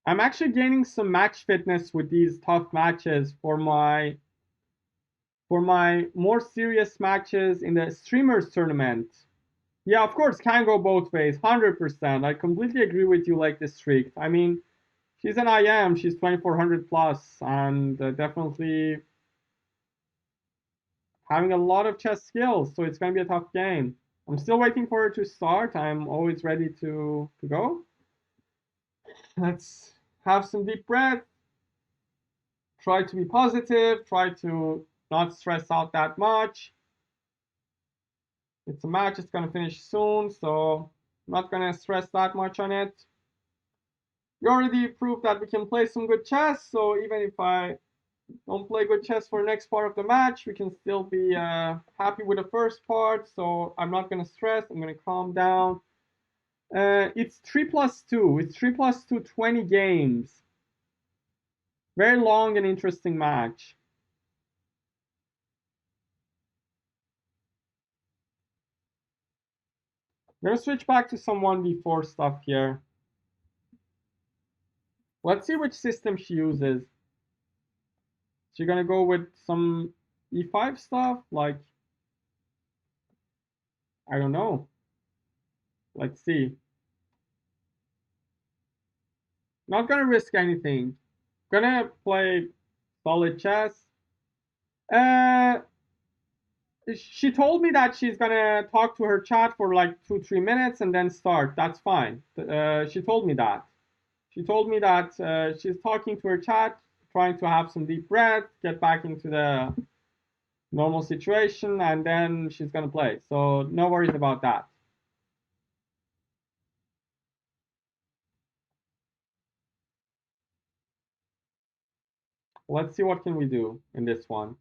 I'm actually gaining some match fitness with these tough matches for my more serious matches in the streamers tournament. Yeah, of course, can go both ways, 100%. I completely agree with you like this streak. I mean, she's an IM, she's 2400 plus, and definitely having a lot of chess skills, so it's going to be a tough game. I'm still waiting for her to start. I'm always ready to go. Let's have some deep breath. Try to be positive. Try to not stress out that much. It's a match. It's going to finish soon, so I'm not going to stress that much on it. We already proved that we can play some good chess, so even if I don't play good chess for the next part of the match, we can still be happy with the first part. So I'm not going to stress. I'm going to calm down. It's 3+2. It's 3+2, 20 games. Very long and interesting match. I'm going to switch back to some 1v4 stuff here. Let's see which system she uses. She's going to go with some e5 stuff, like, I don't know. Let's see. Not going to risk anything. Gonna play solid chess. Uh, she told me that she's gonna talk to her chat for like 2-3 minutes and then start. That's fine. She told me that. She told me that she's talking to her chat, trying to have some deep breath, get back into the normal situation, and then she's gonna play. So no worries about that. Let's see what can we do in this one.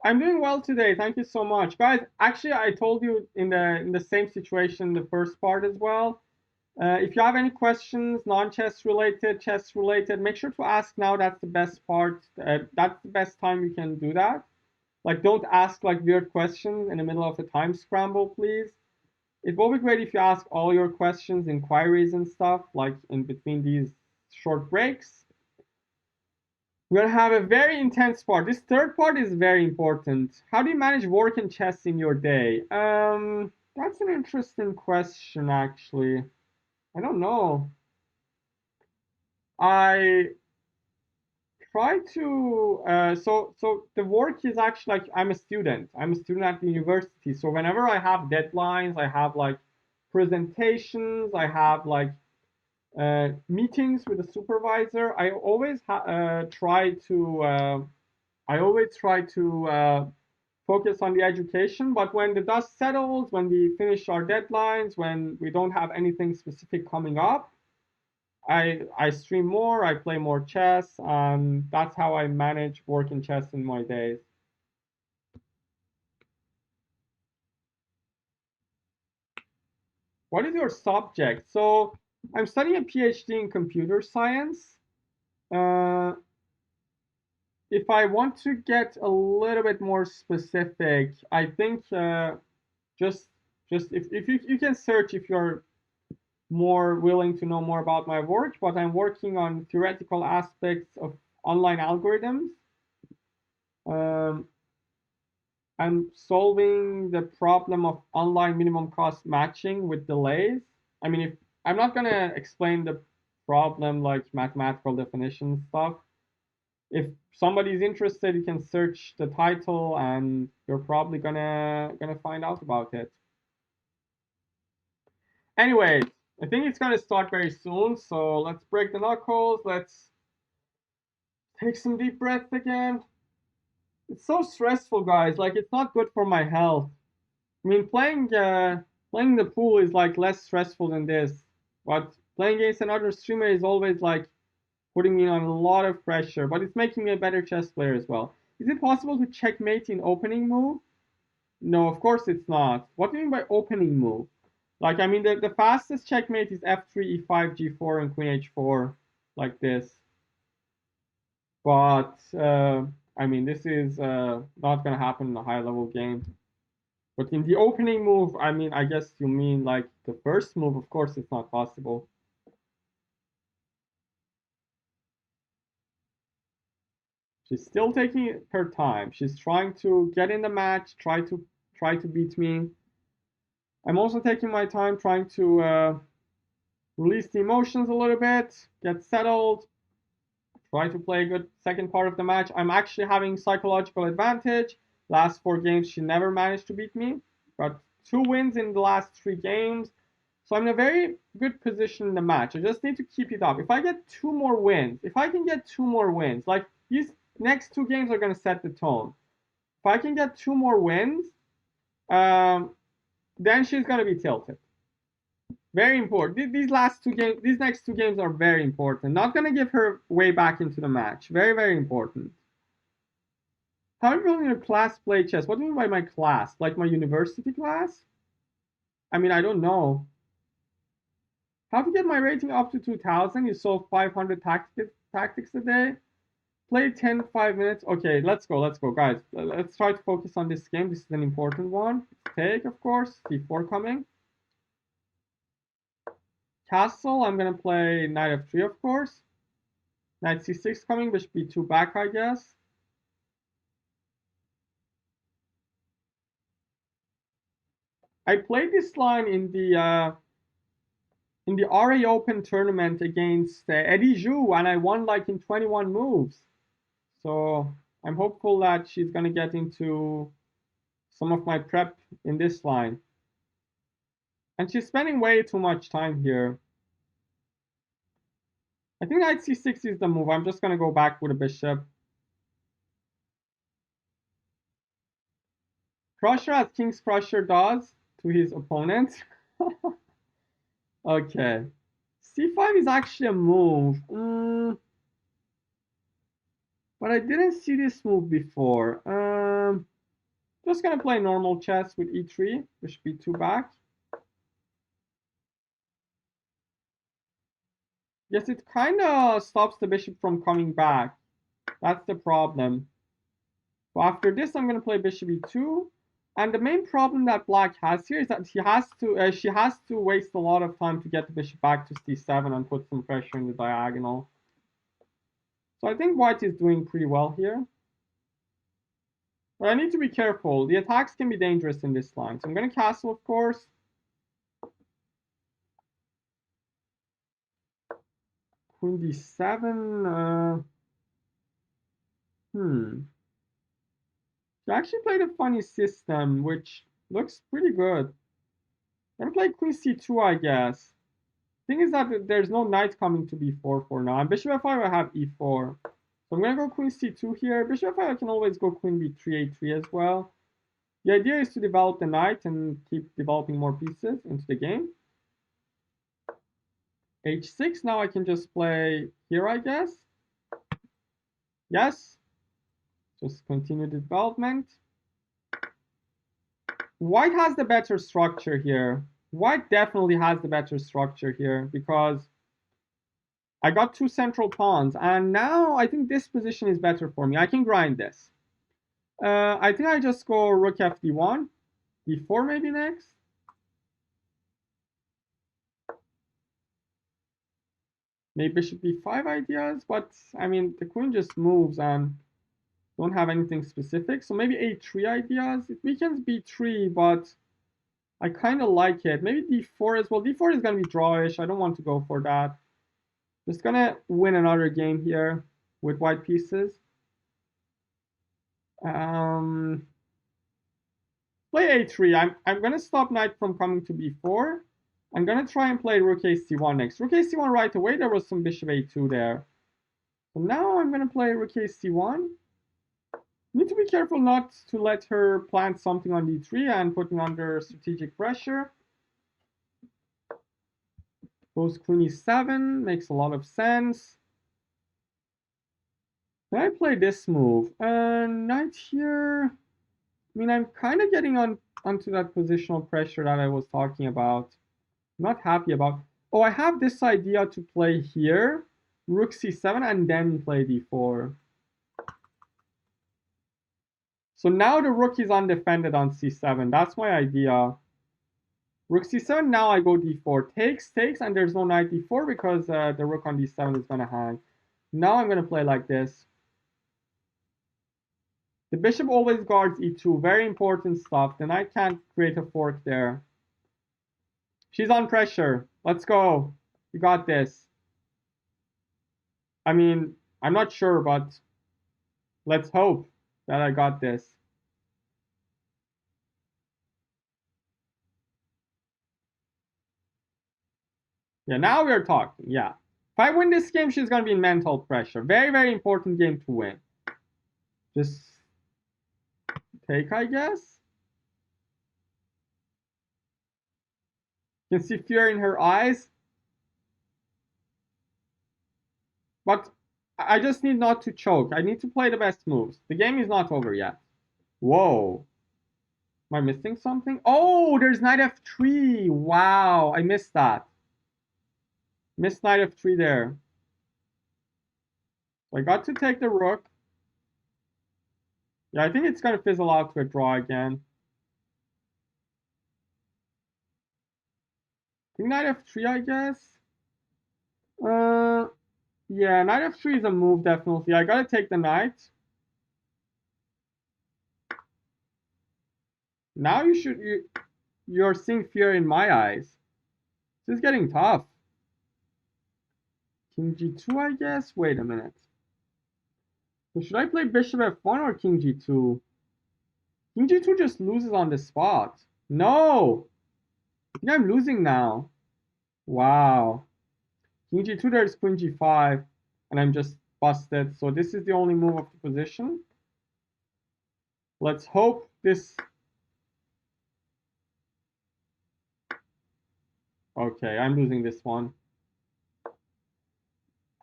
I'm doing well today. Thank you so much, guys. Actually, I told you in the same situation the first part as well. If you have any questions, non-chess related, chess related, make sure to ask now. That's the best part. That's the best time you can do that. Like, don't ask like weird questions in the middle of a time scramble, please. It will be great if you ask all your questions, inquiries, and stuff like in between these short breaks. We're gonna have a very intense part. This third part is very important. How do you manage work and chess in your day? That's an interesting question, actually. I don't know. I try to so the work is actually like I'm a student. I'm a student at the university. So whenever I have deadlines, I have like presentations, I have like meetings with the supervisor. I always try to focus on the education. But when the dust settles, when we finish our deadlines, when we don't have anything specific coming up, I stream more, I play more chess, and that's how I manage working chess in my days. What is your subject? So I'm studying a PhD in computer science. Uh, if I want to get a little bit more specific, I think just just if you can search if you're more willing to know more about my work, but I'm working on theoretical aspects of online algorithms. Um, I'm solving the problem of online minimum cost matching with delays. I mean, if I'm not gonna explain the problem like mathematical definition stuff. If somebody's interested, you can search the title, and you're probably gonna find out about it. Anyway, I think it's gonna start very soon. So let's break the knuckles. Let's take some deep breaths again. It's so stressful, guys. Like it's not good for my health. I mean, playing the pool is like less stressful than this, but playing against another streamer is always like putting me on a lot of pressure. But it's making me a better chess player as well. Is it possible to checkmate in opening move? No, of course it's not. What do you mean by opening move? Like, I mean, the fastest checkmate is f3, e5, g4, and queen h4, like this. But I mean, this is not gonna happen in a high level game. But in the opening move, I mean, I guess you mean like the first move. Of course, it's not possible. She's still taking her time. She's trying to get in the match, try to beat me. I'm also taking my time, trying to release the emotions a little bit, get settled, try to play a good second part of the match. I'm actually having psychological advantage. Last 4 games, she never managed to beat me. Got 2 wins in the last 3 games. So I'm in a very good position in the match. I just need to keep it up. If I get 2 more wins, if I can get 2 more wins, like these next 2 games are going to set the tone. If I can get 2 more wins, um, then she's going to be tilted. Very important. These next 2 games are very important. Not going to give her way back into the match. Very, very important. How many people in your class play chess? What do you mean by my class? Like my university class? I mean, I don't know. How to get my rating up to 2000? You solve 500 tactics a day. Play 10, 5 minutes. Okay, let's go, guys. Let's try to focus on this game. This is an important one. Take, of course. d4 coming. Castle, I'm gonna play knight f3, of course. Knight c6 coming, bishop b2 back, I guess. I played this line in the RA Open tournament against Eddie Zhu, and I won like in 21 moves. So I'm hopeful that she's gonna get into some of my prep in this line. And she's spending way too much time here. I think knight c6 is the move. I'm just gonna go back with a bishop. Crusher, as King's Crusher does to his opponent. Okay. c5 is actually a move. But I didn't see this move before. Just gonna play normal chess with e3, bishop b2 back. Yes, it kind of stops the bishop from coming back. That's the problem. So after this, I'm gonna play bishop e2. And the main problem that black has here is that she has to waste a lot of time to get the bishop back to c7 and put some pressure in the diagonal. So I think white is doing pretty well here. But I need to be careful. The attacks can be dangerous in this line. So I'm going to castle, of course. Queen d7. She actually played a funny system, which looks pretty good. I'm going to play queen c2, I guess. Thing is that there's no knight coming to b4 for now. And bishop f5, I have e4. So I'm going to go queen c2 here. Bishop f5, I can always go queen b3, a3 as well. The idea is to develop the knight and keep developing more pieces into the game. h6, now I can just play here, I guess. Yes. Just continue the development. White has the better structure here. White definitely has the better structure here because I got two central pawns. And now I think this position is better for me. I can grind this. I think I just go rook fd1. d4 maybe next. Maybe bishop b5 ideas. But, I mean, the queen just moves and don't have anything specific. So maybe a3 ideas. It weakens b3, but I kind of like it. Maybe d4 as well. d4 is going to be drawish. I don't want to go for that. Just going to win another game here with white pieces. Play a3. I'm going to stop knight from coming to b4. I'm going to try and play rook ac1 next. Rook ac1 right away. There was some bishop a2 there. So now I'm going to play rook ac1. Need to be careful not to let her plant something on d3 and put me under strategic pressure. Goes queen e7, makes a lot of sense. Then I play this move. Knight here. I mean, I'm kind of getting onto that positional pressure that I was talking about. I'm not happy about. Oh, I have this idea to play here. Rook c7 and then play d4. So now the rook is undefended on c7. That's my idea. Rook c7, now I go d4. Takes, and there's no knight d4 because the rook on d7 is going to hang. Now I'm going to play like this. The bishop always guards e2. Very important stuff. The knight can't create a fork there. She's on pressure. Let's go. You got this. I mean, I'm not sure, but let's hope that I got this. Yeah, now we're talking. Yeah. If I win this game, she's going to be in mental pressure. Very, very important game to win. Just take, I guess. You can see fear in her eyes. But I just need not to choke. I need to play the best moves. The game is not over yet. Whoa. Am I missing something? Oh, there's knight f3. Wow, I missed that. Missed knight f3 there. So I got to take the rook. Yeah, I think it's going to fizzle out to a draw again. I think knight f3, I guess. Yeah, knight f3 is a move, definitely. I got to take the knight. Now you're seeing fear in my eyes. This is getting tough. King g2, I guess. Wait a minute. So should I play bishop f1 or king g2? King g2 just loses on the spot. No! I think I'm losing now. Wow. King g2, there's queen g5. And I'm just busted. So this is the only move of the position. Let's hope this... Okay, I'm losing this one.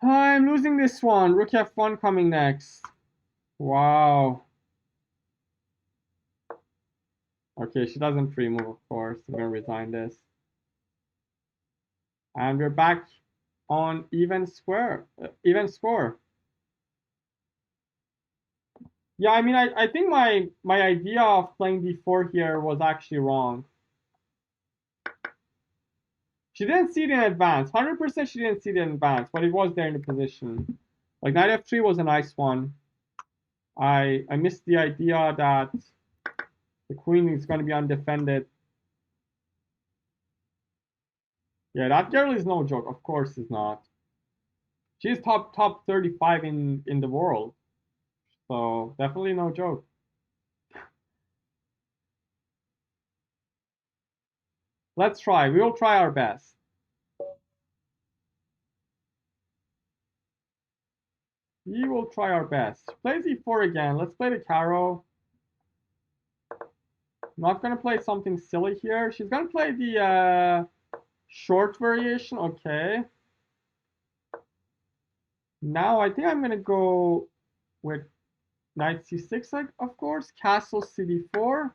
I'm losing this one. Rook f1 coming next. Wow. Okay, she doesn't free move, of course. I'm gonna resign this. And we're back on even square, even score. Yeah, I mean, I think my idea of playing d4 here was actually wrong. She didn't see it in advance. 100% she didn't see it in advance, but it was there in the position. Like knight f3 was a nice one. I missed the idea that the queen is going to be undefended. Yeah, that girl is no joke. Of course, is not. She's top 35 in the world, so definitely no joke. Let's try. We will try our best. We will try our best. Play e4 again. Let's play the Caro. Not gonna play something silly here. She's gonna play the short variation. Okay. Now I think I'm gonna go with knight c6, of course. Castle cd4.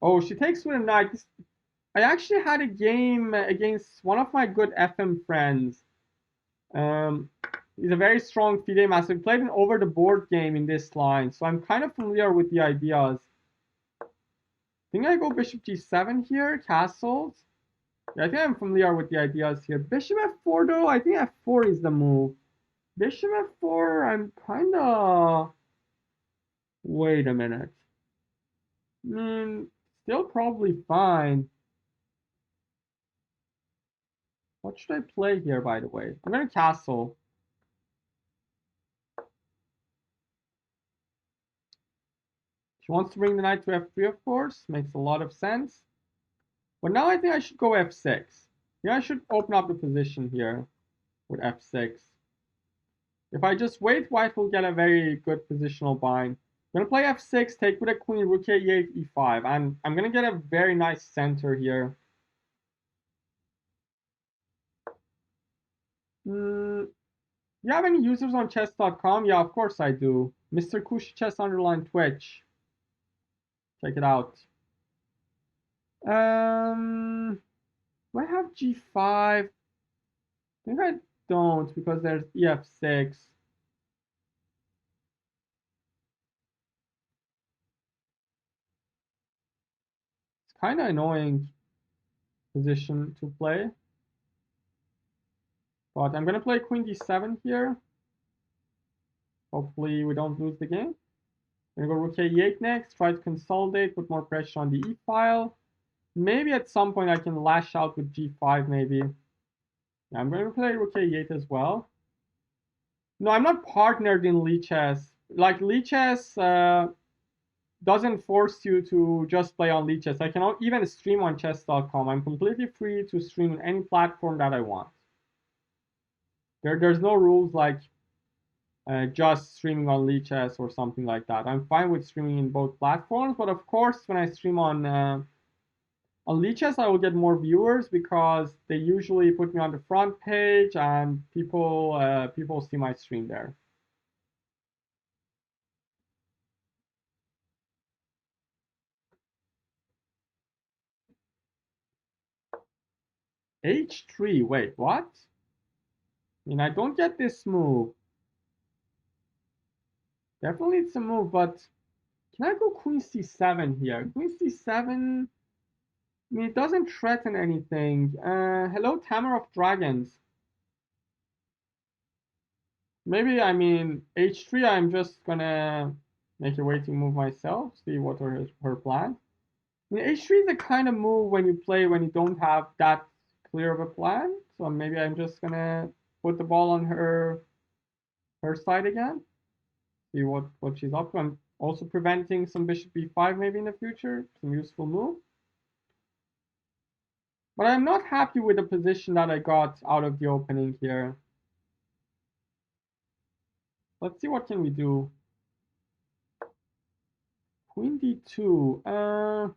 Oh, she takes with a knight. I actually had a game against one of my good FM friends. He's a very strong FIDE master. We played an over the board game in this line, so I'm kind of familiar with the ideas. I think I go bishop g7 here, castles. Yeah, I think I'm familiar with the ideas here. Bishop f4 though, I think f4 is the move. Bishop f4, I'm kind of... Wait a minute. Still probably fine. What should I play here, by the way? I'm going to castle. She wants to bring the knight to f3, of course. Makes a lot of sense. But now I think I should go f6. Yeah, I should open up the position here with f6. If I just wait, white will get a very good positional bind. I'm going to play f6, take with a queen, rook a8, e5. And I'm going to get a very nice center here. You have any users on chess.com? Yeah, of course I do. Mr. Kush Chess _ Twitch. Check it out. Do I have g5? I think I don't because there's ef6. It's kind of annoying position to play. But I'm going to play queen d7 here. Hopefully we don't lose the game. I'm going to go rook a8 next, try to consolidate, put more pressure on the e file. Maybe at some point I can lash out with g5 maybe. Yeah, I'm going to play rook a8 as well. No, I'm not partnered in Lichess. Like Lichess doesn't force you to just play on Lichess. I cannot even stream on chess.com. I'm completely free to stream on any platform that I want. There's no rules like just streaming on Lichess or something like that. I'm fine with streaming in both platforms, but of course, when I stream on Lichess, I will get more viewers because they usually put me on the front page and people see my stream there. H3, wait, what? I mean, I don't get this move. Definitely it's a move, but can I go queen c7 here? Queen c7, I mean, it doesn't threaten anything. Hello, Tamer of Dragons. Maybe, I mean, h3, I'm just gonna make a waiting move myself, see what her plan. I mean, h3 is the kind of move when you play when you don't have that clear of a plan. So maybe I'm just gonna put the ball on her side again. See what she's up to. I'm also preventing some bishop b5 maybe in the future, some useful move. But I'm not happy with the position that I got out of the opening here. Let's see what can we do. Queen d2.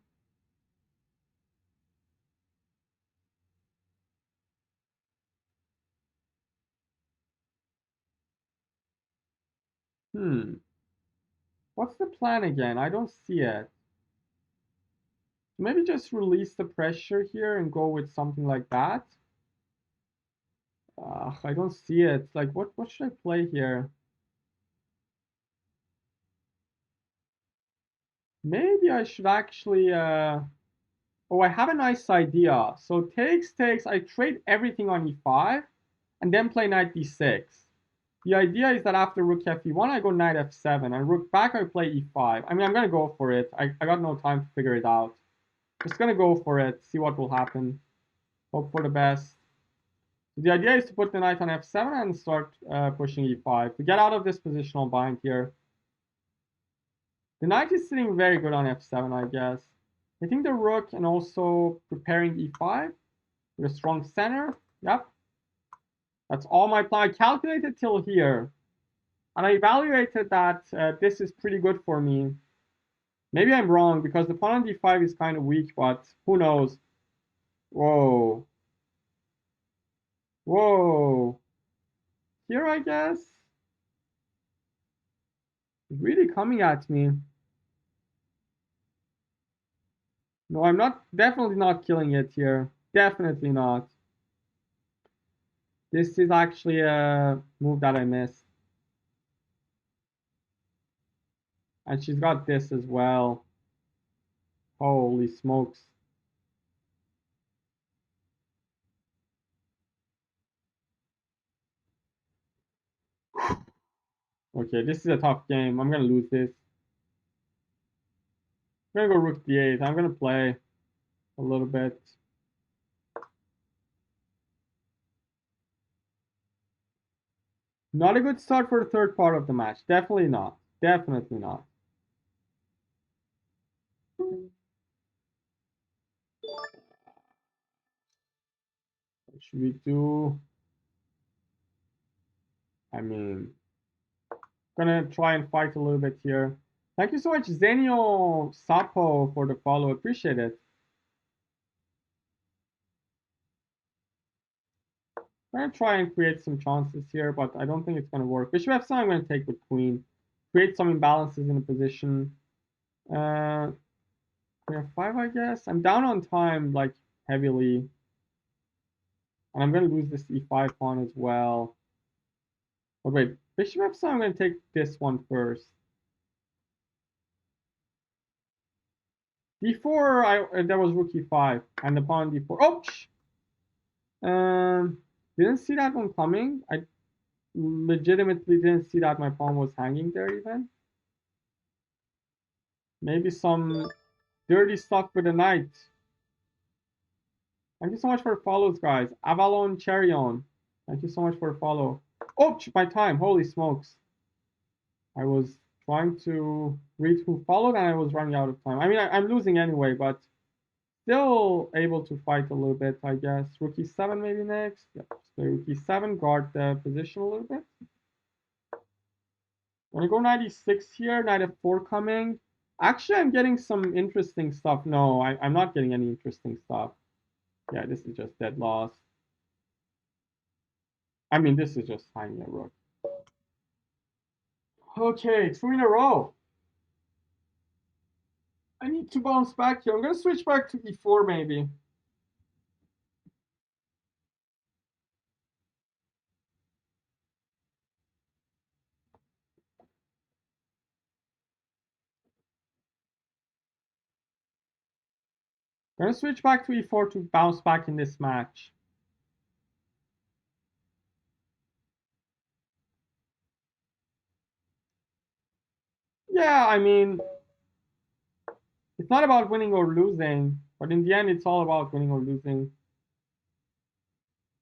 What's the plan again? I don't see it. Maybe just release the pressure here and go with something like that. I don't see it. Like, what should I play here? Maybe I should actually, oh, I have a nice idea. So takes, I trade everything on e5 and then play knight d6. The idea is that after rook f1, I go knight f7, and rook back, I play e5. I mean, I'm going to go for it. I got no time to figure it out. Just going to go for it, see what will happen. Hope for the best. So the idea is to put the knight on f7 and start pushing e5 to get out of this positional bind here. The knight is sitting very good on f7, I guess. Hitting the rook and also preparing e5 with a strong center. Yep. That's all my plan. I calculated till here. And I evaluated that this is pretty good for me. Maybe I'm wrong because the pawn on d5 is kind of weak, but who knows? Whoa. Whoa. Here, I guess. It's really coming at me. No, I'm not, definitely not killing it here. Definitely not. This is actually a move that I missed. And she's got this as well. Holy smokes. Okay, this is a tough game. I'm gonna lose this. I'm gonna go rook d8. I'm gonna play a little bit. Not a good start for the third part of the match. Definitely not. Definitely not. What should we do? I mean, gonna try and fight a little bit here. Thank you so much, Zenio Sapo, for the follow. Appreciate it. I'm gonna try and create some chances here, but I don't think it's gonna work. Bishop f7, I'm gonna take with queen. Create some imbalances in the position. Queen f5, I guess. I'm down on time, like, heavily. And I'm gonna lose this e5 pawn as well. But wait, bishop f7, I'm gonna take this one first. d4, there was rook e5, and the pawn d4. Oh! Didn't see that one coming. I legitimately didn't see that my pawn was hanging there even. Maybe some dirty stuff with the knight. Thank you so much for the follows, guys. Avalon Cherion. Thank you so much for the follow. Oh, my time. Holy smokes. I was trying to read who followed and I was running out of time. I mean, I'm losing anyway, but still able to fight a little bit, I guess. Rook e7 maybe next. Yep. So rook e7, guard the position a little bit. I'm gonna go knight e6 here, knight f4 coming. Actually, I'm getting some interesting stuff. No, I'm not getting any interesting stuff. Yeah, this is just dead loss. I mean, this is just finding a rook. Okay, 2 in a row. I need to bounce back here. I'm gonna switch back to e4 maybe. I'm gonna switch back to e4 to bounce back in this match. Yeah, I mean, it's not about winning or losing, but in the end, it's all about winning or losing.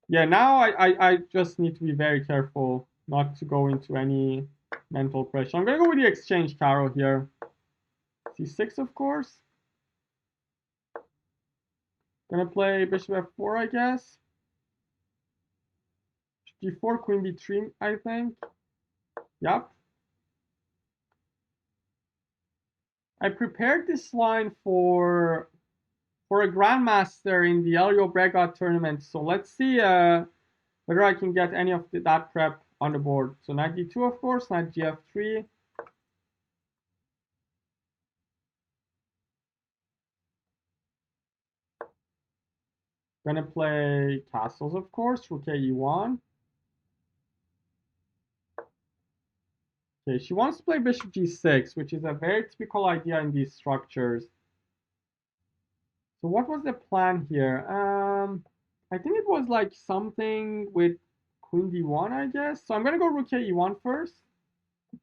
Yeah, now I just need to be very careful not to go into any mental pressure. I'm gonna go with the exchange caro here. c6, of course. Gonna play bishop f4, I guess. g4, queen b3, I think. Yep. I prepared this line for a grandmaster in the Elio Brega tournament. So let's see whether I can get any of that prep on the board. So knight d2, of course, knight gf3. Gonna play castles, of course. Rook e1. Okay, she wants to play bishop g6, which is a very typical idea in these structures. So what was the plan here? I think it was like something with queen d1, I guess. So I'm gonna go rook e1 first. I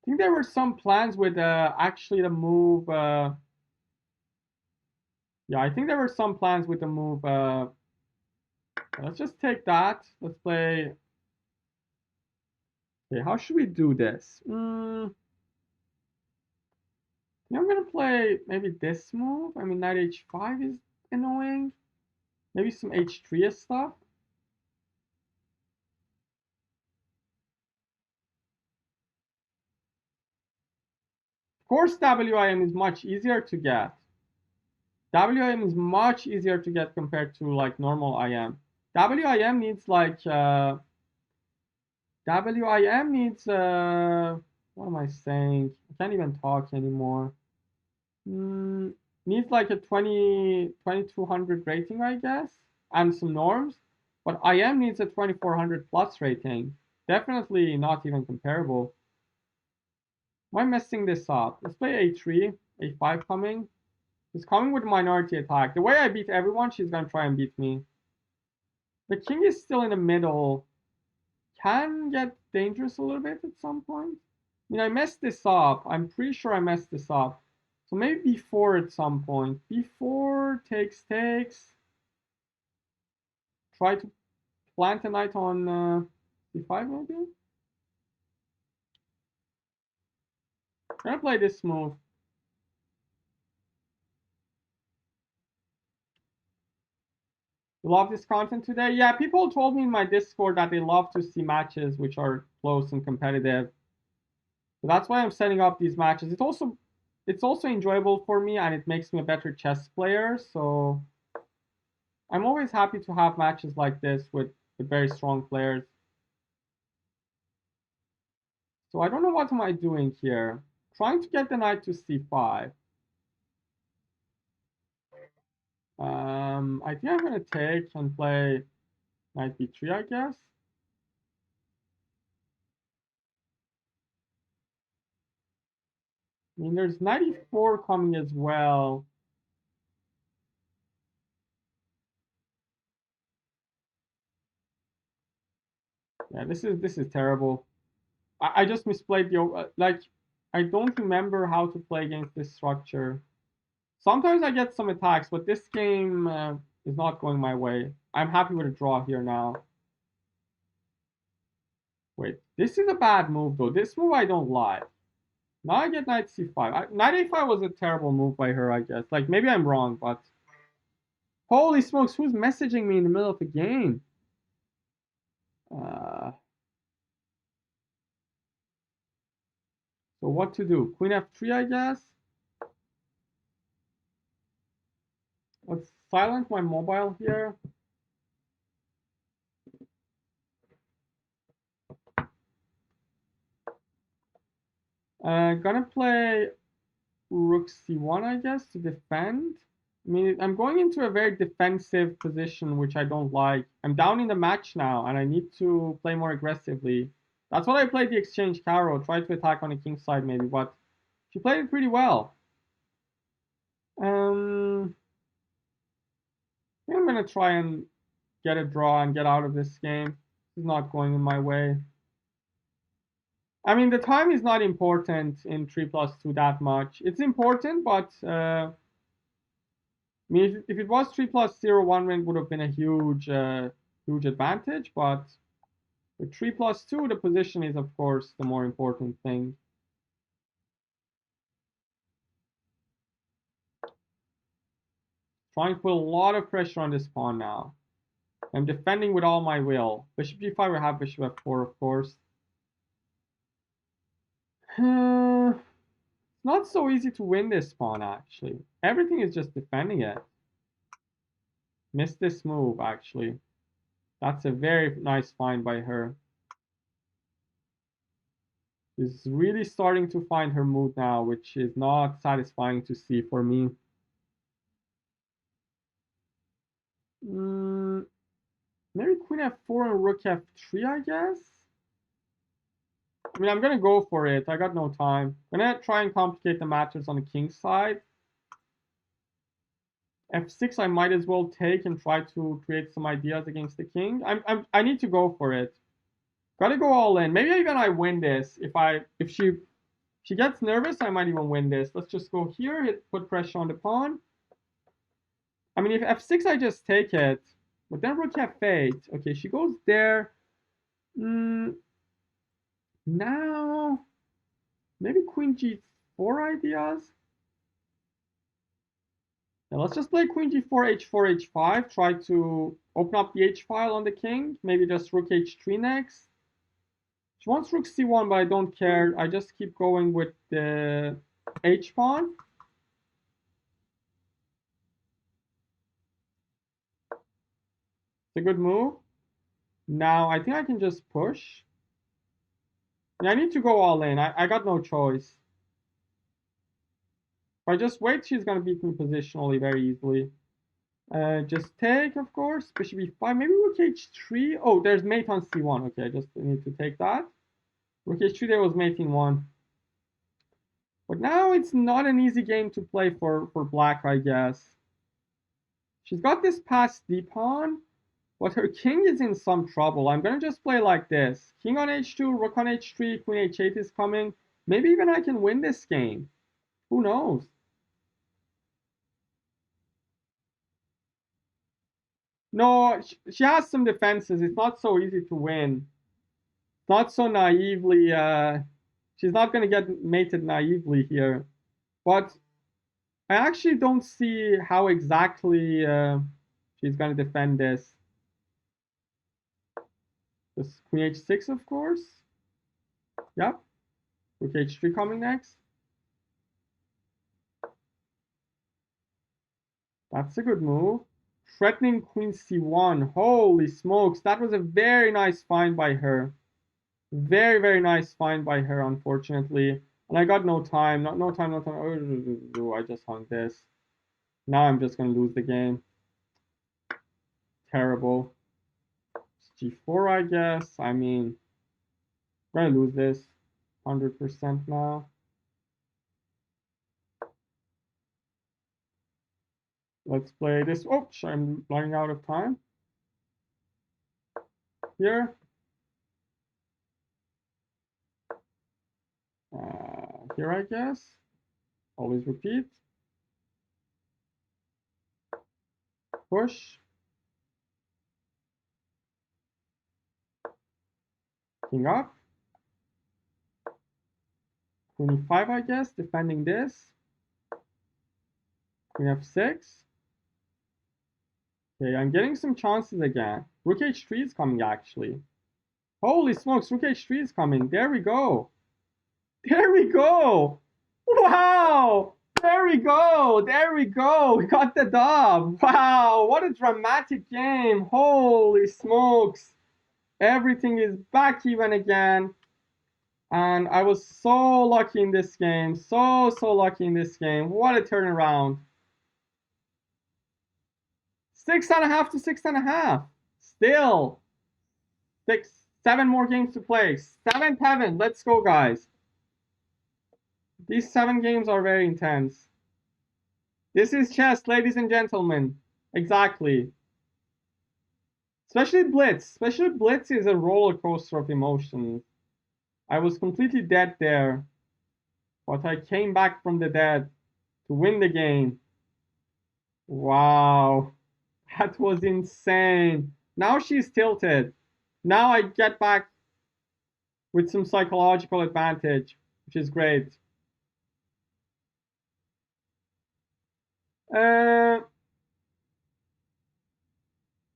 think there were some plans with actually the move. Yeah, I think there were some plans with the move. Let's just take that. Let's play. Okay, how should we do this? Yeah, I'm gonna play maybe this move. I mean, knight h5 is annoying. Maybe some h3 stuff. Of course, WIM is much easier to get. WIM is much easier to get compared to like normal IM. WIM needs like WIM needs what am I saying? I can't even talk anymore. Needs like a 2200 rating, I guess, and some norms. But IM needs a 2400 plus rating. Definitely not even comparable. Am I messing this up? Let's play a3, a5 coming. She's coming with minority attack. The way I beat everyone, she's gonna try and beat me. The king is still in the middle. Can get dangerous a little bit at some point. I mean, I messed this up. I'm pretty sure I messed this up. So maybe before at some point. Before takes. Try to plant a knight on d5 maybe? I'm gonna play this move. You love this content today? Yeah, people told me in my Discord that they love to see matches which are close and competitive. So that's why I'm setting up these matches. It's also enjoyable for me and it makes me a better chess player. So I'm always happy to have matches like this with very strong players. So I don't know what am I doing here. Trying to get the knight to c5. I think I'm gonna take and play knight b3, I guess. I mean, there's knight e4 coming as well. Yeah, this is terrible. I just misplayed the like. I don't remember how to play against this structure. Sometimes I get some attacks, but this game is not going my way. I'm happy with a draw here now. Wait, this is a bad move though. This move I don't like. Now I get knight c5. Knight a5 was a terrible move by her, I guess. Like, maybe I'm wrong, but... Holy smokes, who's messaging me in the middle of the game? So what to do? Queen f3, I guess? Let's silence my mobile here. Gonna play rook c1, I guess, to defend. I mean, I'm going into a very defensive position, which I don't like. I'm down in the match now, and I need to play more aggressively. That's what I played the exchange Caro, try to attack on the king side maybe, but she played it pretty well. I think I'm going to try and get a draw and get out of this game. This is not going in my way. I mean, the time is not important in 3+2 that much. It's important, but I mean, if it was 3+0, one ring would have been a huge advantage. But with 3+2, the position is, of course, the more important thing. Trying to put a lot of pressure on this pawn now. I'm defending with all my will. Bishop g5, we have bishop f4, of course. It's not so easy to win this pawn, actually. Everything is just defending it. Missed this move, actually. That's a very nice find by her. She's really starting to find her mood now, which is not satisfying to see for me. Maybe queen f4 and rook f3, I guess. I mean, I'm gonna go for it. I got no time. I'm gonna try and complicate the matters on the king side. f6, I might as well take and try to create some ideas against the king. I need to go for it. Gotta go all in. Maybe even I win this. If she gets nervous, I might even win this. Let's just go here, put pressure on the pawn. I mean, if f6, I just take it. But then rook f8. Okay, she goes there. Now, maybe queen g4 ideas. Now let's just play queen g4, h4, h5. Try to open up the h file on the king. Maybe just rook h3 next. She wants rook c1, but I don't care. I just keep going with the h pawn. It's a good move. Now I think I can just push. Yeah, I need to go all in. I got no choice. If I just wait, she's going to beat me positionally very easily. Just take, of course. Bishop e5. Maybe rook h3. Oh, there's mate on c1. Okay, I just need to take that. Rook h3, there was mating 1. But now it's not an easy game to play for black, I guess. She's got this passed d pawn, but her king is in some trouble. I'm going to just play like this. King on h2, rook on h3, queen h8 is coming. Maybe even I can win this game. Who knows? No, she has some defenses. It's not so easy to win. Not so naively. She's not going to get mated naively here. But I actually don't see how exactly she's going to defend this. This queen h6, of course. Yep. Rook h3 coming next. That's a good move. Threatening queen c1. Holy smokes. That was a very nice find by her. Very, very nice find by her, unfortunately. And I got no time. No time. Oh, I just hung this. Now I'm just going to lose the game. Terrible. It's g4, I guess. I mean, I'm going to lose this 100% now. Let's play this. Oh, I'm running out of time. Here. Here, I guess. Always repeat. Push. King up. Queen e5, I guess, defending this. Queen f6. Okay, I'm getting some chances again. Rook h3 is coming, actually. Holy smokes, rook h3 is coming. There we go. There we go. Wow. There we go. There we go. We got the dub. Wow. What a dramatic game. Holy smokes. Everything is back even again. And I was so lucky in this game. So lucky in this game. What a turnaround. 6.5 to 6.5. Still. 7 more games to play. 7th heaven. Let's go, guys. These 7 games are very intense. This is chess, ladies and gentlemen. Exactly. Especially Blitz. Especially Blitz is a roller coaster of emotions. I was completely dead there. But I came back from the dead to win the game. Wow. That was insane. Now she's tilted. Now I get back with some psychological advantage, which is great.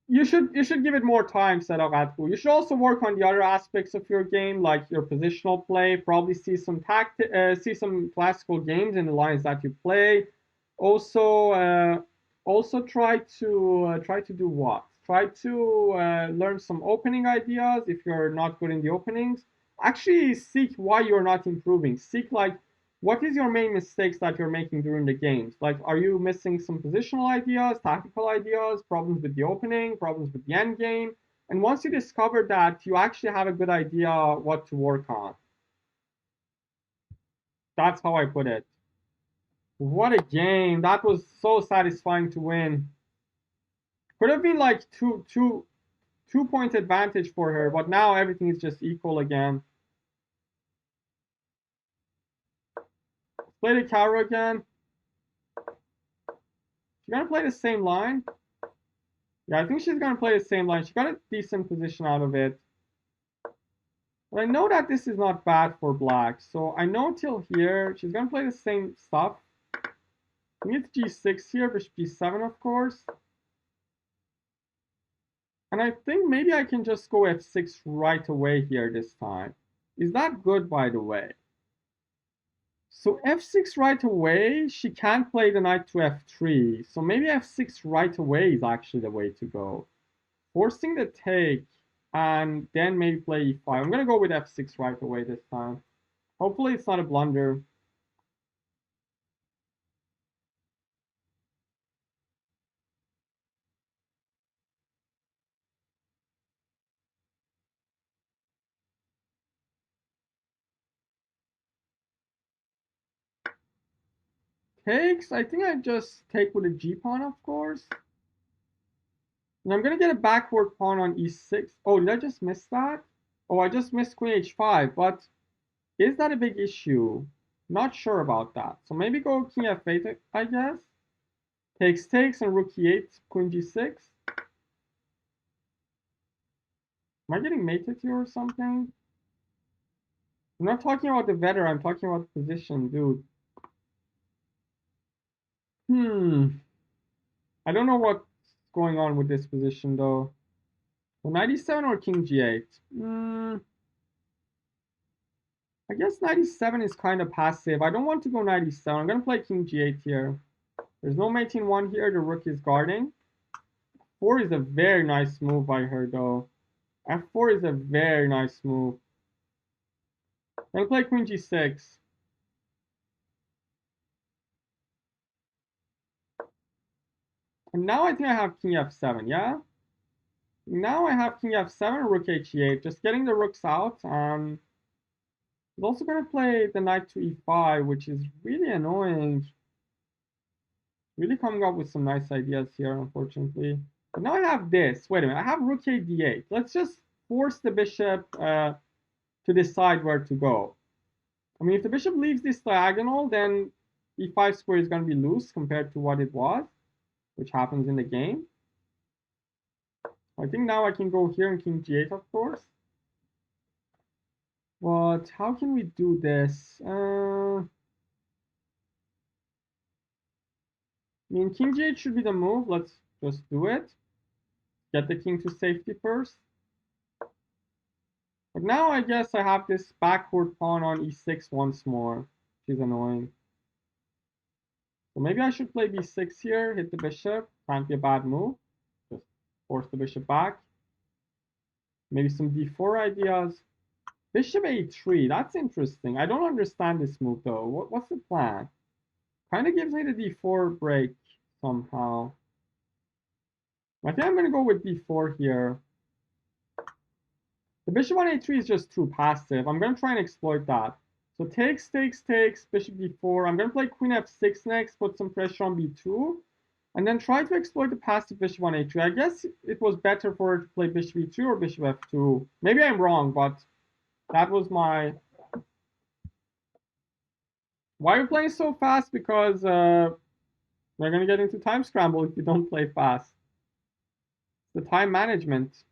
You should give it more time, Seragatku. You should also work on the other aspects of your game, like your positional play. Probably see some classical games in the lines that you play. Also, try to do what? Try to learn some opening ideas if you're not good in the openings. Actually, seek why you're not improving. Seek like what is your main mistakes that you're making during the games? Like, are you missing some positional ideas, tactical ideas, problems with the opening, problems with the end game? And once you discover that, you actually have a good idea what to work on. That's how I put it. What a game. That was so satisfying to win. Could have been like two-point advantage for her, but now everything is just equal again. Play the Caro again. She's gonna play the same line. Yeah, I think she's gonna play the same line. She got a decent position out of it. But I know that this is not bad for black. So I know till here, she's gonna play the same stuff. We need G6 here, bishop G7, of course. And I think maybe I can just go F6 right away here this time. Is that good, by the way? So F6 right away, she can't play the knight to F3. So maybe F6 right away is actually the way to go. Forcing the take, and then maybe play E5. I'm going to go with F6 right away this time. Hopefully it's not a blunder. Takes, I think I just take with a G-pawn, of course. And I'm going to get a backward pawn on E6. Oh, did I just miss that? Oh, I just missed Queen H5, but is that a big issue? Not sure about that. So maybe go King F8, I guess. Takes, and Rook E8, Queen G6. Am I getting mated here or something? I'm not talking about the veteran, I'm talking about the position, dude. I don't know what's going on with this position, though. Well, 97 or King G8? I guess 97 is kind of passive. I don't want to go 97. I'm going to play King G8 here. There's no mating 1 here. The rook is guarding. 4 is a very nice move by her, though. F4 is a very nice move. I'm going to play Queen G6. And now I think I have King F7, yeah? Now I have King F7, Rook H8. Just getting the rooks out. He's also going to play the knight to E5, which is really annoying. Really coming up with some nice ideas here, unfortunately. But now I have this. Wait a minute. I have Rook A D8. Let's just force the bishop to decide where to go. I mean, if the bishop leaves this diagonal, then E5 square is going to be loose compared to what it was, which happens in the game. I think now I can go here and King G8, of course. But how can we do this? I mean, King G8 should be the move. Let's just do it. Get the king to safety first. But now I guess I have this backward pawn on E6 once more, which is annoying. So maybe I should play B6 here, hit the bishop. Can't be a bad move. Just force the bishop back. Maybe some D4 ideas. Bishop A3, that's interesting. I don't understand this move though. What's the plan? Kind of gives me the D4 break somehow. I think I'm going to go with D4 here. The bishop on A3 is just too passive. I'm going to try and exploit that. So takes, bishop D4. I'm going to play Queen F6 next, put some pressure on B2, and then try to exploit the passive bishop on A3. I guess it was better for her to play bishop E2 or bishop F2. Maybe I'm wrong, but that was my... Why are you playing so fast? Because we're going to get into time scramble if you don't play fast. The time management.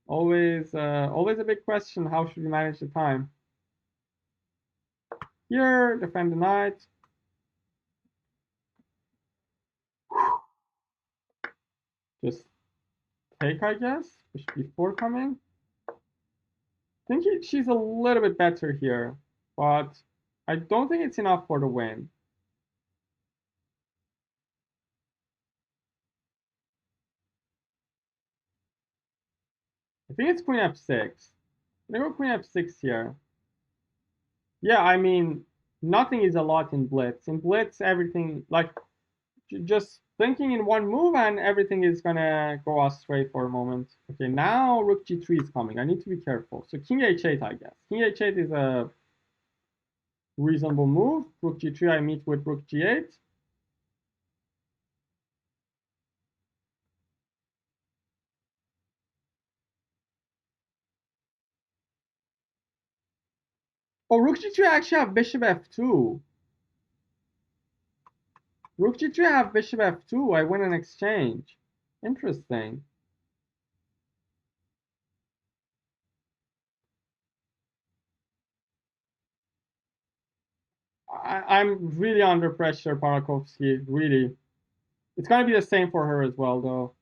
Always a big question. How should we manage the time? Here, defend the knight. Just take, I guess. Bishop b4 coming. I think she's a little bit better here, but I don't think it's enough for the win. I think it's Queen f6. I'm gonna go Queen f6 here. Yeah, I mean, nothing is a lot in Blitz. In Blitz, everything, like, just thinking in one move and everything is gonna go astray for a moment. Okay, now rook g3 is coming. I need to be careful. So king h8, I guess. King h8 is a reasonable move. Rook g3, I meet with rook g8. Oh, rook g3, I actually have bishop f2. Rook g3, I have bishop f2. I win an exchange. Interesting. I'm really under pressure, Parakovsky. Really. It's gonna be the same for her as well, though.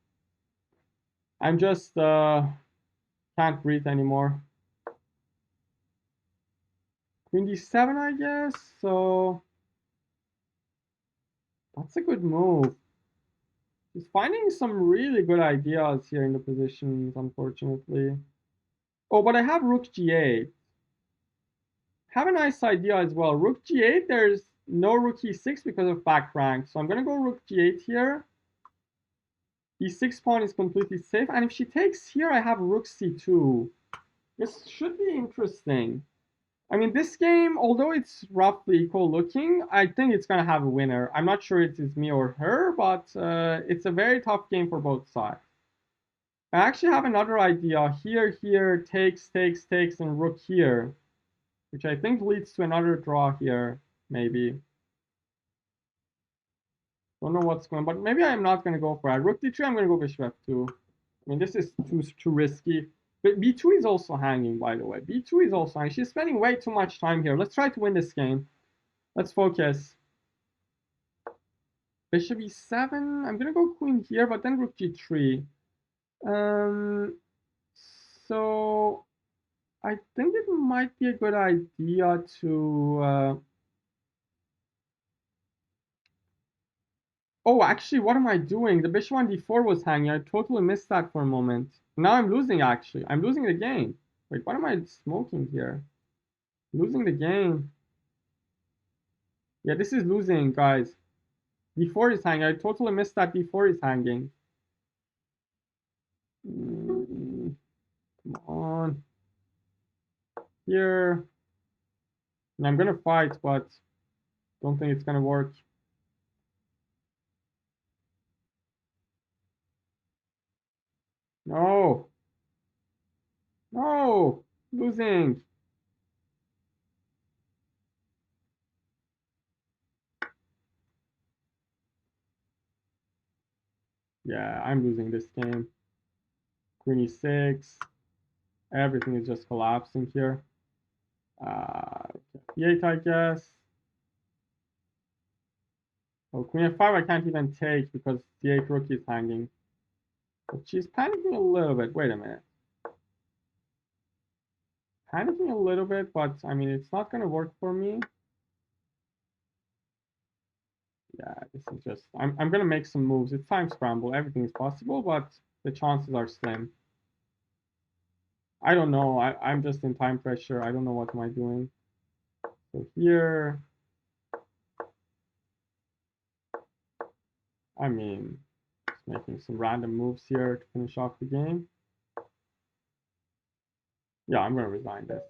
I'm just can't breathe anymore. Queen d7, I guess. So that's a good move. He's finding some really good ideas here in the positions, unfortunately. Oh, but I have rook g8. Have a nice idea as well. Rook g8, there's no rook e6 because of back rank. So I'm gonna go rook g8 here. E6 pawn is completely safe. And if she takes here, I have rook c2. This should be interesting. I mean, this game, although it's roughly equal looking, I think it's going to have a winner. I'm not sure it is me or her, but it's a very tough game for both sides. I actually have another idea. Here, takes, and rook here, which I think leads to another draw here, maybe. Don't know what's going on, but maybe I'm not going to go for it. Rook d3, I'm going to go bishop f2. I mean, this is too risky. But b2 is also hanging, by the way. b2 is also hanging. She's spending way too much time here. Let's try to win this game. Let's focus. Bishop e7. I'm gonna go queen here, but then rook g3. So I think it might be a good idea to. Oh, actually, what am I doing? The bishop on d4 was hanging. I totally missed that for a moment. Now I'm losing. Actually, I'm losing the game. Wait, what am I smoking here? Losing the game. Yeah, this is losing, guys. D4 is hanging. I totally missed that D4 is hanging. Come on. Here. And I'm gonna fight, but don't think it's gonna work. No. No. Losing. Yeah, I'm losing this game. Queen e6. Everything is just collapsing here. E8, I guess. Oh, queen f5 I can't even take because d8 rook is hanging. But she's panicking a little bit. Wait a minute. Panicking a little bit, but I mean, it's not going to work for me. Yeah, this is just, I'm going to make some moves. It's time scramble. Everything is possible, but the chances are slim. I don't know. I'm just in time pressure. I don't know what am I doing. So here, I mean, just making some random moves here to finish off the game. Yeah, I'm going to resign this.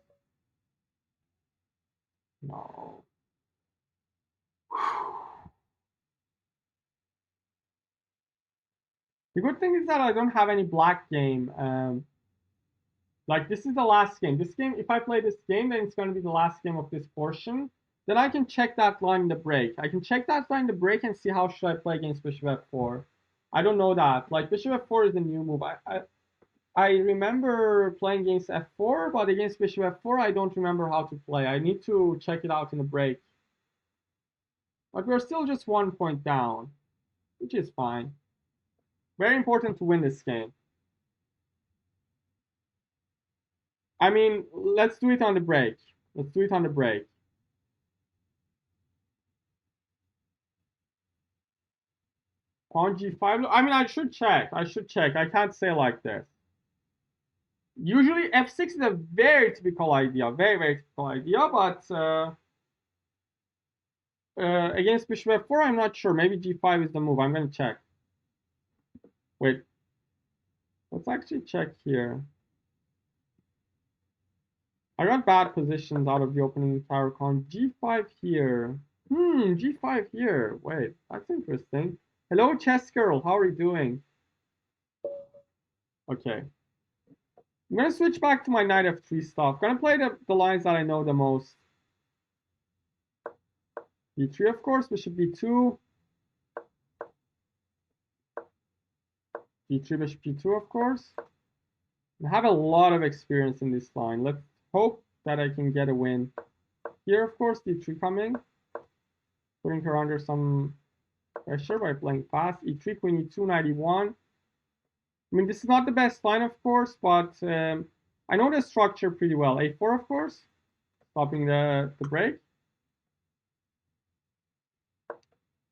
No. The good thing is that I don't have any black game. Like, this is the last game. This game, if I play this game, then it's going to be the last game of this portion. Then I can check that line in the break. I can check that line in the break and see how should I play against bishop f4. I don't know that. Like, bishop f4 is the new move. I remember playing against f4, but against bishop f4, I don't remember how to play. I need to check it out in the break. But we're still just 1 point down, which is fine. Very important to win this game. I mean, let's do it on the break. Let's do it on the break. Pawn g5. I mean, I should check. I should check. I can't say like this. Usually, f6 is a very typical idea. Very, very typical idea. But Against bishop f4, I'm not sure. Maybe g5 is the move. I'm going to check. Wait. Let's actually check here. I got bad positions out of the opening tower con. g5 here. G5 here. Wait, that's interesting. Hello, chess girl. How are you doing? Okay. I'm going to switch back to my knight f3 stuff. Going to play the lines that I know the most. b3, of course. Bishop b2. g3, bishop g2, of course. I have a lot of experience in this line. Let's hope that I can get a win. Here, of course, d3 coming. Putting her under some pressure by playing fast. e3, queen e2, knight e1. I mean, this is not the best line, of course, but I know the structure pretty well. a4, of course, stopping the break.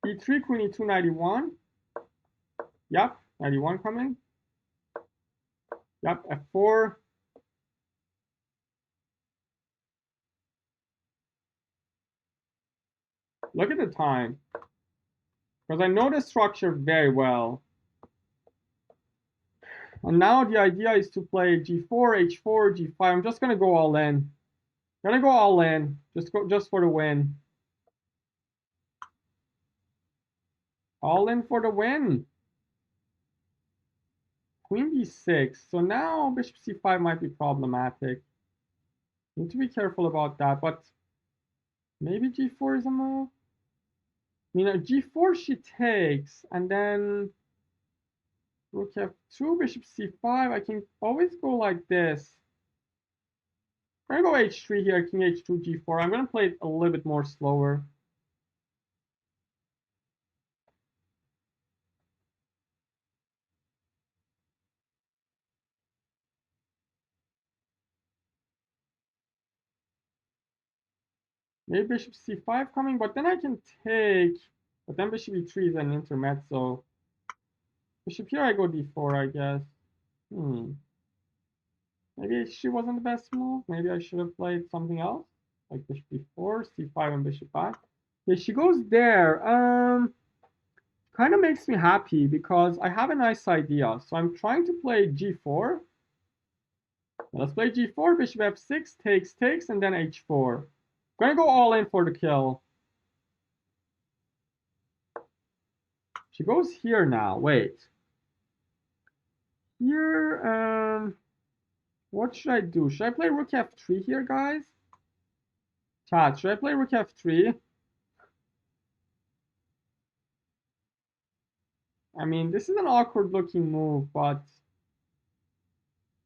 e3, queen e2, knight e1. Yep, knight e1 coming. Yep, f4. Look at the time. Because I know the structure very well. And now the idea is to play g4, h4, g5. I'm just going to go all in. Gonna go all in. Just for the win. All in for the win. Queen b6. So now bishop c5 might be problematic. Need to be careful about that. But maybe g4 is a move. You know, g4 she takes, and then rook f2, bishop c5. I can always go like this. I'm gonna go h3 here, king h2, g4. I'm gonna play it a little bit more slower. Maybe bishop c5 coming, but then I can take. But then bishop e3 is an intermezzo. Bishop here, I go d4, I guess. Maybe h3 wasn't the best move. Maybe I should have played something else, like bishop b4, c5, and bishop back. Yeah, she goes there. Kind of makes me happy because I have a nice idea. So I'm trying to play g4. Let's play g4, bishop f6, takes, and then h4. I'm gonna go all in for the kill. She goes here now. Wait. Here, what should I do? Should I play rook f3 here, guys? Chat, should I play rook f3? I mean, this is an awkward looking move, but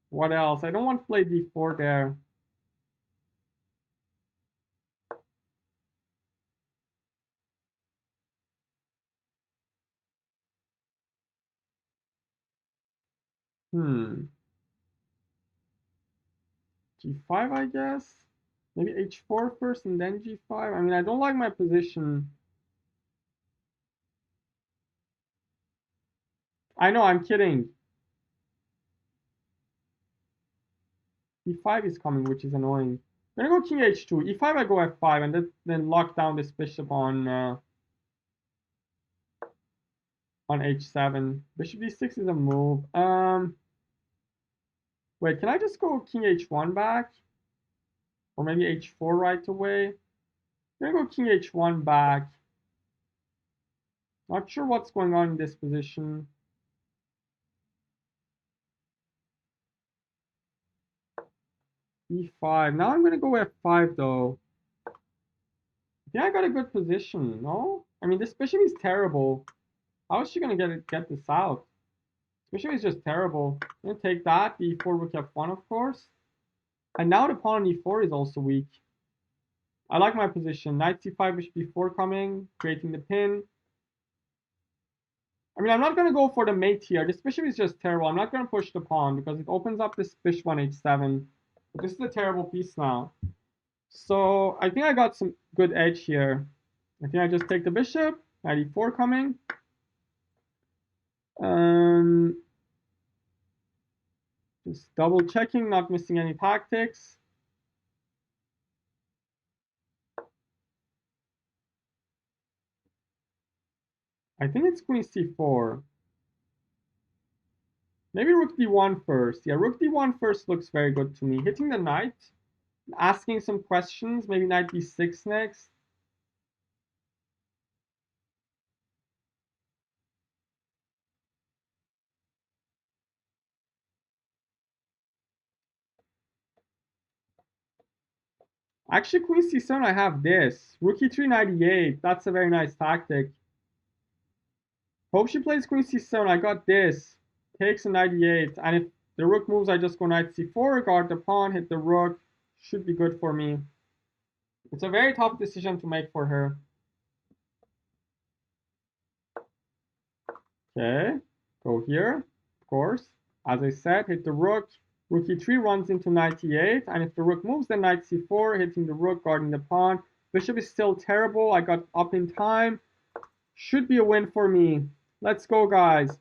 what else? I don't want to play d4 there. g5, I guess. Maybe h4 first and then g5. I mean, I don't like my position. I know, I'm kidding. e5 is coming, which is annoying. I'm gonna go king h2. e5, I go f5, and then lock down this bishop on h7. Bishop d6 is a move. Wait, can I just go king h1 back? Or maybe h4 right away? I'm gonna go king h1 back. Not sure what's going on in this position. e5. Now I'm gonna go f5 though. I think I got a good position, no? I mean, this bishop is terrible. How is she gonna get this out? This bishop is just terrible. I'm gonna take that, e4 rook f1, of course. And now the pawn on e4 is also weak. I like my position. Knight c5, bishop b4 coming, creating the pin. I mean, I'm not going to go for the mate here. This bishop is just terrible. I'm not going to push the pawn because it opens up this bishop on h7. But this is a terrible piece now. So I think I got some good edge here. I think I just take the bishop, knight e4 coming. Just double checking, not missing any tactics. I think it's queen c4. Maybe rook d1 first. Yeah, rook d1 first looks very good to me. Hitting the knight, asking some questions, maybe knight d6 next. Actually, queen c7, I have this. Rook e3, knight e8. That's a very nice tactic. Hope she plays queen c7. I got this. Takes a knight e8. And if the rook moves, I just go knight c4, guard the pawn, hit the rook. Should be good for me. It's a very tough decision to make for her. Okay, go here, of course. As I said, hit the rook. Rook e3 runs into knight e8. And if the rook moves, then knight c4, hitting the rook, guarding the pawn. Bishop is still terrible. I got up in time. Should be a win for me. Let's go, guys.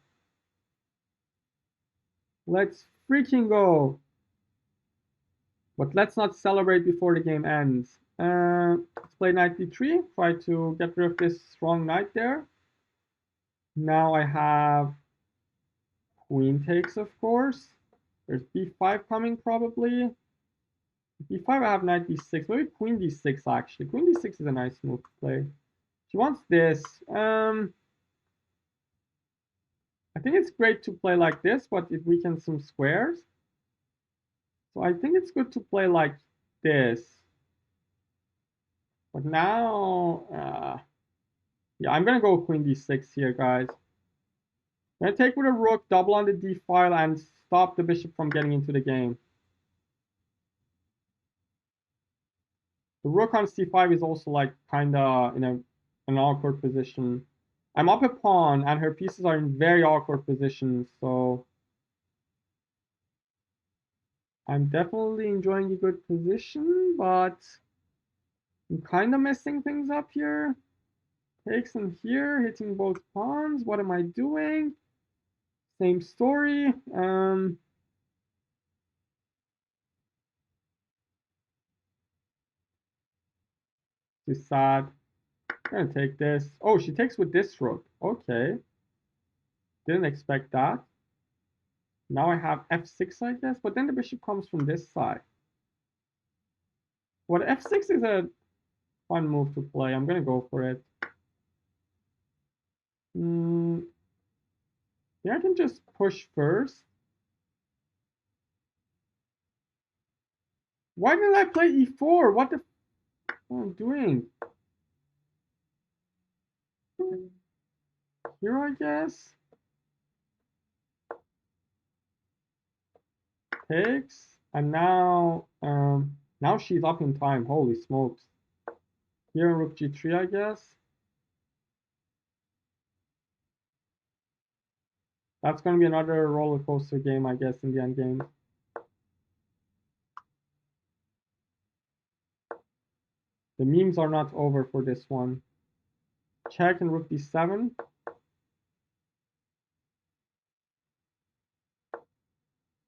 Let's freaking go. But let's not celebrate before the game ends. Let's play knight d3. Try to get rid of this strong knight there. Now I have queen takes, of course. There's b5 coming probably. b5, I have knight d6. Maybe queen d6 actually. Queen d6 is a nice move to play. She wants this. I think it's great to play like this, but it weakens some squares. So I think it's good to play like this. But now, yeah, I'm gonna go queen d6 here, guys. I'm gonna take with a rook, double on the d file, and stop the bishop from getting into the game. The rook on c5 is also like kinda in an awkward position. I'm up a pawn, and her pieces are in very awkward positions, so I'm definitely enjoying a good position, but I'm kind of messing things up here. Takes in here, hitting both pawns. What am I doing? Same story. Too sad. I'm gonna take this. Oh, she takes with this rook. Okay. Didn't expect that. Now I have f6, I guess, but then the bishop comes from this side. But f6 is a fun move to play. I'm gonna go for it. Yeah, I can just push first. Why didn't I play e4? What the am I doing? Here, I guess. Takes. And now she's up in time. Holy smokes. Here in rook g3, I guess. That's going to be another roller coaster game, I guess, in the end game. The memes are not over for this one. Check and rook d7.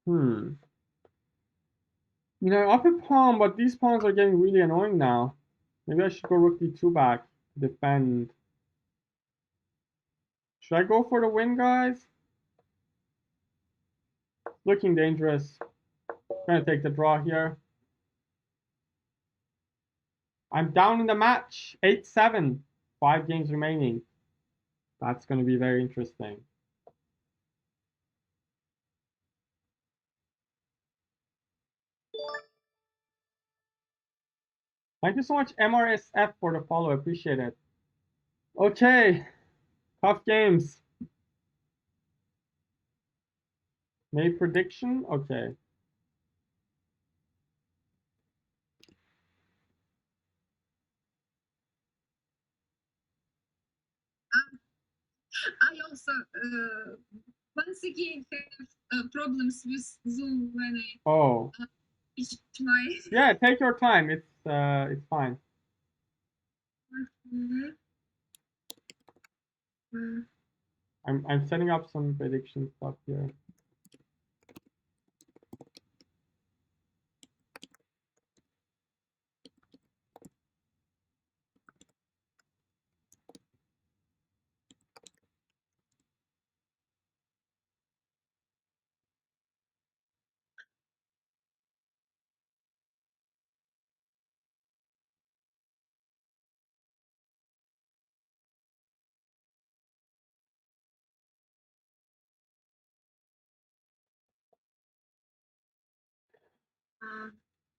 You know, up a pawn, but these pawns are getting really annoying now. Maybe I should go rook d2 back to defend. Should I go for the win, guys? Looking dangerous. Gonna take the draw here. I'm down in the match. 8-7. 5 games remaining. That's gonna be very interesting. Thank you so much, MRSF, for the follow. Appreciate it. Okay. Tough games. Made prediction? Okay. I also once again have problems with Zoom when Oh. I reach my. Yeah, take your time. It's fine. I'm setting up some prediction stuff here.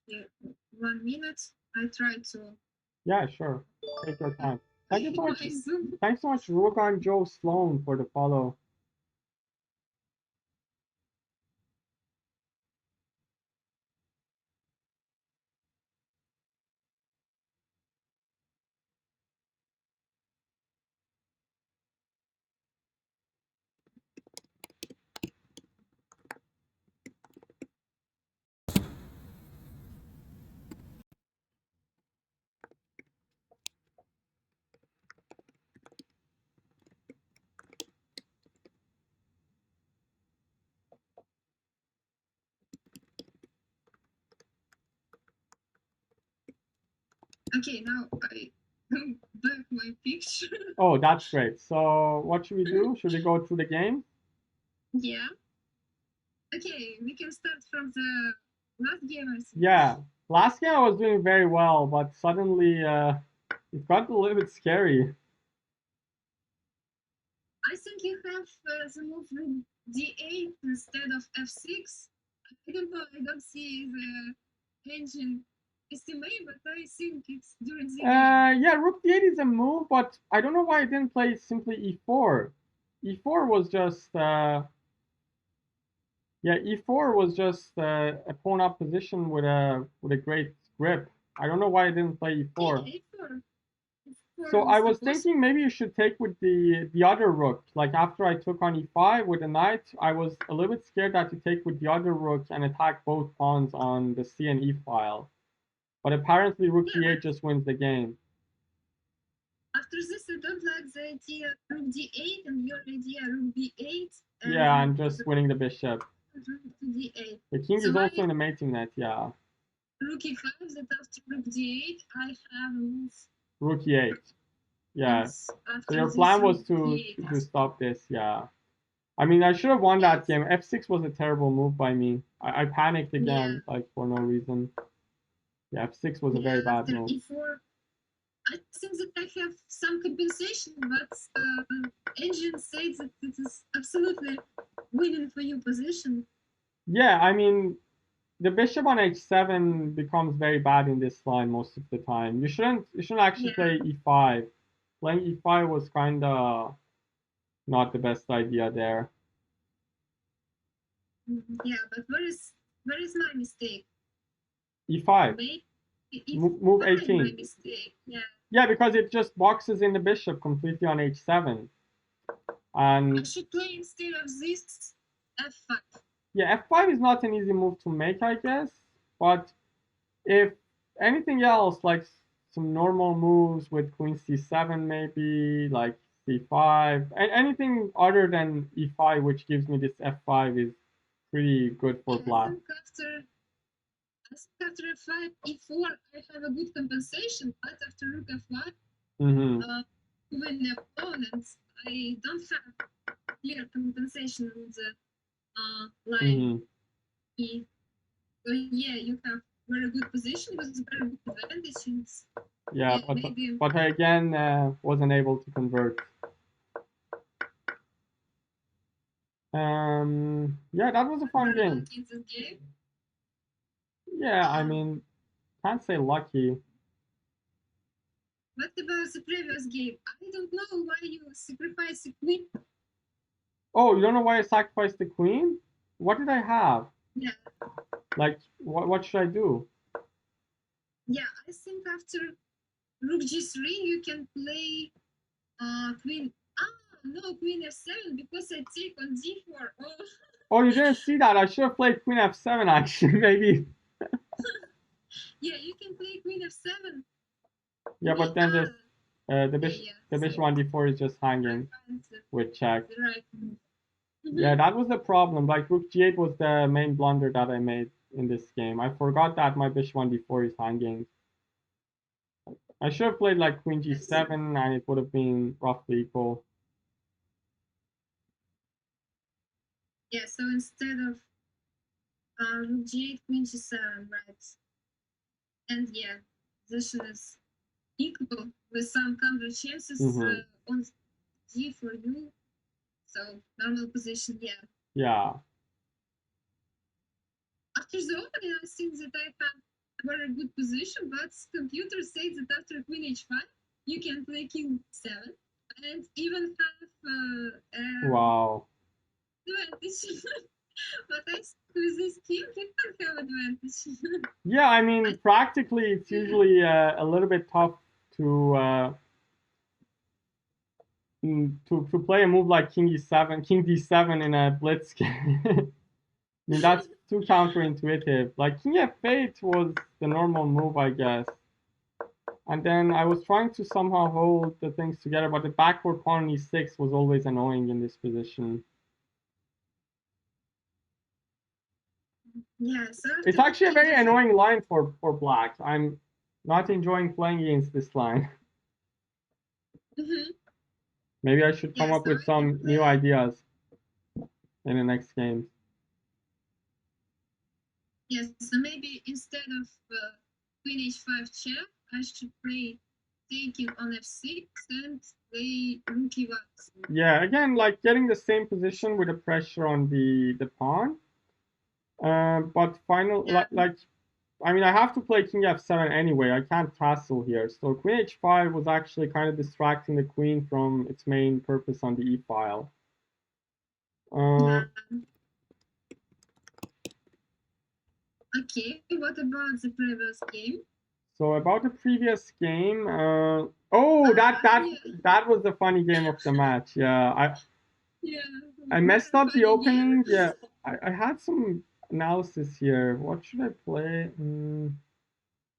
Yeah, 1 minute. I try to. Yeah, sure. Take your time. Thank you so much. My Zoom. Thanks so much, Rogan Joe Sloan, for the follow. Okay, now I back my picture. Oh, that's great. So what should we do? Should we go through the game? Yeah. Okay, we can start from the last game, I think. Yeah. Last game I was doing very well, but suddenly it got a little bit scary. I think you have the move rook d8 instead of f6. I don't know, I don't see the engine estimate, but I think it's during the game. Yeah, rook d8 is a move, but I don't know why I didn't play simply e4. E4 was just yeah, e4 was just a pawn up position with a great grip. I don't know why I didn't play e4. Yeah, a4. So I Is the was boss. thinking maybe you should take with the other rook. Like after I took on e5 with the knight, I was a little bit scared that you take with the other rook and attack both pawns on the c and e file. But apparently rook Yeah, d8 just wins the game. after this, I don't like the idea rook d8 and your idea rook b8 and Yeah, I'm just winning the bishop. rook to d8. The king So is why also in the mating net, yeah. rook e5 that after rook d8 I have a move Rook e8. Yeah. So after your this plan was rook to d8. stop this, yeah. I mean, I should have won that Yes. game. F6 was a terrible move by me. I panicked again, Yeah. like for no reason. Yeah, F6 was a very Yeah, bad after move. e4, I think that I have some compensation, but engine says that it is absolutely winning for you position. Yeah, I mean, the bishop on h7 becomes very bad in this line most of the time. You shouldn't actually Yeah. play e5. Playing e5 was kinda not the best idea there. Yeah, but where is my mistake? e5. Maybe Move my 18. mistake. Yeah. Yeah, because it just boxes in the bishop completely on h7. I And should play instead of this f5. yeah, f5 is not an easy move to make, I guess. But if anything else, like some normal moves with queen c7, maybe like c5, and anything other than e5, which gives me this f5, is pretty good for Yeah, black. I think after f5, e4, I have a good compensation, but after rook f5, Mm-hmm. when the opponents, I don't have clear compensation with the line Mm-hmm. e. So yeah, you have very good position with very good advantages. Yeah, Maybe. but I again wasn't able to convert. Yeah, that was a fun Very game. lucky in this game. Yeah, I mean, can't say lucky. What about the previous game? I don't know why you sacrifice a queen. Oh, you don't know why I sacrificed the queen? What did I have? Yeah. Like, what should I do? Yeah, I think after rook g3 you can play queen. No, queen f7 because I take on d4. Oh. Oh, you didn't see that. I should have played queen f7 actually, maybe. Yeah, you can play queen f7. Yeah, but then just the bishop so on d4 is just hanging with check. the right move. Yeah, that was the problem. Like rook g8 was the main blunder that I made in this game. I forgot that my bishop on d4 is hanging. I should have played like queen g7 and it would have been roughly equal. Yeah, so instead of rook g8, queen g7, right? And yeah, position is equal with some counter chances on g for you. So normal position, yeah. Yeah. after the opening, I think that I have a very good position, but computer says that after queen h5, you can play king 7 and even have Wow. advantage. But I think with this king, you can have advantage. Yeah, I mean, practically, it's usually a little bit tough to to play a move like king e7, king d7 in a blitz game. I mean, that's too counterintuitive. Like king f8 was the normal move, I guess. And then I was trying to somehow hold the things together, but the backward pawn on e6 was always annoying in this position. Yeah, so It's actually a very annoying line for black. I'm not enjoying playing against this line. Maybe I should come up with some new ideas in the next game. Yes, so maybe instead of queen h5 check, I should play taking on f6 and play rook e1. Yeah, again, like getting the same position with the pressure on the pawn. But like, I mean, I have to play king f7 anyway. I can't castle here. So queen h5 was actually kind of distracting the queen from its main purpose on the e file. Okay, what about the previous game? So about the previous game, that was the funny game of the match. Yeah, I messed up the opening. Yeah, I had some analysis here. What should I play?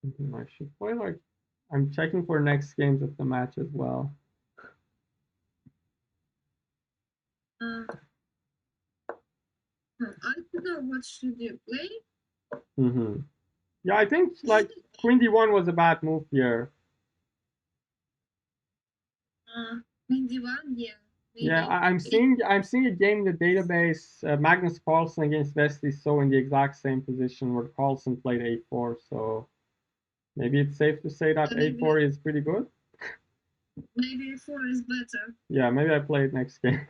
I should play like I'm checking for next games of the match as well. I don't know what should you play. Yeah, I think like queen d1 was a bad move here. Queen d1, yeah. Maybe. Yeah, I'm seeing a game in the database, Magnus Carlsen against Wesley So in the exact same position where Carlsen played a4. So maybe it's safe to say that a4 is pretty good. Maybe a4 is better. Yeah, maybe I play it next game.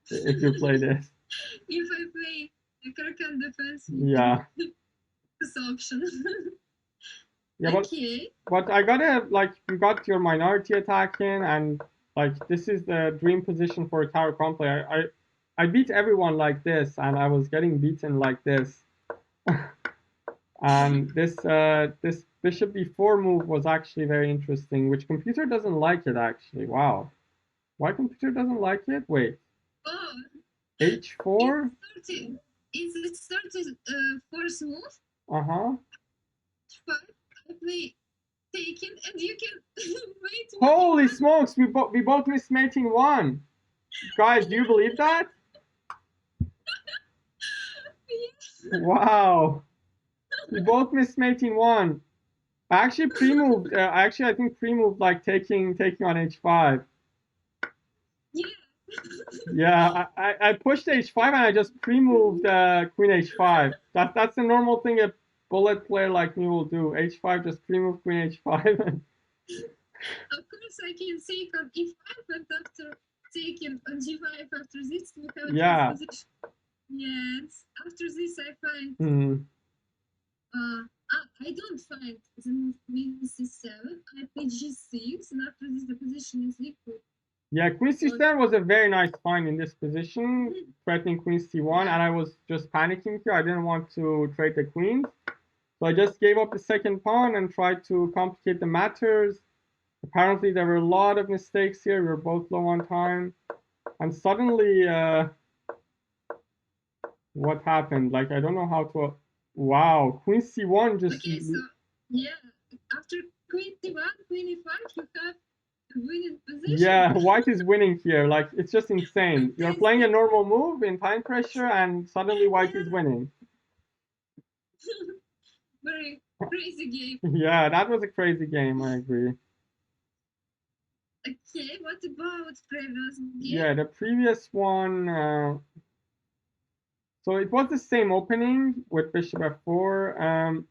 If you play this. If I play a Kraken defense, yeah, this option. yeah, but I gotta like you got your minority attack in, and like this is the dream position for a Caro-Kann player. I beat everyone like this, and I was getting beaten like this. And this bishop b4 move was actually very interesting, which computer doesn't like it actually. Wow, why computer doesn't like it? Wait. Oh. h4. Is it started first move? Uh-huh. I play taken, and you can wait. Holy smokes! We both missed mating 1. Guys, do you believe that? Wow. We both missed mating 1. I actually pre-moved. I think pre-moved like taking on h5. Yeah. Yeah, I pushed h5 and I just pre-moved queen h5. That's the normal thing a bullet player like me will do. h5, just pre-move queen h5. Of course, I can take on e5, and after taking on g5 after this, we have a position. Yes. After this, I find. I don't find the move queen c7. I play g6, and after this, the position is equal. Yeah, queen c7 was a very nice find in this position, threatening queen c1, and I was just panicking here. I didn't want to trade the queens. So I just gave up the second pawn and tried to complicate the matters. Apparently, there were a lot of mistakes here. We were both low on time. And suddenly, what happened? Like, I don't know how to... Wow, queen c1 just... Okay, so, yeah, after queen c1, queen e5, you have a winning position. Yeah, white is winning here. Like, it's just insane. You're playing a normal move in time pressure, and suddenly white is winning. Very crazy game. Yeah, that was a crazy game, I agree. Okay, what about previous game? Yeah, the previous one... So it was the same opening with bishop f4.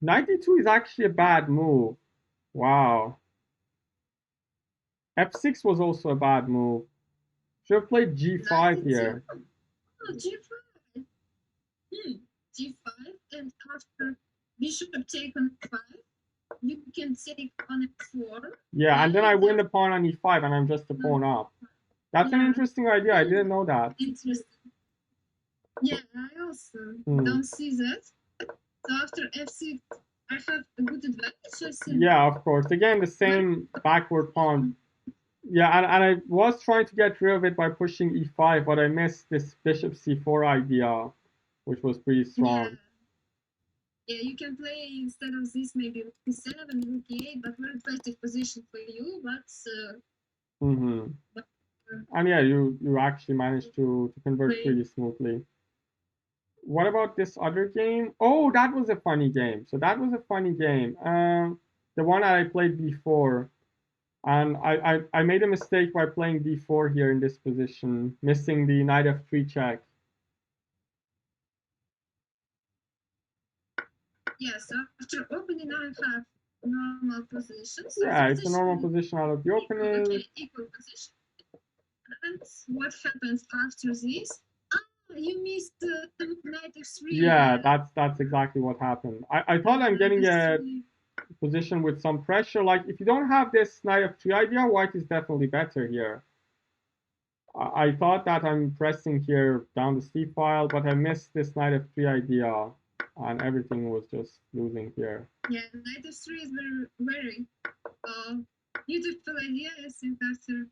Knight d2 is actually a bad move. Wow. f6 was also a bad move. Should have played g5 here. Oh, g5. G5, and after bishop take on 5, you can take on f4. Yeah, and then I win the pawn on e5, and I'm just a pawn up. That's an interesting idea. I didn't know that. Interesting. Yeah, I also don't see that. So after f6, I have a good advantage. Yeah, of course. Again, the same backward pawn. Yeah, and I was trying to get rid of it by pushing e5, but I missed this bishop c4 idea, which was pretty strong. Yeah, you can play instead of this maybe rook e7, rook e8, but very passive position for you. But and yeah, you actually managed to convert pretty smoothly. What about this other game? Oh, that was a funny game. So that was a funny game. The one that I played before. And I made a mistake by playing d4 here in this position, missing the knight f3 check. Yes, after opening I have normal position. So yeah, it's a normal position out of the opening. Okay, equal position. And what happens after this? You missed the knight f3. Yeah, that's exactly what happened. I thought I'm getting a position with some pressure. Like, if you don't have this knight f3 idea, white is definitely better here. I thought that I'm pressing here down the c file, but I missed this knight f3 idea, and everything was just losing here. Yeah, knight f3 is very beautiful idea. I think after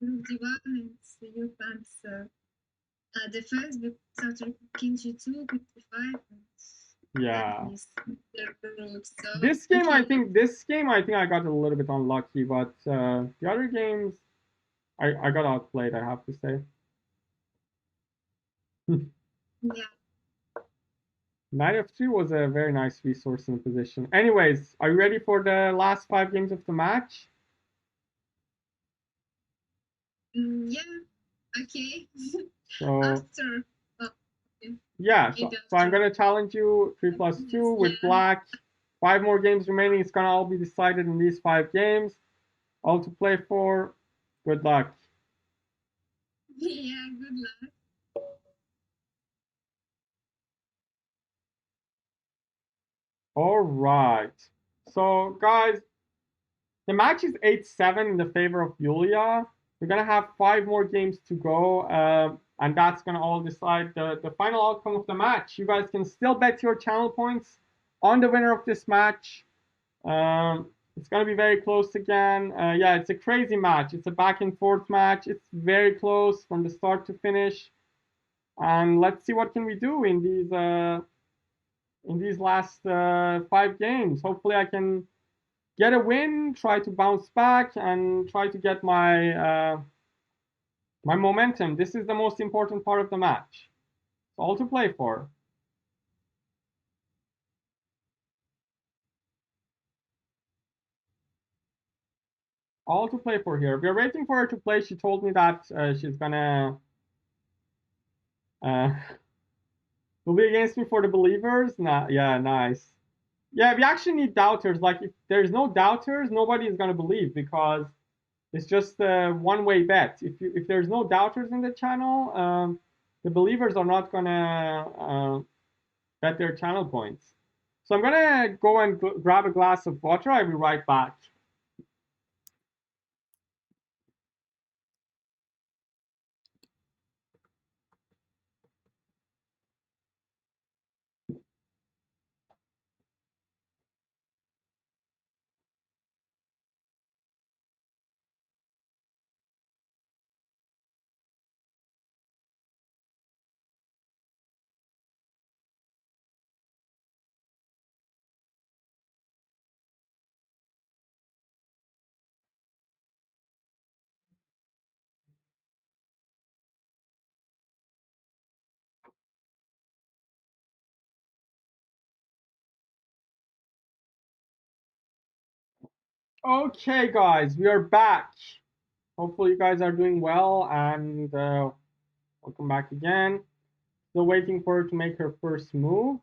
rook d1 and you can't defense because after king g2, king d5. Yeah. This game, I think I got a little bit unlucky, but the other games, I got outplayed, I have to say. Yeah. Knight f2 was a very nice resource in position. Anyways, are you ready for the last 5 games of the match? Yeah. Okay. So after. Yeah, so I'm gonna challenge you 3+2 with black. 5 more games remaining. It's gonna all be decided in these 5 games. All to play for. Good luck. Yeah, good luck. All right. So, guys, the match is 8-7 in the favor of Yuliia. We're gonna have 5 more games to go, and that's gonna all decide the final outcome of the match. You guys can still bet your channel points on the winner of this match. It's gonna be very close again. Yeah, it's a crazy match. It's a back and forth match. It's very close from the start to finish. And let's see what can we do in these last 5 games. Hopefully, I can get a win, try to bounce back, and try to get my my momentum. This is the most important part of the match. It's all to play for. All to play for here. We're waiting for her to play. She told me that she's gonna will be against me for the believers. Nah, yeah, nice. Yeah, we actually need doubters. Like, if there's no doubters, nobody is gonna believe, because it's just a one-way bet. If there's no doubters in the channel, the believers are not gonna bet their channel points. So I'm gonna go and grab a glass of water. I'll be right back. Okay, guys, we are back. Hopefully, you guys are doing well, and welcome back again. Still waiting for her to make her first move.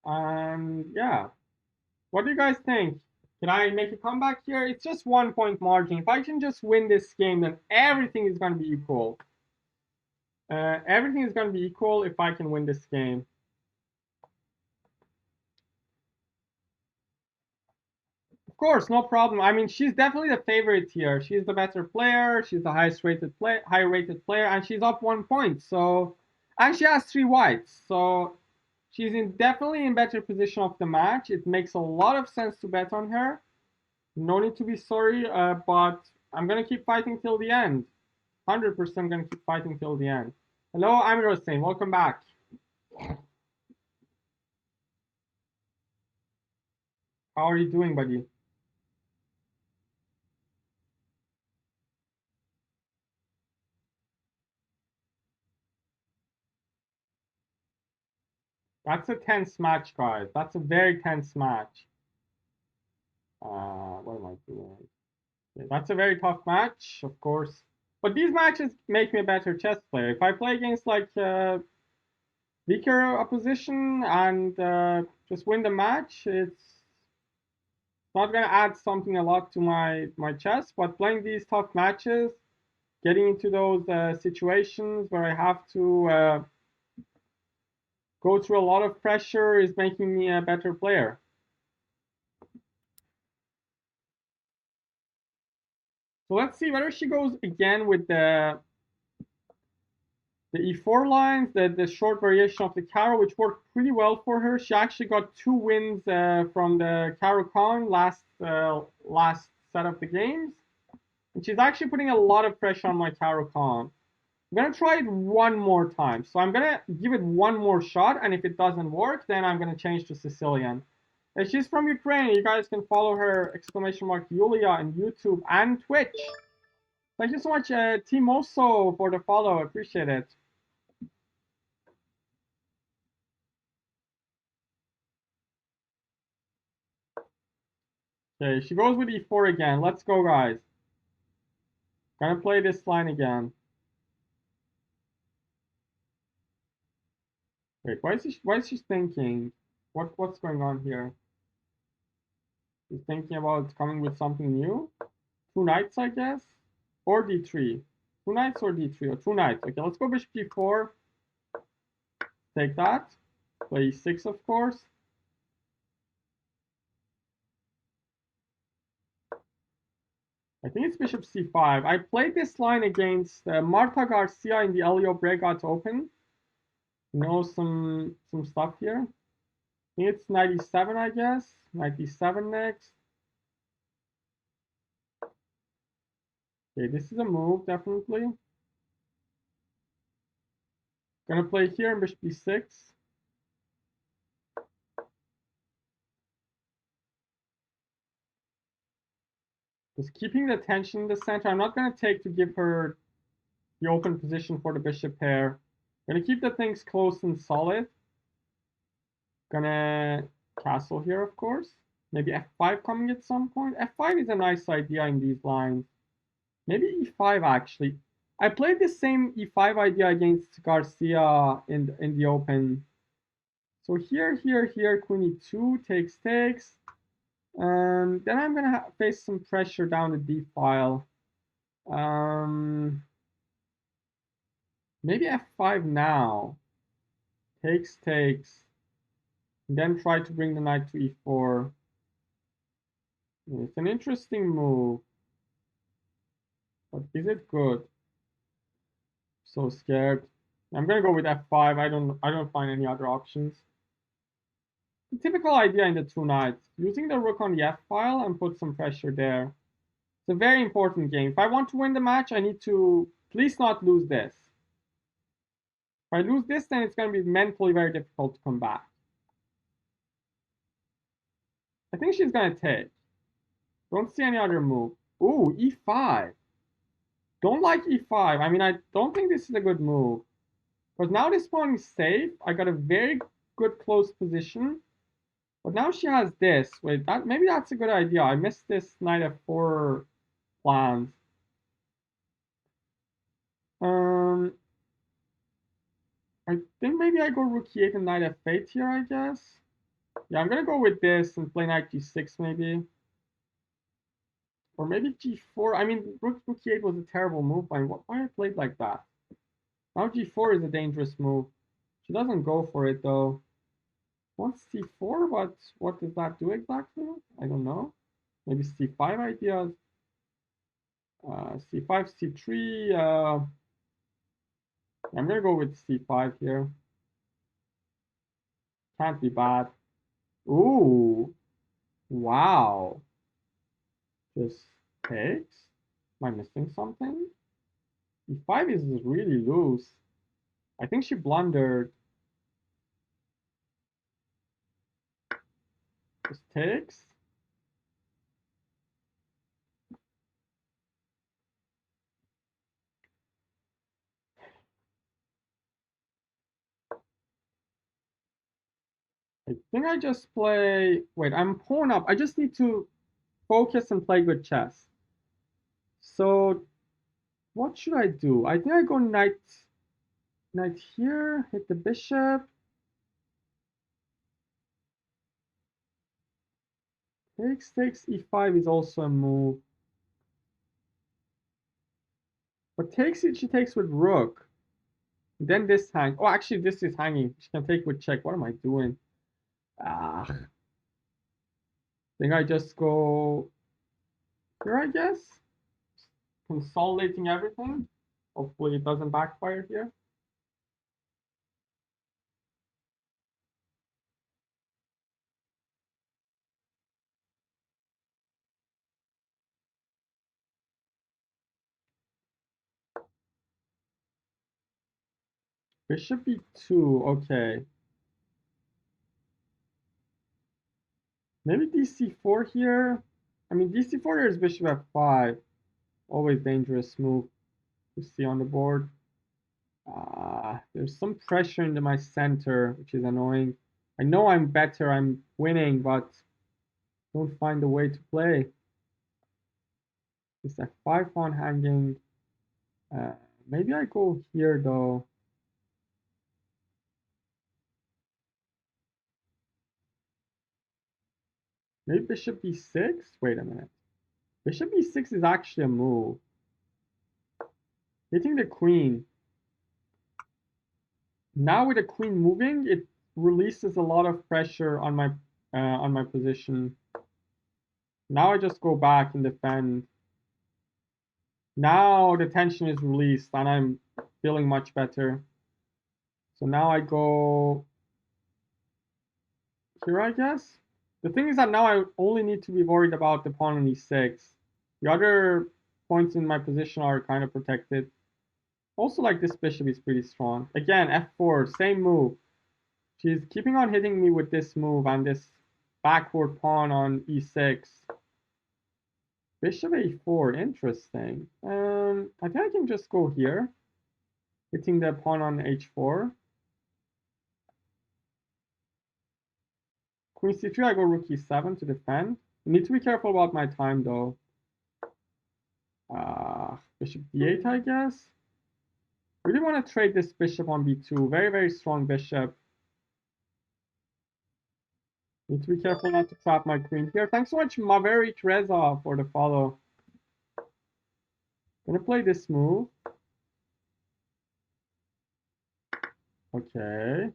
And yeah, what do you guys think? Can I make a comeback here? It's just 1 point margin. If I can just win this game, then everything is going to be equal. Everything is going to be equal if I can win this game. Of course, no problem. I mean, she's definitely the favorite here. She's the better player. She's the high-rated player, and she's up 1 point. So, and she has 3 whites. So, she's definitely in better position of the match. It makes a lot of sense to bet on her. No need to be sorry, but I'm gonna keep fighting till the end. 100% gonna keep fighting till the end. Hello, I'm Rostein. Welcome back. How are you doing, buddy? That's a tense match, guys. That's a very tense match. What am I doing? Yeah, that's a very tough match, of course. But these matches make me a better chess player. If I play against like weaker opposition and just win the match, it's not gonna add something a lot to my chess. But playing these tough matches, getting into those situations where I have to go through a lot of pressure is making me a better player. So let's see whether she goes again with the e4 lines, the short variation of the Caro, which worked pretty well for her. She actually got 2 wins from the Caro Con last set of the games. And she's actually putting a lot of pressure on my Caro Con. I'm going to try it one more time. So I'm going to give it one more shot, and if it doesn't work, then I'm going to change to Sicilian. She's from Ukraine. You guys can follow her !Yuliia on YouTube and Twitch. Thank you so much, Timoso, for the follow. Appreciate it. Okay, she goes with e4 again. Let's go, guys. Gonna play this line again. Wait, why is she thinking? What's going on here? She's thinking about coming with something new. 2 knights, I guess, or d3. 2 knights or d3 or 2 knights. Okay, let's go bishop d4. Take that. Play e6, of course. I think it's bishop c5. I played this line against Marta Garcia in the Elio Bregat Open. You know some stuff here. I think it's 97, I guess. 97 next. Okay, this is a move, definitely. Gonna play here in bishop b6. Just keeping the tension in the center. I'm not gonna take to give her the open position for the bishop pair. Gonna keep the things close and solid. Gonna castle here, of course. Maybe f5 coming at some point. f5 is a nice idea in these lines. Maybe e5 actually. I played the same e5 idea against Garcia in the open. So here, queen e2 takes. Then I'm gonna face some pressure down the d file. Maybe f5 now. Takes. And then try to bring the knight to e4. It's an interesting move. But is it good? So scared. I'm gonna go with f5. I don't find any other options. The typical idea in the 2 knights. Using the rook on the f file and put some pressure there. It's a very important game. If I want to win the match, I need to at least not lose this. If I lose this, then it's going to be mentally very difficult to come back. I think she's going to take. Don't see any other move. Ooh, e5. Don't like e5. I mean, I don't think this is a good move. Because now this pawn is safe. I got a very good close position. But now she has this. Wait, maybe that's a good idea. I missed this knight f4 plans. I think maybe I go rook e8 and knight f8 here, I guess. Yeah, I'm gonna go with this and play knight g6 maybe. Or maybe g4. I mean, rook e8 was a terrible move. Why I played like that? Now g4 is a dangerous move. She doesn't go for it though. Wants c4, but what does that do exactly? I don't know. Maybe c5 ideas. C5, c3. I'm gonna go with c5 here. Can't be bad. Ooh, wow. Just takes. Am I missing something? e5 is really loose. I think she blundered. Just takes. I think I just play. Wait, I'm pawn up. I just need to focus and play good chess. So what should I do? I think I go knight here, hit the bishop. Takes e5 is also a move. But takes it, she takes with rook. Then this hang. Oh, actually, this is hanging. She can take with check. What am I doing? Ah. I think I just go here, I guess. Consolidating everything. Hopefully it doesn't backfire here. Bishop b2, okay. Maybe dc4 here. I mean, dc4 here is bishop f5. Always dangerous move to see on the board. There's some pressure into my center, which is annoying. I know I'm better, I'm winning, but don't find a way to play. This f5 pawn hanging. Maybe I go here though. Maybe bishop b6? Wait a minute. Bishop b6 is actually a move. Hitting the queen. Now with the queen moving, it releases a lot of pressure on my position. Now I just go back and defend. Now the tension is released and I'm feeling much better. So now I go here, I guess. The thing is that now I only need to be worried about the pawn on e6. The other points in my position are kind of protected. Also, like this bishop is pretty strong. Again, f4, same move. She's keeping on hitting me with this move and this backward pawn on e6. Bishop a4, interesting. I think I can just go here, hitting the pawn on h4. Queen c3, I go rook e7 to defend. I need to be careful about my time though. Bishop d8, I guess. Really want to trade this bishop on b2. Very, very strong bishop. Need to be careful not to trap my queen here. Thanks so much, Maverick Reza, for the follow. Gonna play this move. Okay.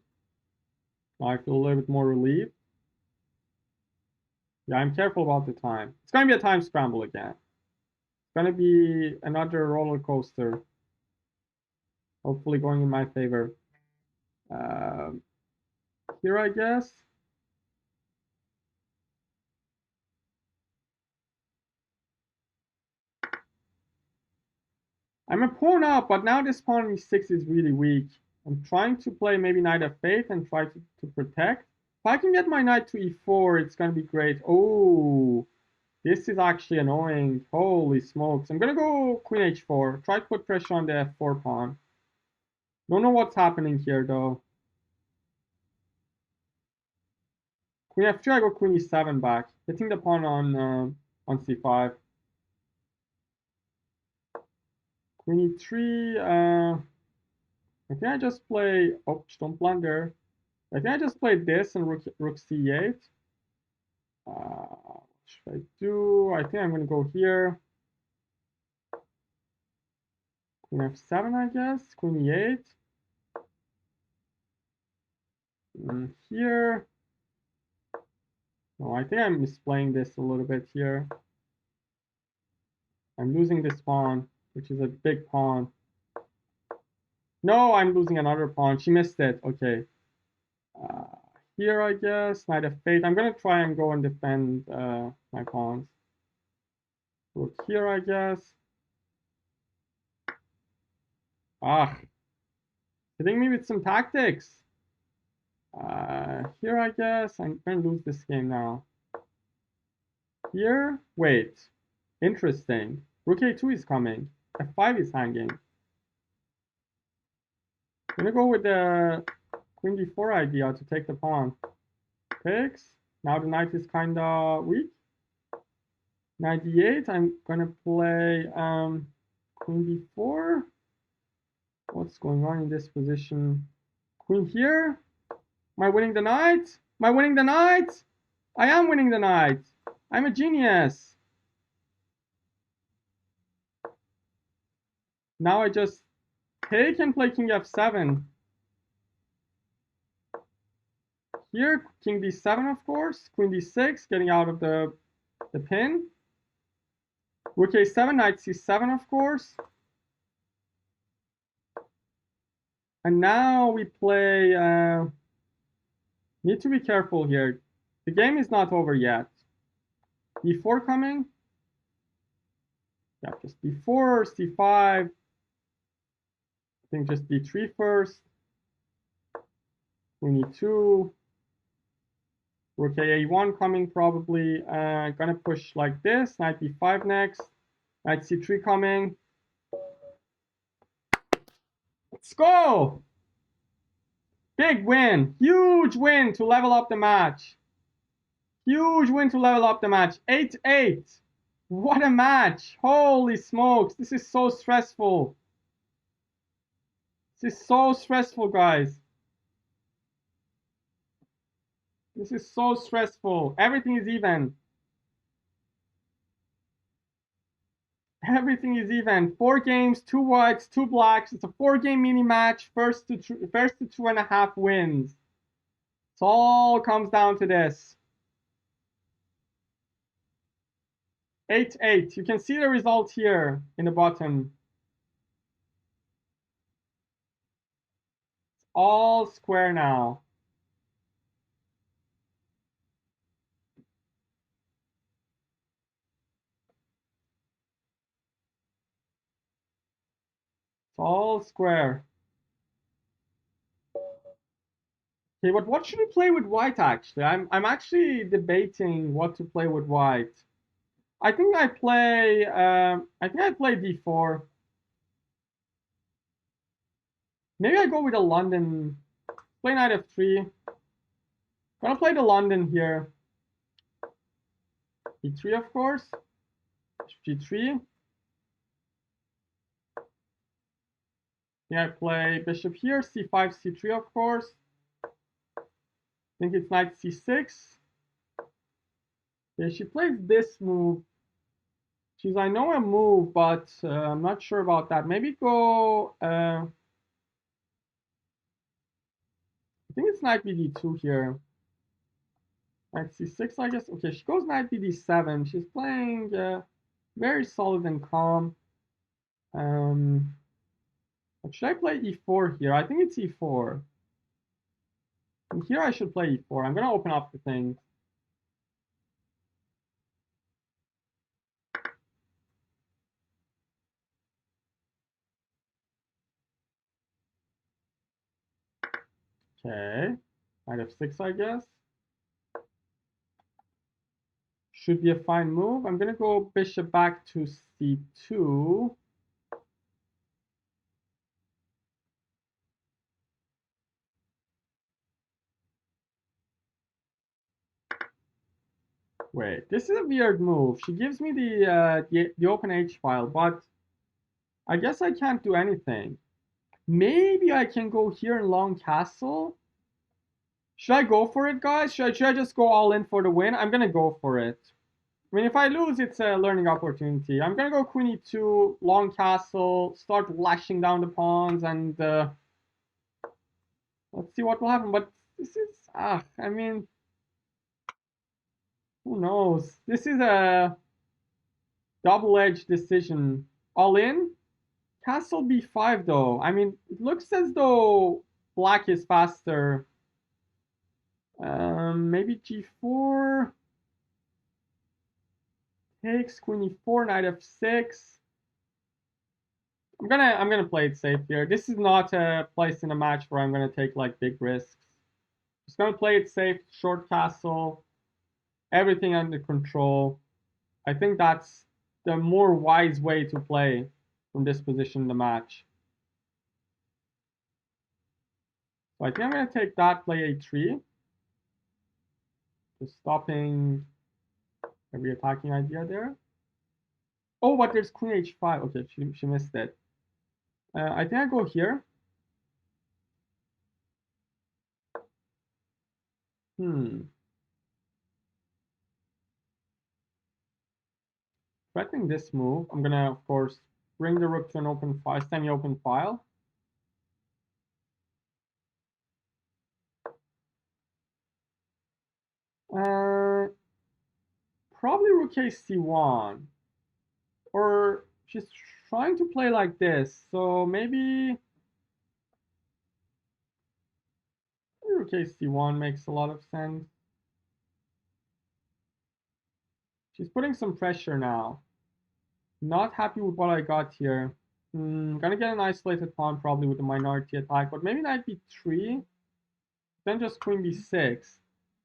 Now I feel a little bit more relieved. Yeah, I'm careful about the time. It's gonna be a time scramble again. It's gonna be another roller coaster. Hopefully going in my favor. Here, I guess. I'm a pawn up, but now this pawn on e6 is really weak. I'm trying to play maybe knight f8 and try to protect. If I can get my knight to e4, it's going to be great. Oh, this is actually annoying. Holy smokes. I'm going to go queen h4. Try to put pressure on the f4 pawn. Don't know what's happening here, though. Queen f3, I go queen e7 back. Hitting the pawn on c5. Queen e3, I think I just play, oh, don't blunder. I think I just played this and rook c8. What should I do? I think I'm going to go here. Queen f7, I guess. Queen e8. And here. No, I think I'm misplaying this a little bit here. I'm losing this pawn, which is a big pawn. No, I'm losing another pawn. She missed it. Okay. Here, I guess. Knight f8. I'm going to try and go and defend my pawns. Look here, I guess. Ah, hitting me with some tactics. Here, I guess. I'm going to lose this game now. Here, wait. Interesting. Rook a2 is coming. f5 is hanging. I'm going to go with the queen d4 idea to take the pawn. Takes. Now the knight is kind of weak. Knight d8. I'm going to play queen d4. What's going on in this position? Queen here. Am I winning the knight? Am I winning the knight? I am winning the knight. I'm a genius. Now I just take and play king f7. Here, king d7, of course. Queen d6, getting out of the pin. Rook a7, knight c7, of course. And now we play... need to be careful here. The game is not over yet. d4 coming. Yeah, just d4, c5. I think just d3 first. Queen e2. Rook a1 coming probably. Gonna push like this. Knight b5 next. Knight c3 coming. Let's go! Big win. Huge win to level up the match. Huge win to level up the match. 8-8. What a match. Holy smokes. This is so stressful. This is so stressful, guys. This is so stressful. Everything is even. Everything is even. 4 games, 2 whites, 2 blacks. It's a 4-game mini match. First to 2.5 wins. It all comes down to this. 8-8. You can see the result here in the bottom. It's all square now. It's all square. Okay, but what should we play with white actually? I'm actually debating what to play with white. I think I play d4. Maybe I go with a London. Play knight f3. Gonna play the London here. e3, of course. g3. Yeah, I play bishop here. c5, c3, of course. I think it's knight c6. Yeah, she plays this move. I know a move, but I'm not sure about that. Maybe go... I think it's knight bd2 here. Knight c6, I guess. Okay, she goes knight bd7. She's playing very solid and calm. But should I play e4 here? I think it's e4. And here I should play e4. I'm going to open up the thing. Okay. Knight f6, I guess. Should be a fine move. I'm going to go bishop back to c2. Wait, this is a weird move. She gives me the open H file, but I guess I can't do anything. Maybe I can go here in long castle. Should I go for it, guys? Should I just go all in for the win? I'm gonna go for it. I mean, if I lose, it's a learning opportunity. I'm gonna go queen e2, long castle, start lashing down the pawns, and let's see what will happen. But this is, I mean, who knows? This is a double-edged decision. All in? Castle b5, though. I mean, it looks as though black is faster. Maybe g4. Takes, queen e4, knight f6. I'm gonna play it safe here. This is not a place in a match where I'm gonna take like big risks. Just gonna play it safe, short castle, everything under control. I think that's the more wise way to play from this position in the match. So I think I'm gonna take that, play a3. Just stopping every attacking idea there. Oh, but there's queen h5. Okay, she missed it. I think I go here. Threatening this move, I'm gonna, of course, bring the rook to an open file, semi-open file. Probably rook c1. Or she's trying to play like this, so maybe rook c1 makes a lot of sense. She's putting some pressure now. Not happy with what I got here. Gonna get an isolated pawn probably with a minority attack, but maybe knight b3, then just queen b6.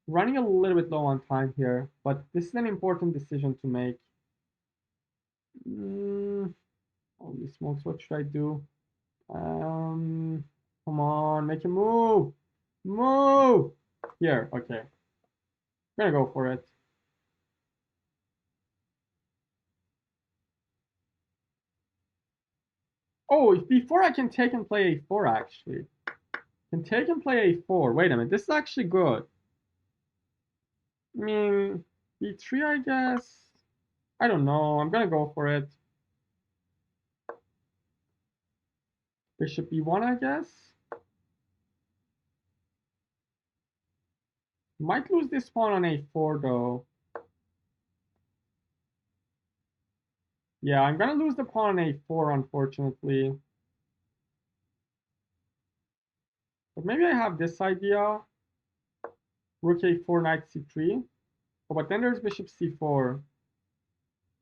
Running a little bit low on time here, but this is an important decision to make. Holy smokes, what should I do? Come on, make a move. Move! Here, okay. I'm gonna go for it. Oh, before I can take and play a4, actually. Can take and play a4. Wait a minute, this is actually good. I mean, b3, I guess. I don't know. I'm gonna go for it. Bishop b1, I guess. Might lose this pawn on a4, though. Yeah, I'm gonna lose the pawn on a4, unfortunately. But maybe I have this idea. Rook a4, knight c3. Oh, but then there's bishop c4.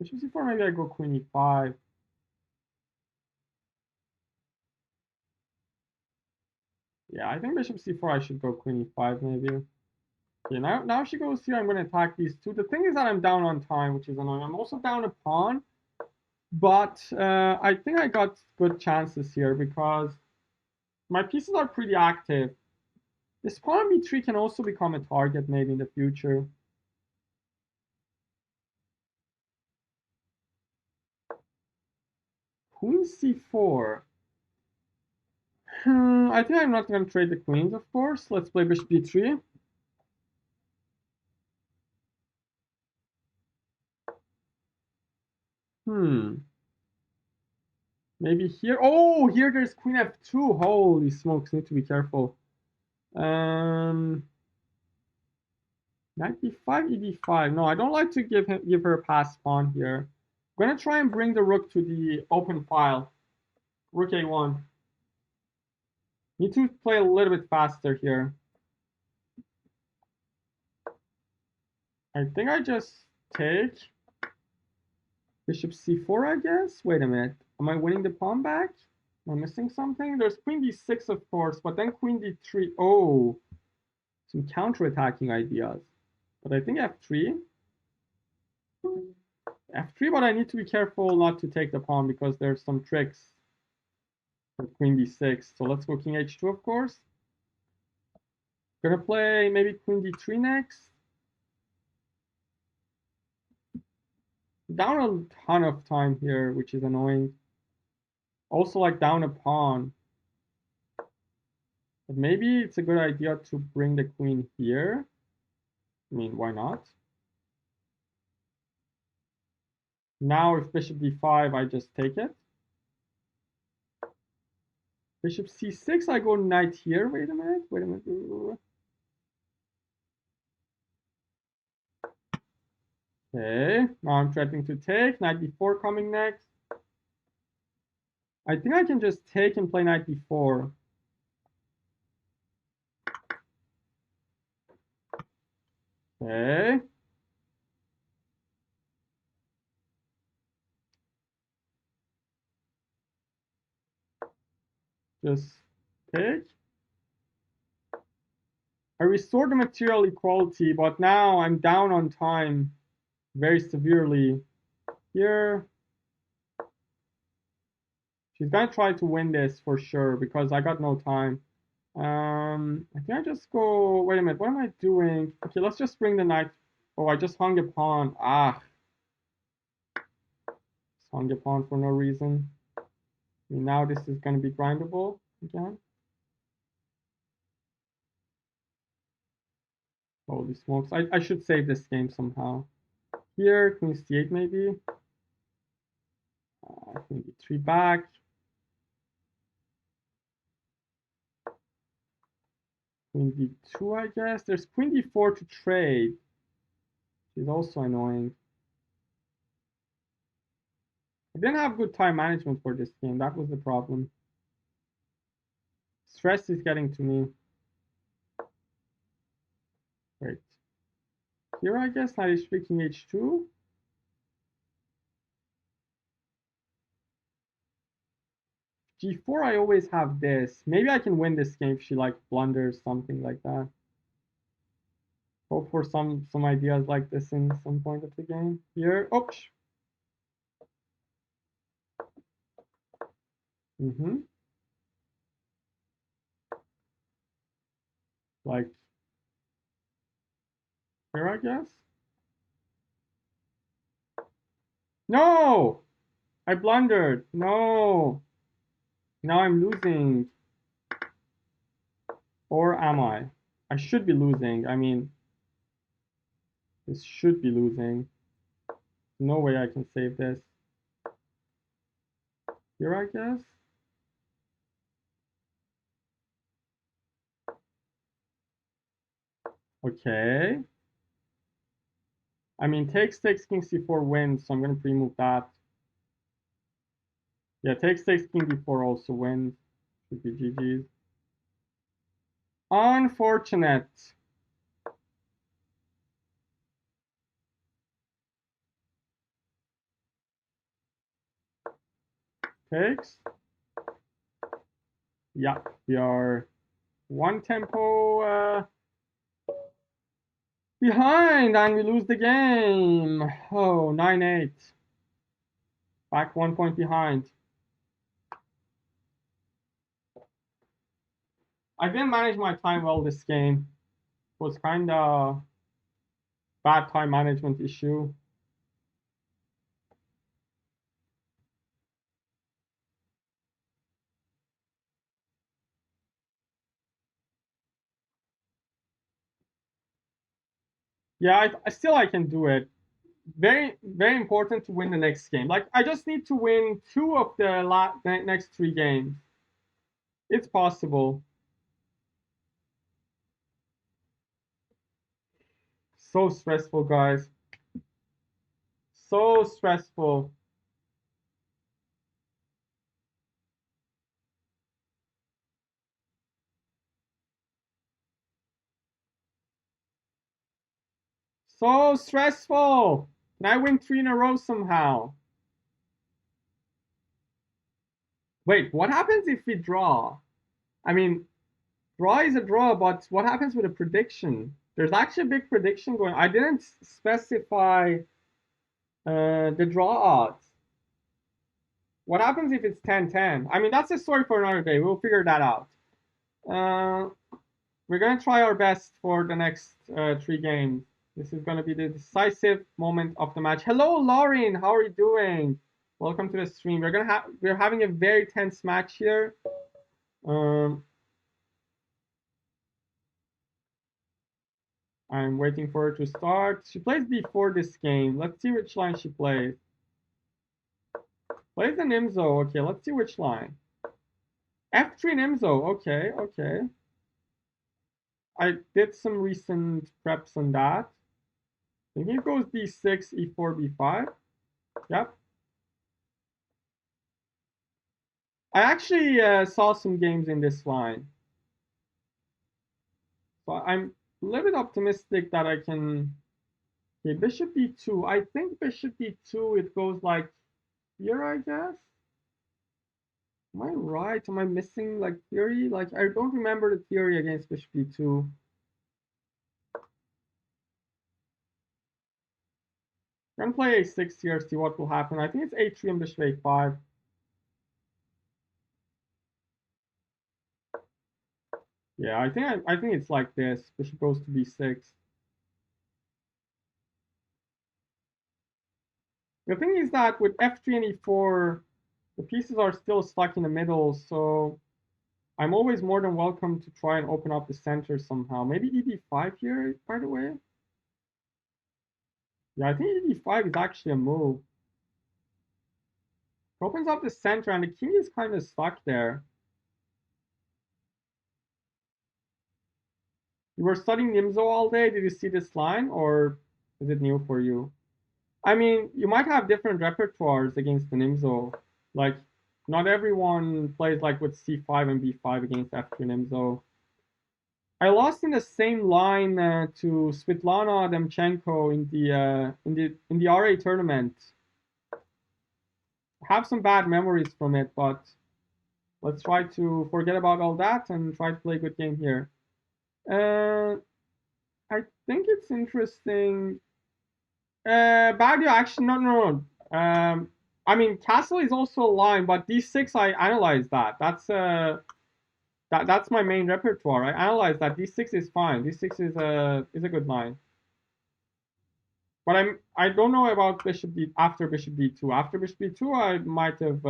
Bishop c4, maybe I go queen e5. Yeah, I think bishop c4, I should go queen e5, maybe. Okay, now she goes here, I'm going to attack these two. The thing is that I'm down on time, which is annoying. I'm also down a pawn, but I think I got good chances here because my pieces are pretty active. This pawn b3 can also become a target maybe in the future. Queen c4. I think I'm not going to trade the queens, of course. Let's play bishop b3. Maybe here. Oh, here there's queen f2. Holy smokes, need to be careful. Knight b5, ed5. No, I don't like to give her a pass pawn here. I'm gonna try and bring the rook to the open file. Rook a1. Need to play a little bit faster here. I think I just take bishop c4, I guess. Wait a minute. Am I winning the pawn back? Am I missing something? There's queen d6, of course, but then queen d3. Oh, some counter-attacking ideas. But I think f3. F3, but I need to be careful not to take the pawn because there's some tricks for queen d6. So let's go king h2, of course. Gonna play maybe queen d3 next. Down a ton of time here, which is annoying. Also, like, down a pawn. But maybe it's a good idea to bring the queen here. I mean, why not? Now if bishop d5, I just take it. Bishop c6, I go knight here. Wait a minute. Okay, now I'm threatening to take. Knight d4 coming next. I think I can just take and play knight d4. Okay. Just take. I restored the material equality, but now I'm down on time very severely. Here, she's gonna try to win this for sure because I got no time. I think I just go. Wait a minute, what am I doing? Okay, let's just bring the knight. Oh, I just hung a pawn. Ah, just hung a pawn for no reason. I mean, now this is gonna be grindable again. Holy smokes! I should save this game somehow. Here, queen c8 maybe. Queen d3 back. Queen d2, I guess. There's queen d4 to trade. She's also annoying. I didn't have good time management for this game. That was the problem. Stress is getting to me. Wait. Here, I guess, knight h3, king h2. g4, I always have this. Maybe I can win this game if she like blunders something like that. Hope for some ideas like this in some point of the game. Here, oops. Like here, I guess. No, I blundered. No, now I'm losing. Or am I? I should be losing. I mean, this should be losing. No way I can save this. Here, I guess. Okay. I mean, takes king c4 wins, so I'm going to pre-move that. Yeah, takes king d4 also wins. Should be GG's. Unfortunate. Takes. Yeah, we are one tempo behind, and we lose the game. Oh, 9-8. Back 1 point behind. I didn't manage my time well this game. It was kind of bad time management issue. Yeah, I can do it. Very, very important to win the next game. Like, I just need to win 2 of the next 3 games. It's possible. So stressful, guys. So stressful. So stressful. Can I win 3 in a row somehow? Wait, what happens if we draw? I mean, draw is a draw, but what happens with a prediction? There's actually a big prediction going. I didn't specify the draw odds. What happens if it's 10-10? I mean, that's a story for another day. We'll figure that out. We're going to try our best for the next 3 games. This is going to be the decisive moment of the match. Hello, Lauren. How are you doing? Welcome to the stream. We're having a very tense match here. I'm waiting for her to start. She plays b4 this game. Let's see which line she plays. Plays the Nimzo. Okay, let's see which line. F3 Nimzo. Okay, okay. I did some recent preps on that. And here goes D6, E4, B5. Yep. I actually saw some games in this line. So I'm a little bit optimistic that I can. Okay, bishop d2. I think bishop d2, it goes like here, I guess. Am I right? Am I missing like theory? Like I don't remember the theory against bishop d2. I'm gonna play a6 here, see what will happen. I think it's a3 and bishop a5. Yeah, I think it's like this. Bishop goes to b6. The thing is that with f3 and e4, the pieces are still stuck in the middle, so I'm always more than welcome to try and open up the center somehow. Maybe ed5 here, by the way. Yeah, I think ed5 is actually a move. It opens up the center, and the king is kind of stuck there. You were studying Nimzo all day. Did you see this line, or is it new for you? I mean, you might have different repertoires against the Nimzo. Like, not everyone plays like with c5 and b5 against f3 Nimzo. I lost in the same line to Svetlana Demchenko in the RA tournament. I have some bad memories from it, but let's try to forget about all that and try to play a good game here. I think it's interesting. Baguio actually no. I mean castle is also a line, but d6 I analyzed that. That's my main repertoire. I analyzed that d6 is fine. D6 is a good line. But I don't know about bishop d after bishop d2. After bishop d2, I might have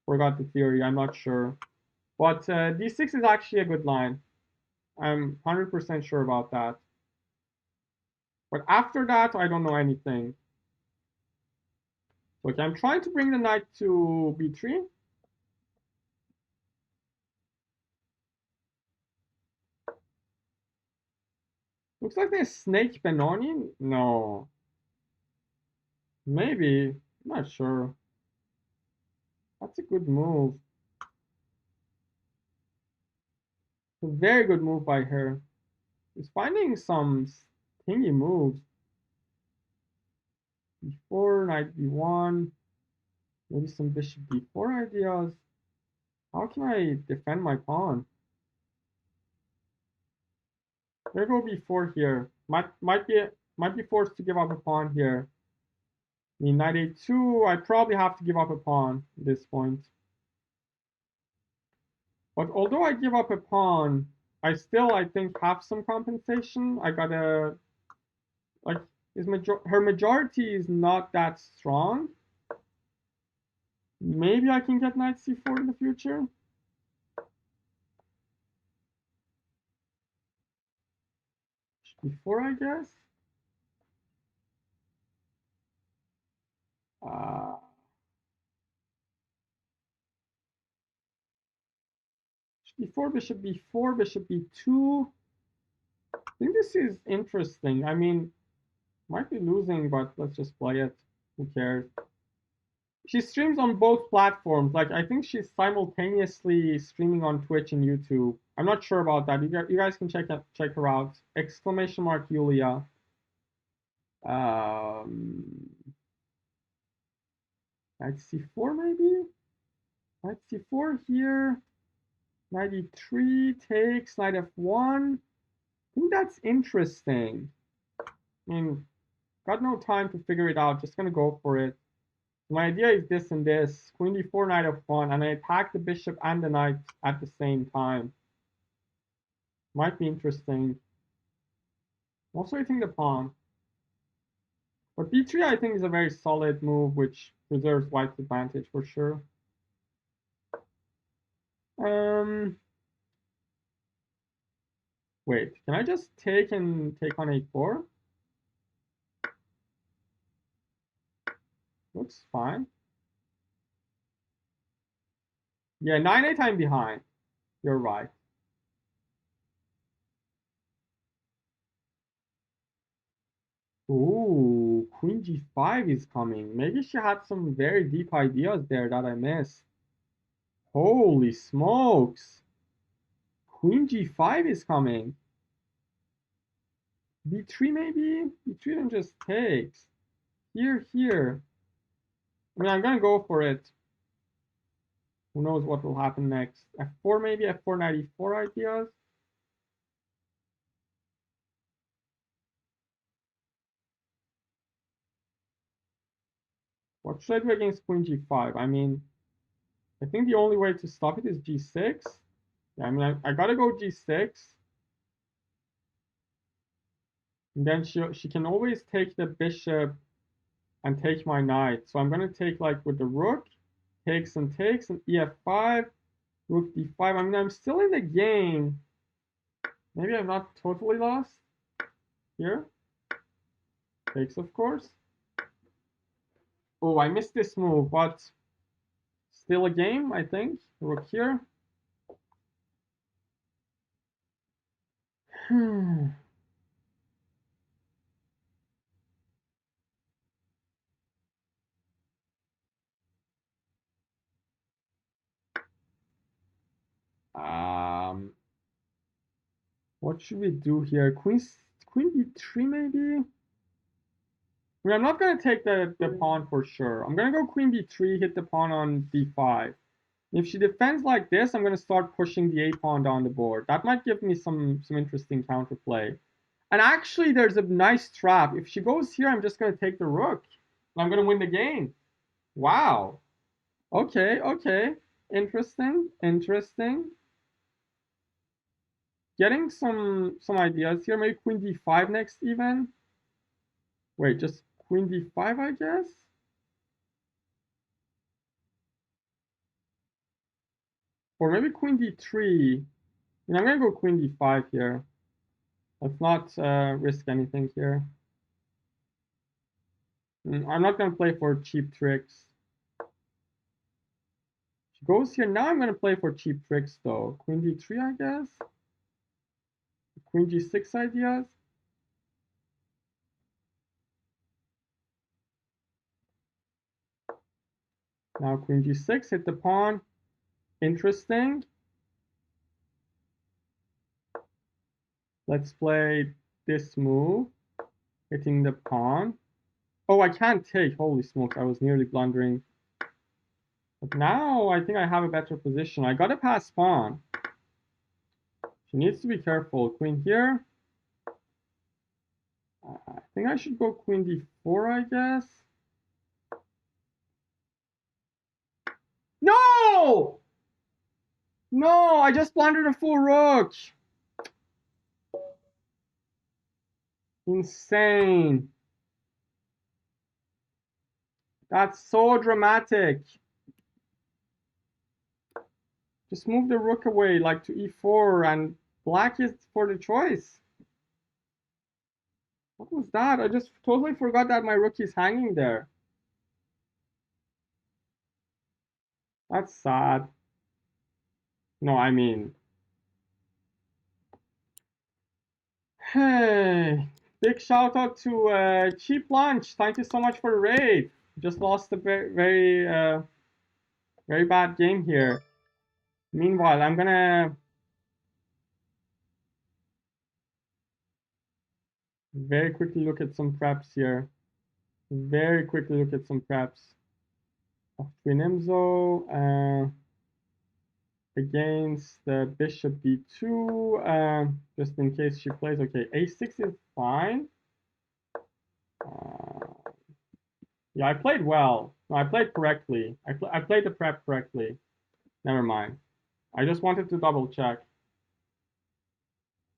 forgot the theory. I'm not sure. But d6 is actually a good line. I'm 100% sure about that. But after that, I don't know anything. Okay, I'm trying to bring the knight to b3. Looks like there's snake Benoni. No. Maybe. I'm not sure. That's a good move. A very good move by her. He's finding some thingy moves. b4, knight b1. Maybe some bishop d4 ideas. How can I defend my pawn? There go b4 here. Might be forced to give up a pawn here. I mean, knight a2. I probably have to give up a pawn at this point. But although I give up a pawn, I still, I think, have some compensation. I gotta, like, her majority is not that strong. Maybe I can get knight c4 in the future. Before, I guess. Before bishop b4, bishop b2. I think this is interesting. I mean, might be losing, but let's just play it. Who cares? She streams on both platforms. Like, I think she's simultaneously streaming on Twitch and YouTube. I'm not sure about that. You guys can check her out. Exclamation mark Yuliia. Knight c4 maybe? Knight c4 here. Knight e3 takes, knight f1. I think that's interesting. I mean, got no time to figure it out. Just gonna go for it. My idea is this and this. Queen d4, knight f1, and I attack the bishop and the knight at the same time. Might be interesting. Also, I think the pawn. But b3, I think, is a very solid move, which preserves white's advantage for sure. Wait, can I just take on a4? Looks fine. Yeah, 9-8 I'm behind. You're right. Ooh, Queen G5 is coming. Maybe she had some very deep ideas there that I missed. Holy smokes. Queen G5 is coming. B3 maybe? B3 then just takes. Here. I mean, I'm gonna go for it. Who knows what will happen next? F4 maybe? F4 94 ideas? What should I do against Queen G5? I mean, I think the only way to stop it is G6. Yeah, I mean, I gotta go G6. And then she can always take the bishop and take my knight. So I'm gonna take like with the rook, takes and EF5, rook D5. I mean, I'm still in the game. Maybe I'm not totally lost here. Takes, of course. Oh, I missed this move, but still a game, I think. Rook here. um, what should we do here? Queen B3 maybe? I mean, I'm not gonna take the pawn for sure. I'm gonna go Queen B3, hit the pawn on D5. If she defends like this, I'm gonna start pushing the A pawn down the board. That might give me some interesting counterplay. And actually, there's a nice trap. If she goes here, I'm just gonna take the rook. I'm gonna win the game. Wow. Okay. Interesting. Getting some ideas here. Maybe Queen D5 next even. Wait, just Queen D5, I guess. Or maybe Queen D3. And I'm gonna go Queen D5 here. Let's not risk anything here. I'm not gonna play for cheap tricks. She goes here. Now I'm gonna play for cheap tricks though. Queen D3, I guess. Queen G6 ideas. Now Queen G6, hit the pawn. Interesting. Let's play this move, hitting the pawn. Oh, I can't take. Holy smoke, I was nearly blundering. But now I think I have a better position. I gotta pass pawn. She needs to be careful. Queen here. I think I should go Queen D4, I guess. No! No, I just blundered a full rook. Insane. That's so dramatic. Just move the rook away, like to E4, and black is for the choice. What was that? I just totally forgot that my rook is hanging there. That's sad. No, I mean, hey, big shout out to Cheap Lunch. Thank you so much for the raid. Just lost a very bad game here. Meanwhile, I'm gonna very quickly look at some preps here. Very quickly look at some preps. Trinimzo against the bishop b2, just in case she plays. Okay, a6 is fine. Yeah, I played well. No, I played correctly. I played the prep correctly. Never mind. I just wanted to double check.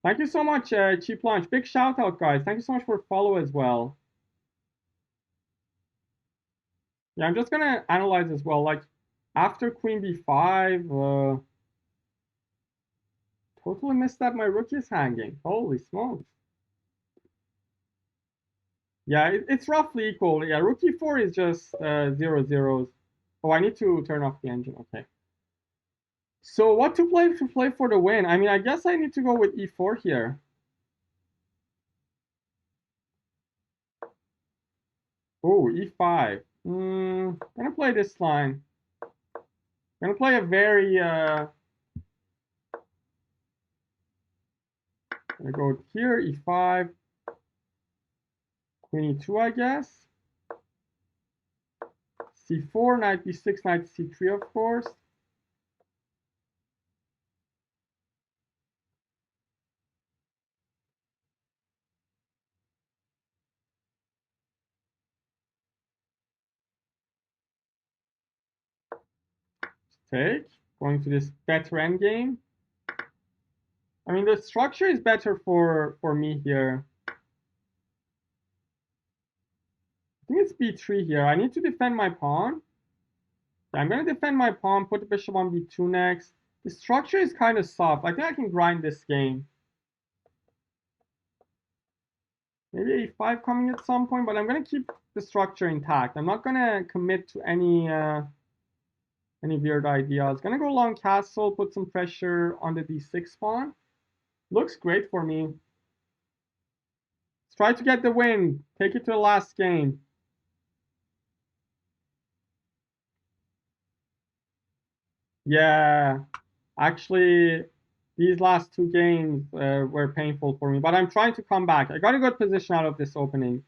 Thank you so much, Cheap Lunch. Big shout out, guys. Thank you so much for follow as well. Yeah, I'm just gonna analyze as well. Like after Queen b5, totally missed that my rook is hanging. Holy smokes. Yeah, it's roughly equal. Yeah, rook e4 is just 0 zeros. Oh, I need to turn off the engine. Okay. So what to play for the win? I mean, I guess I need to go with e4 here. Oh, e5. Gonna play this line. Gonna play a very gonna go here, e5, queen e2, I guess. c4, knight b6, knight c3, of course. Take, going to this better endgame. I mean, the structure is better for me here. I think it's b3 here. I need to defend my pawn. Yeah, I'm going to defend my pawn, put the bishop on b2 next. The structure is kind of soft. I think I can grind this game. Maybe a5 coming at some point, but I'm going to keep the structure intact. I'm not going to commit to any weird ideas. Going to go long castle, put some pressure on the d6 pawn. Looks great for me. Let's try to get the win. Take it to the last game. Yeah, actually, these last two games were painful for me, but I'm trying to come back. I got a good position out of this opening.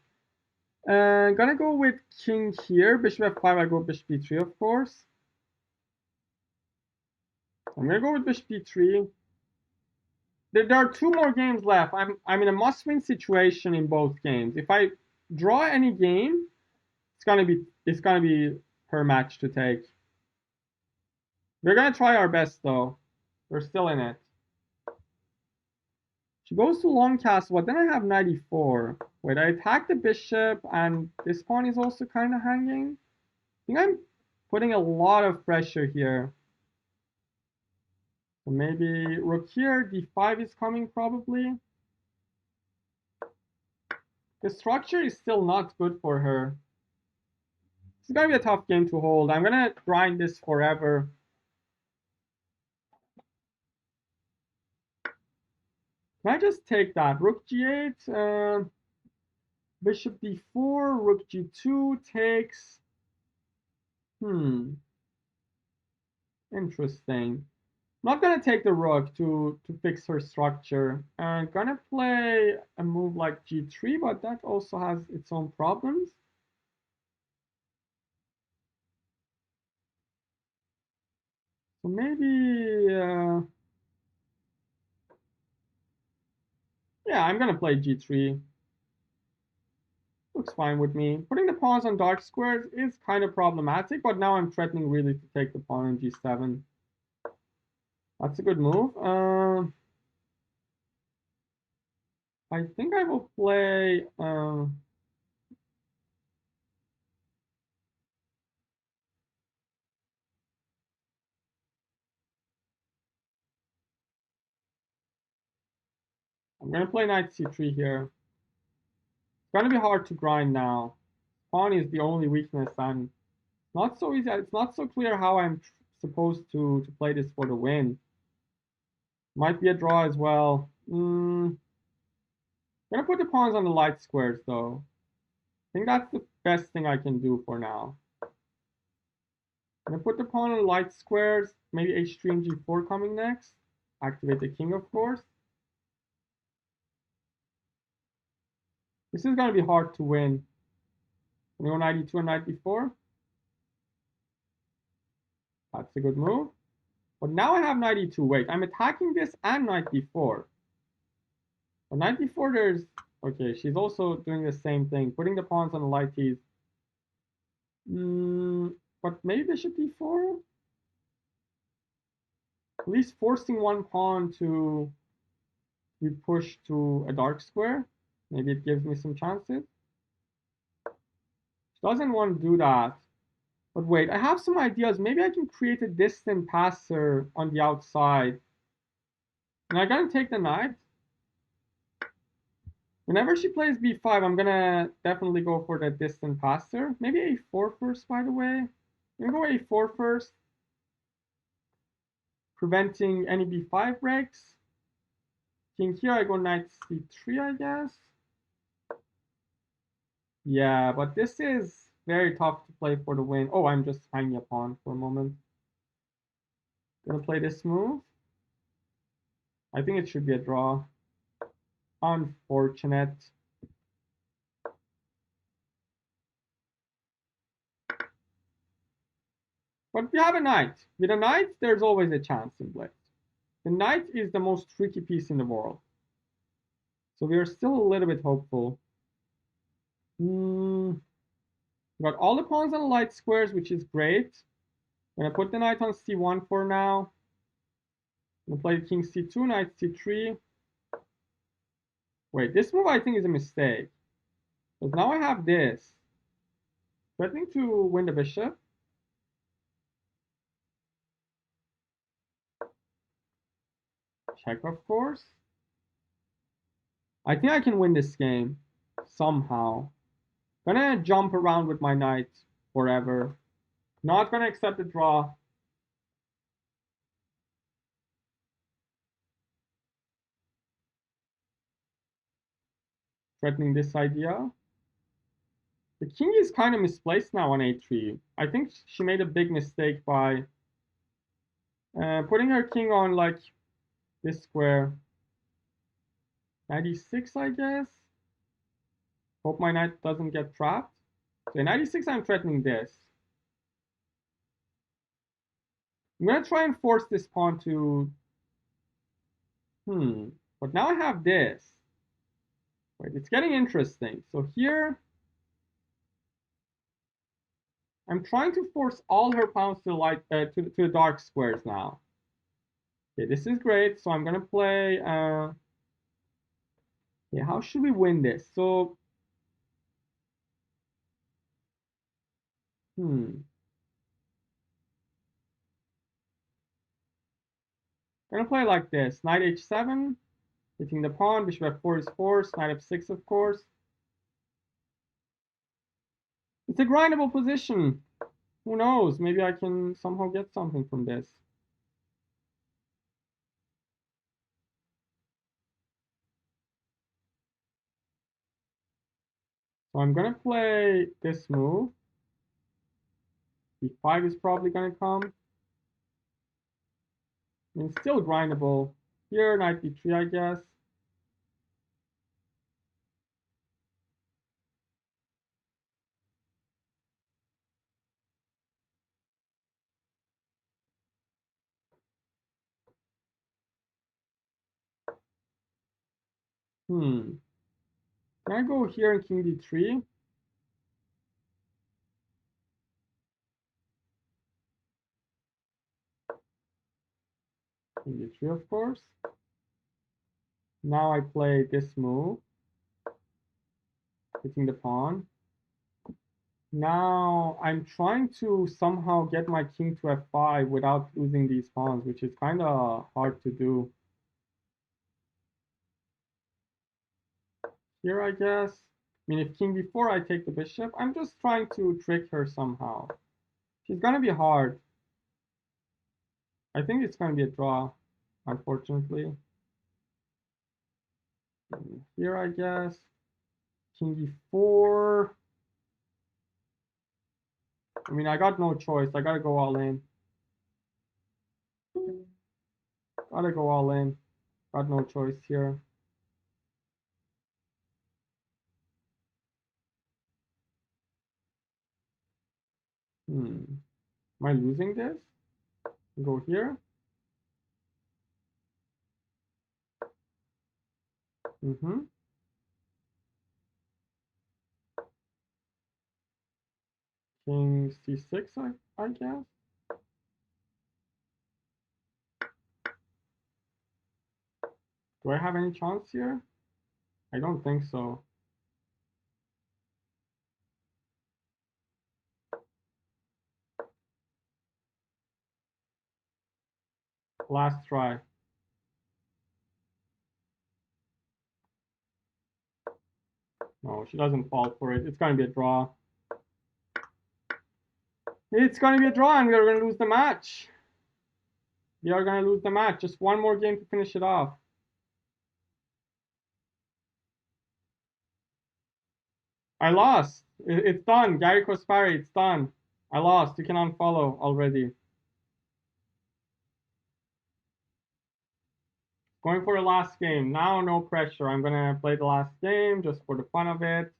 Gonna go with king here, bishop f5. I go bishop b3, of course. I'm gonna go with bishop b3. There are two more games left. I'm in a must-win situation in both games. If I draw any game, it's gonna be her match to take. We're gonna try our best though. We're still in it. She goes to long castle, but then I have knight e4. Wait, I attack the bishop, and this pawn is also kind of hanging. I think I'm putting a lot of pressure here. So maybe rook here, d5 is coming probably. The structure is still not good for her. It's gonna be a tough game to hold. I'm gonna grind this forever. Can I just take that? Rook g8, bishop d4, rook g2 takes. Interesting. Not gonna take the rook to fix her structure. Gonna play a move like g3, but that also has its own problems. So maybe, yeah, I'm gonna play g3. Looks fine with me. Putting the pawns on dark squares is kind of problematic, but now I'm threatening really to take the pawn on g7. That's a good move. I think I will play. I'm gonna play knight c3 here. It's gonna be hard to grind now. Pawn is the only weakness, and not so easy. It's not so clear how I'm supposed to play this for the win. Might be a draw as well. Gonna put the pawns on the light squares though. I think that's the best thing I can do for now. Gonna put the pawn on the light squares. Maybe h3 and g4 coming next. Activate the king, of course. This is gonna be hard to win. Can go knight e2 and knight b4. That's a good move. But now I have knight e2. Wait, I'm attacking this and knight b4. But knight b4, there's... Okay, she's also doing the same thing. Putting the pawns on the light keys. But maybe bishop d4? At least forcing one pawn to be pushed to a dark square. Maybe it gives me some chances. She doesn't want to do that. But wait, I have some ideas. Maybe I can create a distant passer on the outside. And I'm gonna take the knight. Whenever she plays b5, I'm gonna definitely go for that distant passer. Maybe a4 first, by the way. I'm gonna go a4 first. preventing any b5 breaks. King here, I go knight c3, I guess. Yeah, but this is very tough to play for the win. Oh, I'm just hanging a pawn for a moment. Gonna play this move. I think it should be a draw. Unfortunate. But we have a knight. With a knight, there's always a chance in Blitz. The knight is the most tricky piece in the world. So we are still a little bit hopeful. Got all the pawns on the light squares, which is great. I'm gonna put the knight on c1 for now. I'm gonna play king c2, knight c3. Wait, this move I think is a mistake. Because now I have this. Threatening to win the bishop. Check, of course. I think I can win this game somehow. Gonna jump around with my knight forever. Not gonna accept a draw. Threatening this idea. The king is kind of misplaced now on a3. I think she made a big mistake by putting her king on like this square. 96, I guess. Hope my knight doesn't get trapped. So in 96, I'm threatening this. I'm gonna try and force this pawn to... But now I have this. Wait, it's getting interesting. So here, I'm trying to force all her pawns to the dark squares now. Okay, this is great. So I'm gonna play. Yeah, how should we win this? So, gonna play like this: knight h7, hitting the pawn. Bishop f4 is forced. Knight f6, of course. It's a grindable position. Who knows? Maybe I can somehow get something from this. So I'm gonna play this move. b5 is probably gonna come. I mean, still grindable. Here, knight b3, I guess. Can I go here and king d3? King d3, of course. Now I play this move, hitting the pawn. Now I'm trying to somehow get my king to f5 without losing these pawns, which is kind of hard to do. Here, I guess. I mean, if king b4, I take the bishop. I'm just trying to trick her somehow. She's gonna be hard. I think it's gonna be a draw, unfortunately. Here, I guess. King e4. I mean, I got no choice. I gotta go all in. Gotta go all in. Got no choice here. Am I losing this? Go here. King c6, I guess. Do I have any chance here? I don't think so. Last try. No, she doesn't fall for it. It's gonna be a draw. It's gonna be a draw and we're gonna lose the match. We are gonna lose the match. Just one more game to finish it off. I lost. It's done. Gary Kospari, it's done. I lost. You can unfollow already. Going for the last game. Now, no pressure. I'm gonna play the last game just for the fun of it.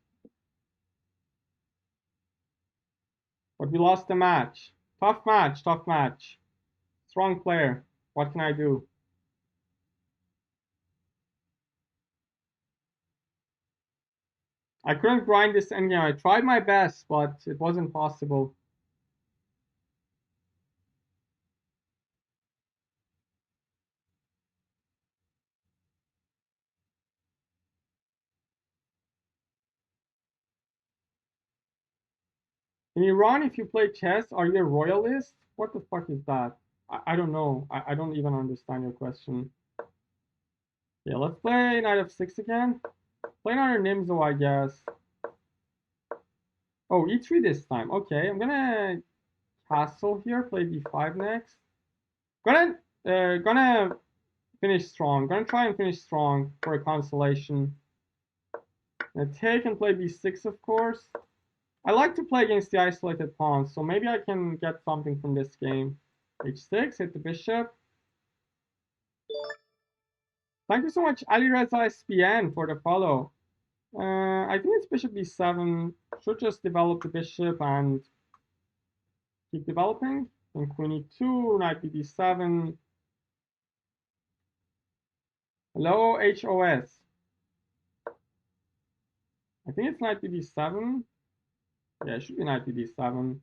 But we lost the match. Tough match, tough match. Strong player. What can I do? I couldn't grind this endgame. I tried my best, but it wasn't possible. In Iran, if you play chess, are you a royalist? What the fuck is that? I don't know. I don't even understand your question. Yeah, let's play knight f6 again. Play another Nimzo, I guess. Oh, e3 this time. Okay, I'm gonna castle here, play d5 next. Gonna finish strong. Gonna try and finish strong for a consolation. Gonna take and play b6, of course. I like to play against the isolated pawns, so maybe I can get something from this game. h6, hit the bishop. Thank you so much, Ali Reza SPN, for the follow. I think it's bishop b7. Should just develop the bishop and keep developing. And queen e2, knight b7. Hello, HOS. I think it's knight b7. Yeah, it should be knight b7.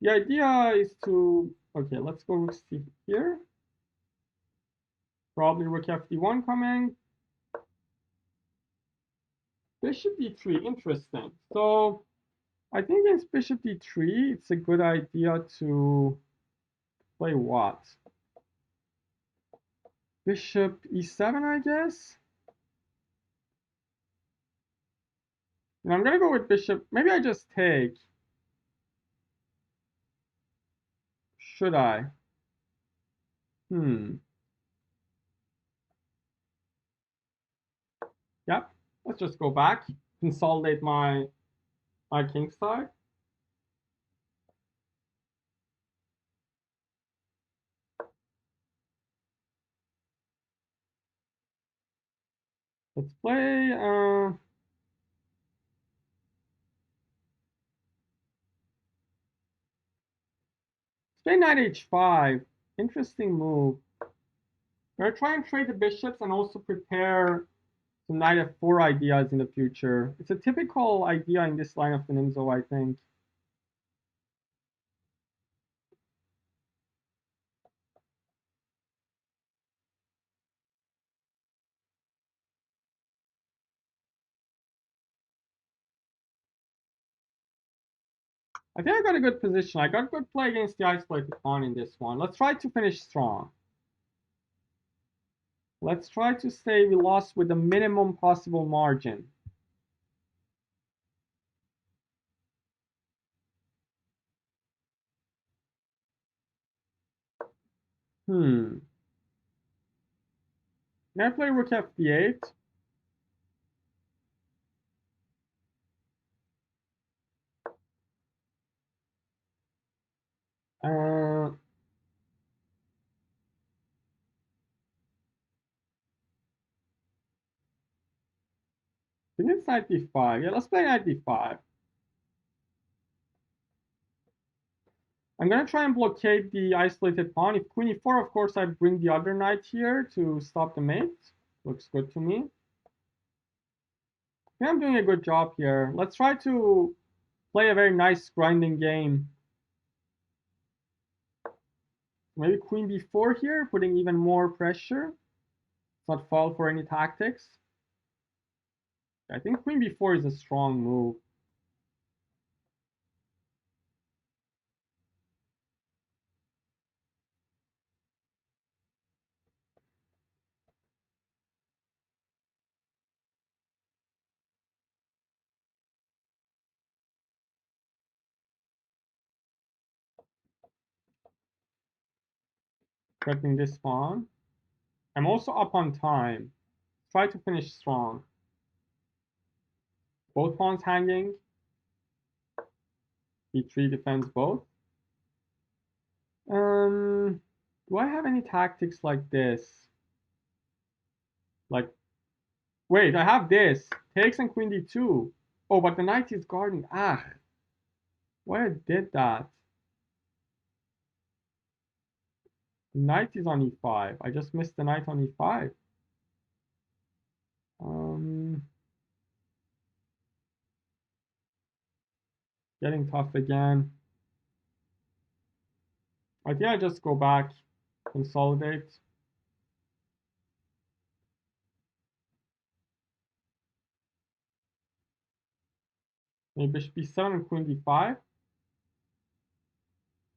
The idea is to... Okay, let's go rook c here. Probably rook fd1 coming. Bishop d3, interesting. So I think against bishop d3, it's a good idea to play what? Bishop e7, I guess. And I'm gonna go with bishop. Maybe I just take. Should I? Yep. Let's just go back. Consolidate my king side. Let's play. Let's play knight h5. Interesting move. We're gonna try and trade the bishops and also prepare some knight f4 ideas in the future. It's a typical idea in this line of the Nimzo, I think. I think I got a good position. I got good play against the isolated pawn in this one. Let's try to finish strong. Let's try to say we lost with the minimum possible margin. Can I play rook fd8? I think it's knight d5. Yeah, let's play knight d5. I'm gonna try and blockade the isolated pawn. If queen e4, of course, I bring the other knight here to stop the mate. Looks good to me. I think I'm doing a good job here. Let's try to play a very nice grinding game. Maybe queen b4 here, putting even more pressure. Not fall for any tactics. I think queen b4 is a strong move. Threatening this pawn. I'm also up on time. Try to finish strong. Both pawns hanging. B3 defends both. Do I have any tactics like this? Like, wait, I have this. Takes and queen d2. Oh, but the knight is guarding. Ah, why I did that? The knight is on e5. I just missed the knight on e5. Getting tough again. I think I just go back, consolidate. Maybe bishop b7 and queen d5.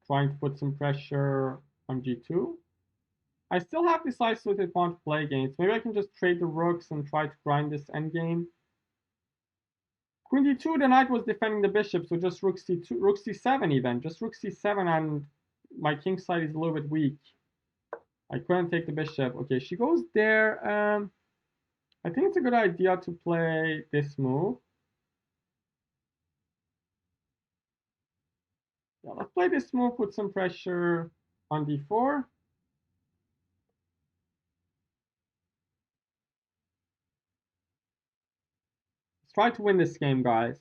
Trying to put some pressure on g2. I still have this isolated pawn to play against. Maybe I can just trade the rooks and try to grind this endgame. Queen d2, the knight was defending the bishop, so just rook c2, rook c7 even. Just rook c7 and my king side is a little bit weak. I couldn't take the bishop. Okay, she goes there. I think it's a good idea to play this move. Yeah, let's play this move, put some pressure on d4. Let's try to win this game, guys.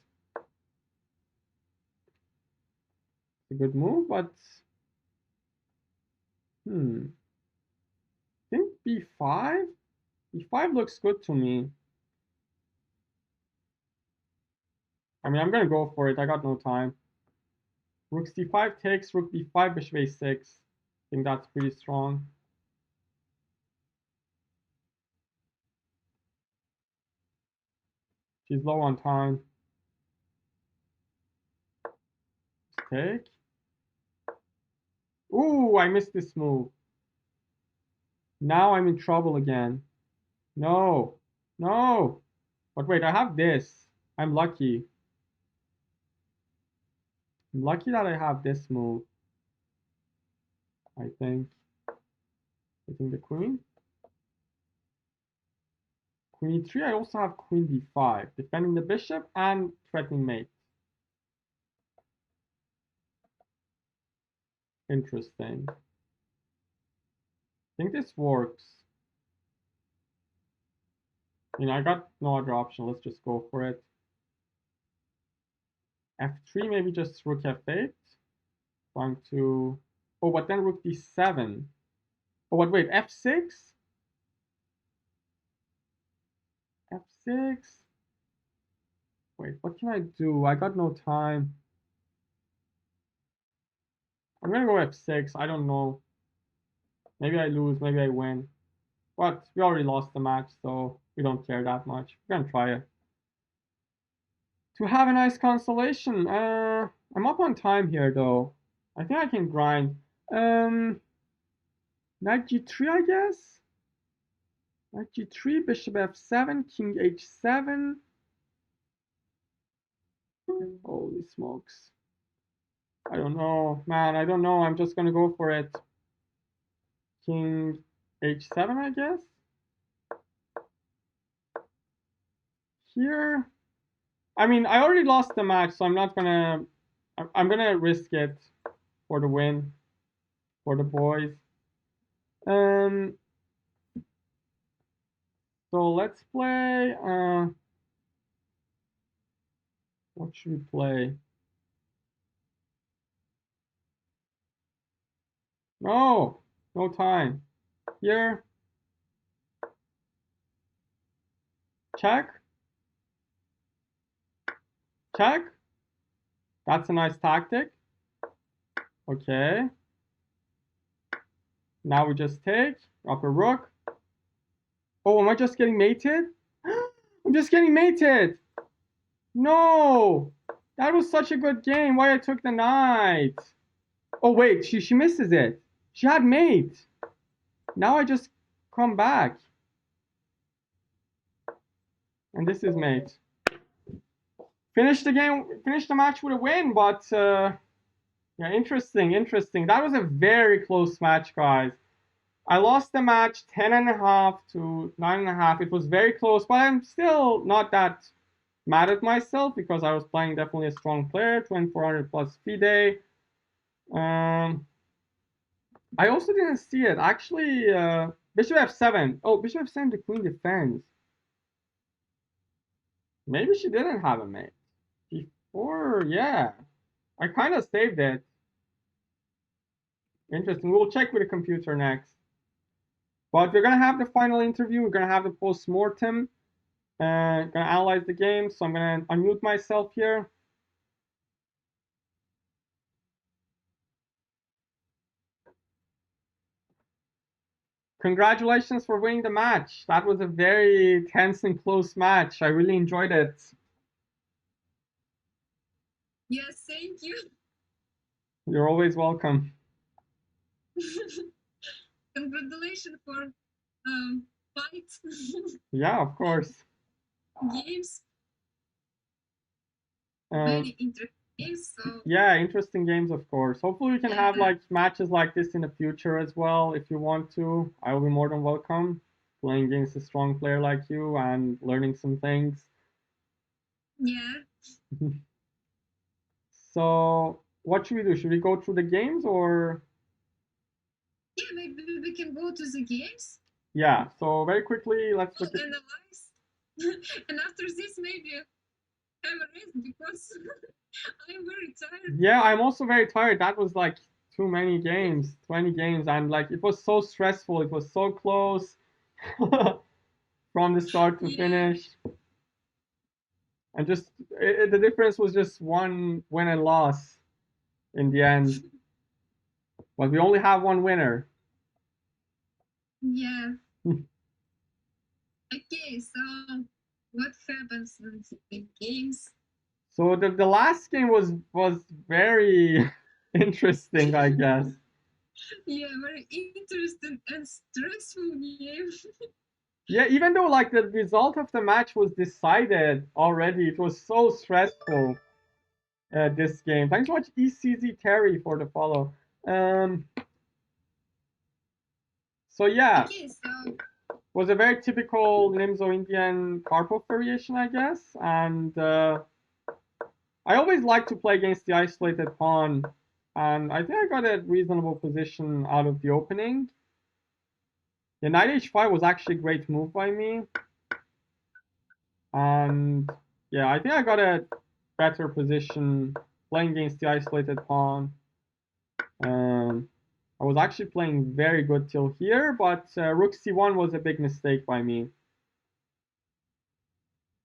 It's a good move, but I think b5? b5 looks good to me. I mean, I'm gonna go for it. I got no time. Rook c5 takes, rook b5, bishop a6. I think that's pretty strong. She's low on time. Take. Ooh, I missed this move. Now I'm in trouble again. No, no. But wait, I have this. I'm lucky. I'm lucky that I have this move. I think. Taking the queen. Queen e3, I also have queen d5. Defending the bishop and threatening mate. Interesting. I think this works. You know, I got no other option. Let's just go for it. f3, maybe just rook f8. Trying to... Oh, but then rook d7. Oh, but wait, f6? f6? Wait, what can I do? I got no time. I'm gonna go f6. I don't know. Maybe I lose, maybe I win. But we already lost the match, so we don't care that much. We're gonna try it. To have a nice consolation. I'm up on time here, though. I think I can grind. Knight g3, I guess? Knight g3, bishop f7, king h7. Holy smokes. I don't know, man. I don't know. I'm just gonna go for it. King h7, I guess. Here. I mean, I already lost the match, so I'm not gonna. I'm gonna risk it for the win, for the boys. So let's play. What should we play? No, no time. Here. Check. Check. That's a nice tactic. Okay. Now we just take upper rook. Oh, am I just getting mated? I'm just getting mated. No, that was such a good game. Why I took the knight? Oh wait, she misses it. She had mate. Now I just come back. And this is mate. Finish the game, finish the match with a win, but yeah, interesting. That was a very close match, guys. I lost the match 10.5 to 9.5. It was very close, but I'm still not that mad at myself because I was playing definitely a strong player, 2400 plus FIDE. I also didn't see it. Actually, bishop f7. Oh, bishop f7, the queen defends. Maybe she didn't have a mate. Before, yeah. I kind of saved it. Interesting. We'll check with the computer next. But we're going to have the final interview. We're going to have the post-mortem. Going to analyze the game. So I'm going to unmute myself here. Congratulations for winning the match. That was a very tense and close match. I really enjoyed it. Yes, thank you. You're always welcome. Congratulations for fight. Yeah, of course. Games. Very interesting games. So. Yeah, interesting games, of course. Hopefully we can have like matches like this in the future as well. If you want to, I will be more than welcome. Playing against a strong player like you and learning some things. Yeah. So what should we do? Should we go through the games or? Yeah, maybe we can go to the games. Yeah, so very quickly, let's look at... analyze. And after this, maybe have a rest because I'm very tired. Yeah, I'm also very tired. That was like too many games, 20 games, and like it was so stressful. It was so close from the start to finish. And just the difference was just one win and loss in the end. But we only have one winner. Yeah. Okay, so what happens in the games? So the last game was very interesting, I guess. Yeah, very interesting and stressful game. Yeah, even though like the result of the match was decided already, it was so stressful. This game. Thanks so much, ECZ Terry, for the follow. So yeah, okay, so was a very typical Nimzo Indian Karpov variation, I guess, and I always like to play against the isolated pawn, and I think I got a reasonable position out of the opening. The knight h5 was actually a great move by me, and yeah, I think I got a better position playing against the isolated pawn. I was actually playing very good till here, but rook c1 was a big mistake by me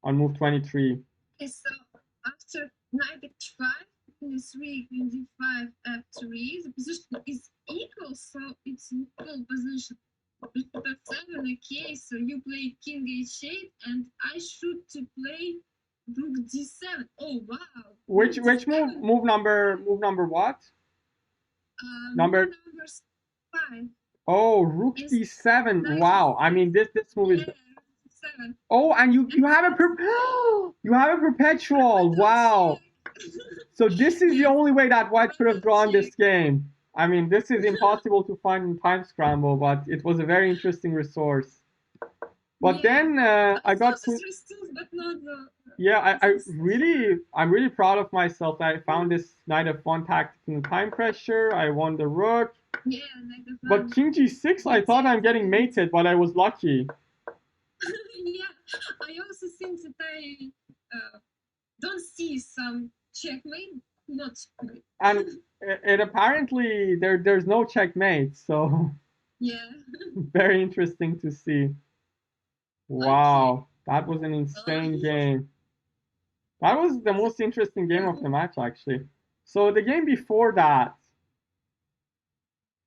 on move 23. okay, so after knight h5, queen e3, queen d5, f3, the position is equal, so it's equal position. Bishop f7, okay, so you play king h8, and I should to play rook d7. Oh wow! Which move number what? Number 5. Oh, rook d7. Wow. I mean this move is. Seven. Oh, and you have a you have a perpetual. Wow. So this is the only way that white could have drawn this game. I mean, this is impossible to find in Time Scramble, but it was a very interesting resource. But then I got yeah, I'm really proud of myself that I found this knight f1 tactic in time pressure. I won the rook. Yeah, but king g6, I thought I'm getting mated, but I was lucky. Yeah, I also think that I don't see some checkmate, not checkmate. And it apparently there's no checkmate, so yeah. Very interesting to see. Wow, that was an insane game. That was the most interesting game of the match, actually. So the game before that.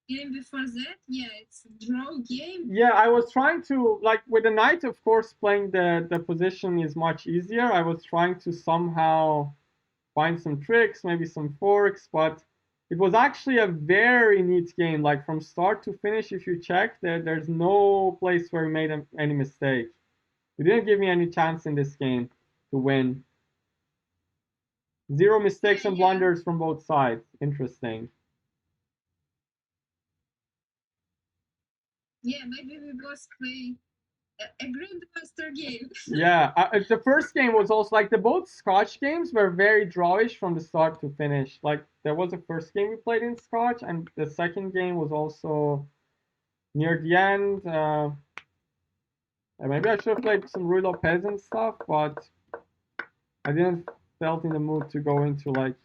Game before that, yeah, it's a draw game. Yeah, I was trying to, like, with the knight, of course, playing the position is much easier. I was trying to somehow find some tricks, maybe some forks, but it was actually a very neat game. Like, from start to finish, if you check, there's no place where we made any mistake. You didn't give me any chance in this game to win. Zero mistakes and blunders from both sides. Interesting. Yeah, maybe we both play a grandmaster game. Yeah, the first game was also like the both Scotch games were very drawish from the start to finish. Like there was a first game we played in Scotch, and the second game was also near the end. Maybe I should have played some Rui Lopez and stuff, but I didn't felt in the mood to go into like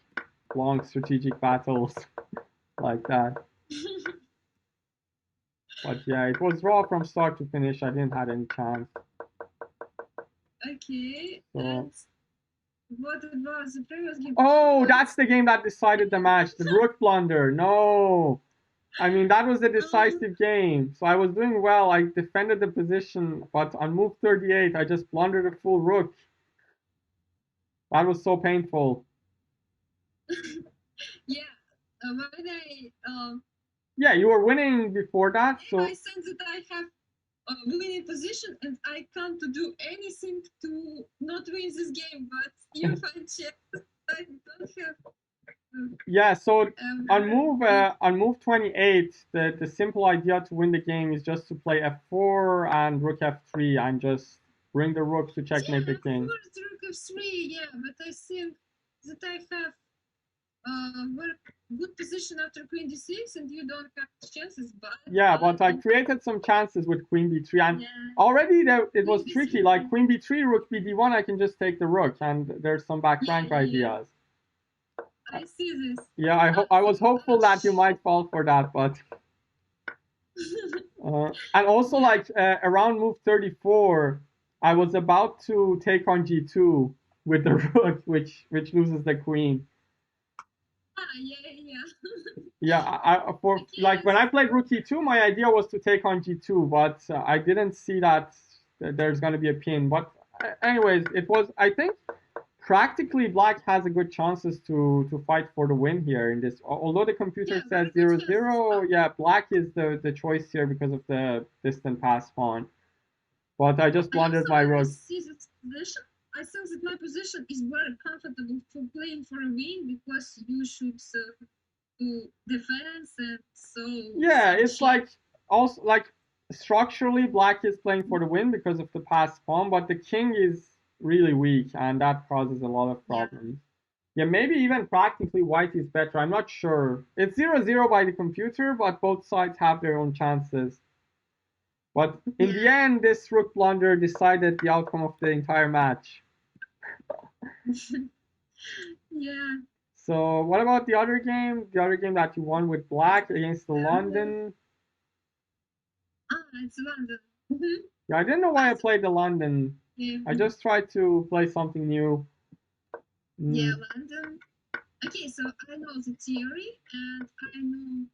long strategic battles like that. But yeah, it was raw from start to finish. I didn't have any chance. Okay, So. and what was the previous game? Oh, that's the game that decided the match. The rook blunder. No. I mean, that was the decisive game. So I was doing well. I defended the position, but on move 38, I just blundered a full rook. That was so painful. Yeah, when Yeah, you were winning before that, so I sense that I have a winning position and I can't do anything to not win this game. But if I check, I don't have. Yeah, so on move 28, the simple idea to win the game is just to play f4 and rook f3 and just bring the rook to checkmate the king. Rook f3, yeah, but I think that I have very good position after queen d6 and you don't have chances. But yeah, but I created some chances with queen b3 and already there it was tricky. Like queen b3, rook bd1, I can just take the rook and there's some back rank ideas. I see this. Yeah, I was hopeful that you might fall for that, but and also like around move 34, I was about to take on g2 with the rook, which loses the queen. Yeah, for like when I played rook e2, my idea was to take on g2, but I didn't see that there's going to be a pin. But anyways, it was, I think practically black has a good chances to fight for the win here in this. Although the computer says 0-0, yeah, black is the choice here because of the distant pass pawn. But I just blundered my rook. I think that my position is very comfortable for playing for a win because you should do defense and so. Yeah, it's like also like structurally black is playing for the win because of the pass pawn, but the king is really weak and that causes a lot of problems. Yeah, maybe even practically white is better. I'm not sure. It's 0-0 by the computer, but both sides have their own chances. But in the end, this rook blunder decided the outcome of the entire match. Yeah. So what about the other game? The other game that you won with black against the London? It's London. Yeah, I didn't know why I played the London. I just tried to play something new. Yeah, London. Okay, so I know the theory and I know.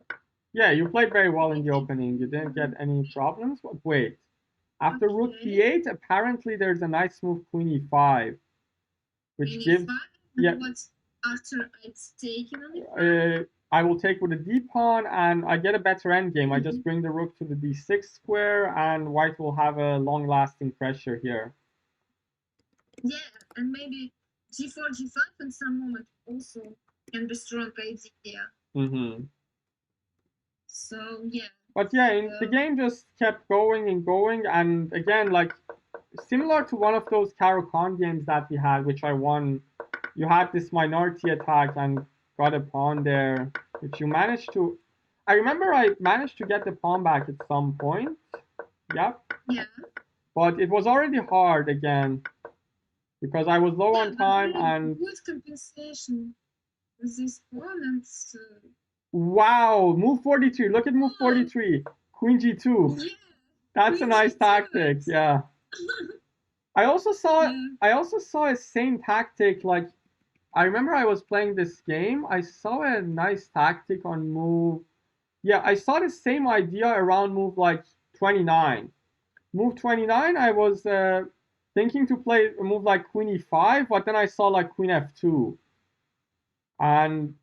Yeah, you played very well in the opening. You didn't get any problems. But wait, after rook d8, apparently there's a nice move queen e5, which gives. Yeah. What's after it's taken on the I will take with a d pawn and I get a better endgame. I just bring the rook to the d6 square and white will have a long-lasting pressure here. Yeah, and maybe g4, g5 in some moment also can be strong idea. So yeah. But yeah, the game just kept going and going, and again, like similar to one of those Caro-Kann games that we had, which I won. You had this minority attack and got a pawn there, which you managed to. I remember I managed to get the pawn back at some point. Yep. Yeah. But it was already hard again because I was low on time and. Good compensation with these opponents. Wow, move 43. Look at move 43. Queen g2. Yeah. That's a nice tactic. Yeah. I also saw a same tactic. Like I remember I was playing this game. I saw a nice tactic on move. Yeah, I saw the same idea around move like 29. Move 29, I was thinking to play a move like queen e5, but then I saw like queen f2. And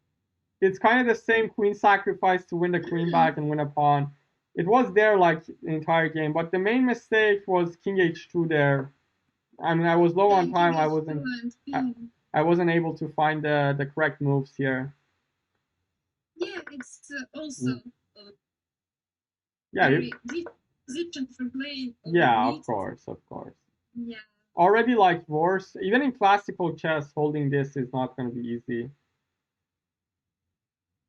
it's kind of the same queen sacrifice to win the queen back and win a pawn. It was there like the entire game, but the main mistake was king h2 there. I mean, I was low on time. I wasn't able to find the correct moves here. Yeah, it's also yeah. position for playing over Yeah, of Blitz. course, of course. Yeah. Already like worse, even in classical chess, holding this is not going to be easy.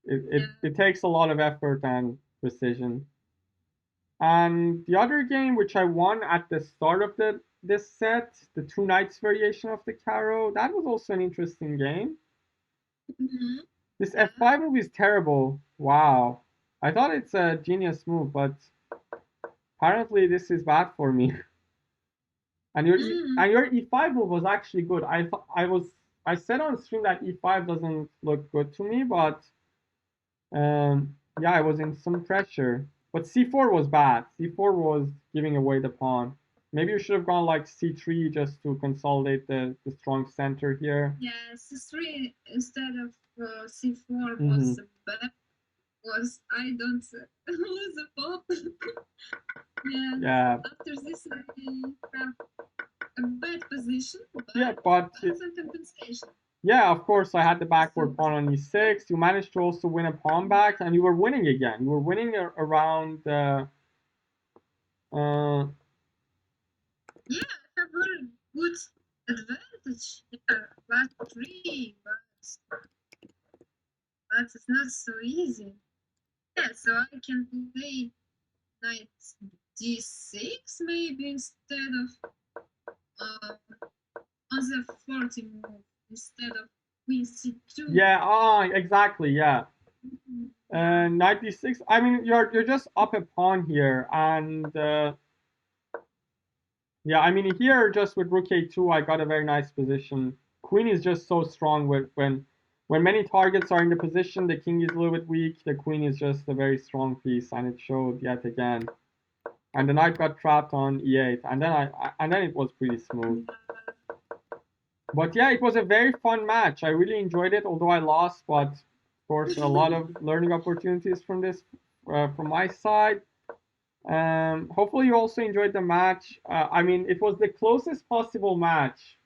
It takes a lot of effort and precision. And the other game which I won at the start of this set, the two knights variation of the Caro, that was also an interesting game. Mm-hmm. This F5 move is terrible. Wow. I thought it's a genius move, but apparently this is bad for me. And your E5 move was actually good. I said on stream that E5 doesn't look good to me, but yeah, I was in some pressure. But C4 was bad. C4 was giving away the pawn. Maybe you should have gone like C3 just to consolidate the strong center here. Yeah, C3 instead of C4 was bad. Was I don't lose a pop. Yeah. After this, I have a bad position. Yeah, but some compensation. Yeah, of course, I had the backward pawn on e6. You managed to also win a pawn back, and you were winning again. You were winning around. Yeah, I have very good advantage. Yeah, last three, but it's not so easy. Yeah, so I can play knight d6 maybe instead of on the 40 move instead of queen c2. Yeah, exactly, yeah. Knight d6. I mean, you're just up a pawn here, and yeah, I mean here just with rook a2, I got a very nice position. Queen is just so strong when many targets are in the position, the king is a little bit weak. The queen is just a very strong piece, and it showed yet again. And the knight got trapped on e8, and then it was pretty smooth. But yeah, it was a very fun match. I really enjoyed it, although I lost. But of course, a lot of learning opportunities from this, from my side. Hopefully, you also enjoyed the match. I mean, it was the closest possible match.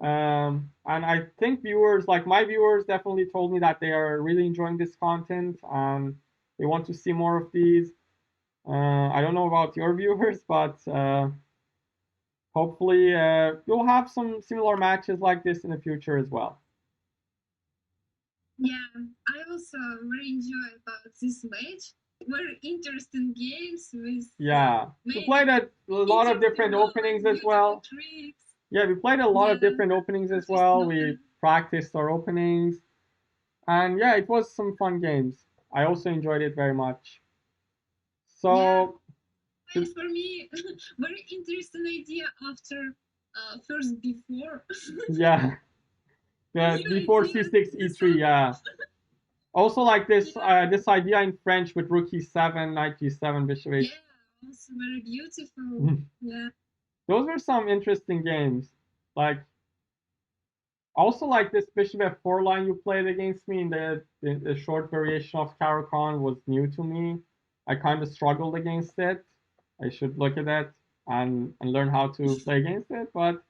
And I think viewers, like my viewers, definitely told me that they are really enjoying this content and they want to see more of these. I don't know about your viewers, but hopefully you'll have some similar matches like this in the future as well. Yeah, I also very enjoy about this match. Very interesting games with we played a lot of different openings as well. Tricks. Yeah, we played a lot of different openings as well. We practiced our openings, and yeah, it was some fun games. I also enjoyed it very much. So for me, very interesting idea after first before. yeah, before c6 e3. Yeah. Also like this this idea in French with rook e7, knight g7, bishop h. Yeah, also very beautiful. Yeah. Those were some interesting games. Like also like this bishop f4 line you played against me in the short variation of Caro-Kann was new to me. I kind of struggled against it. I should look at it and learn how to play against it. But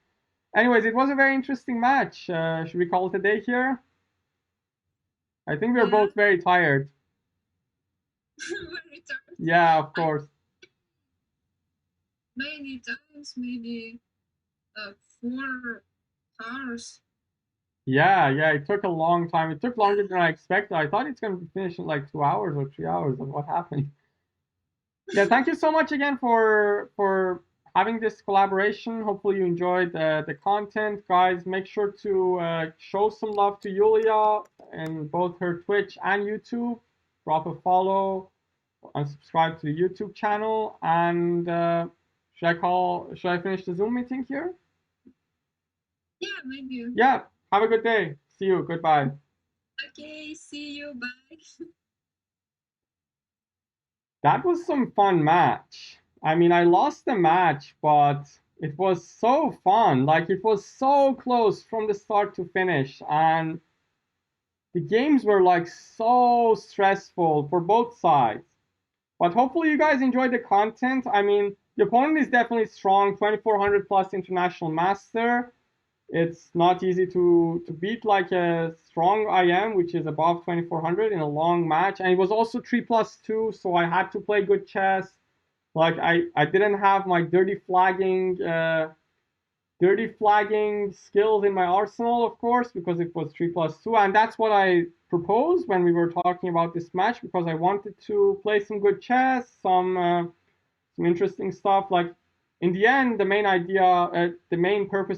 anyways, it was a very interesting match. Should we call it a day here? I think we're both very tired. Very tired. Yeah, of course. Many times, maybe 4 hours. Yeah, it took a long time. It took longer than I expected. I thought it's going to be finished in like 2 hours or 3 hours. And what happened? Yeah, thank you so much again for having this collaboration. Hopefully you enjoyed the content, guys. Make sure to show some love to Yuliia and both her Twitch and YouTube. Drop a follow and subscribe to the YouTube channel. And should I finish the Zoom meeting here? Yeah, maybe. Yeah. Have a good day. See you. Goodbye. Okay, see you. Bye. That was some fun match. I mean, I lost the match, but it was so fun. Like, it was so close from the start to finish. And the games were like so stressful for both sides. But hopefully you guys enjoyed the content. I mean, the opponent is definitely strong, 2400 plus international master. It's not easy to beat like a strong IM, which is above 2400 in a long match. And it was also 3+2, so I had to play good chess. Like I didn't have my dirty flagging skills in my arsenal, of course, because it was 3+2, and that's what I proposed when we were talking about this match, because I wanted to play some good chess, some interesting stuff. Like in the end, the main idea, the main purpose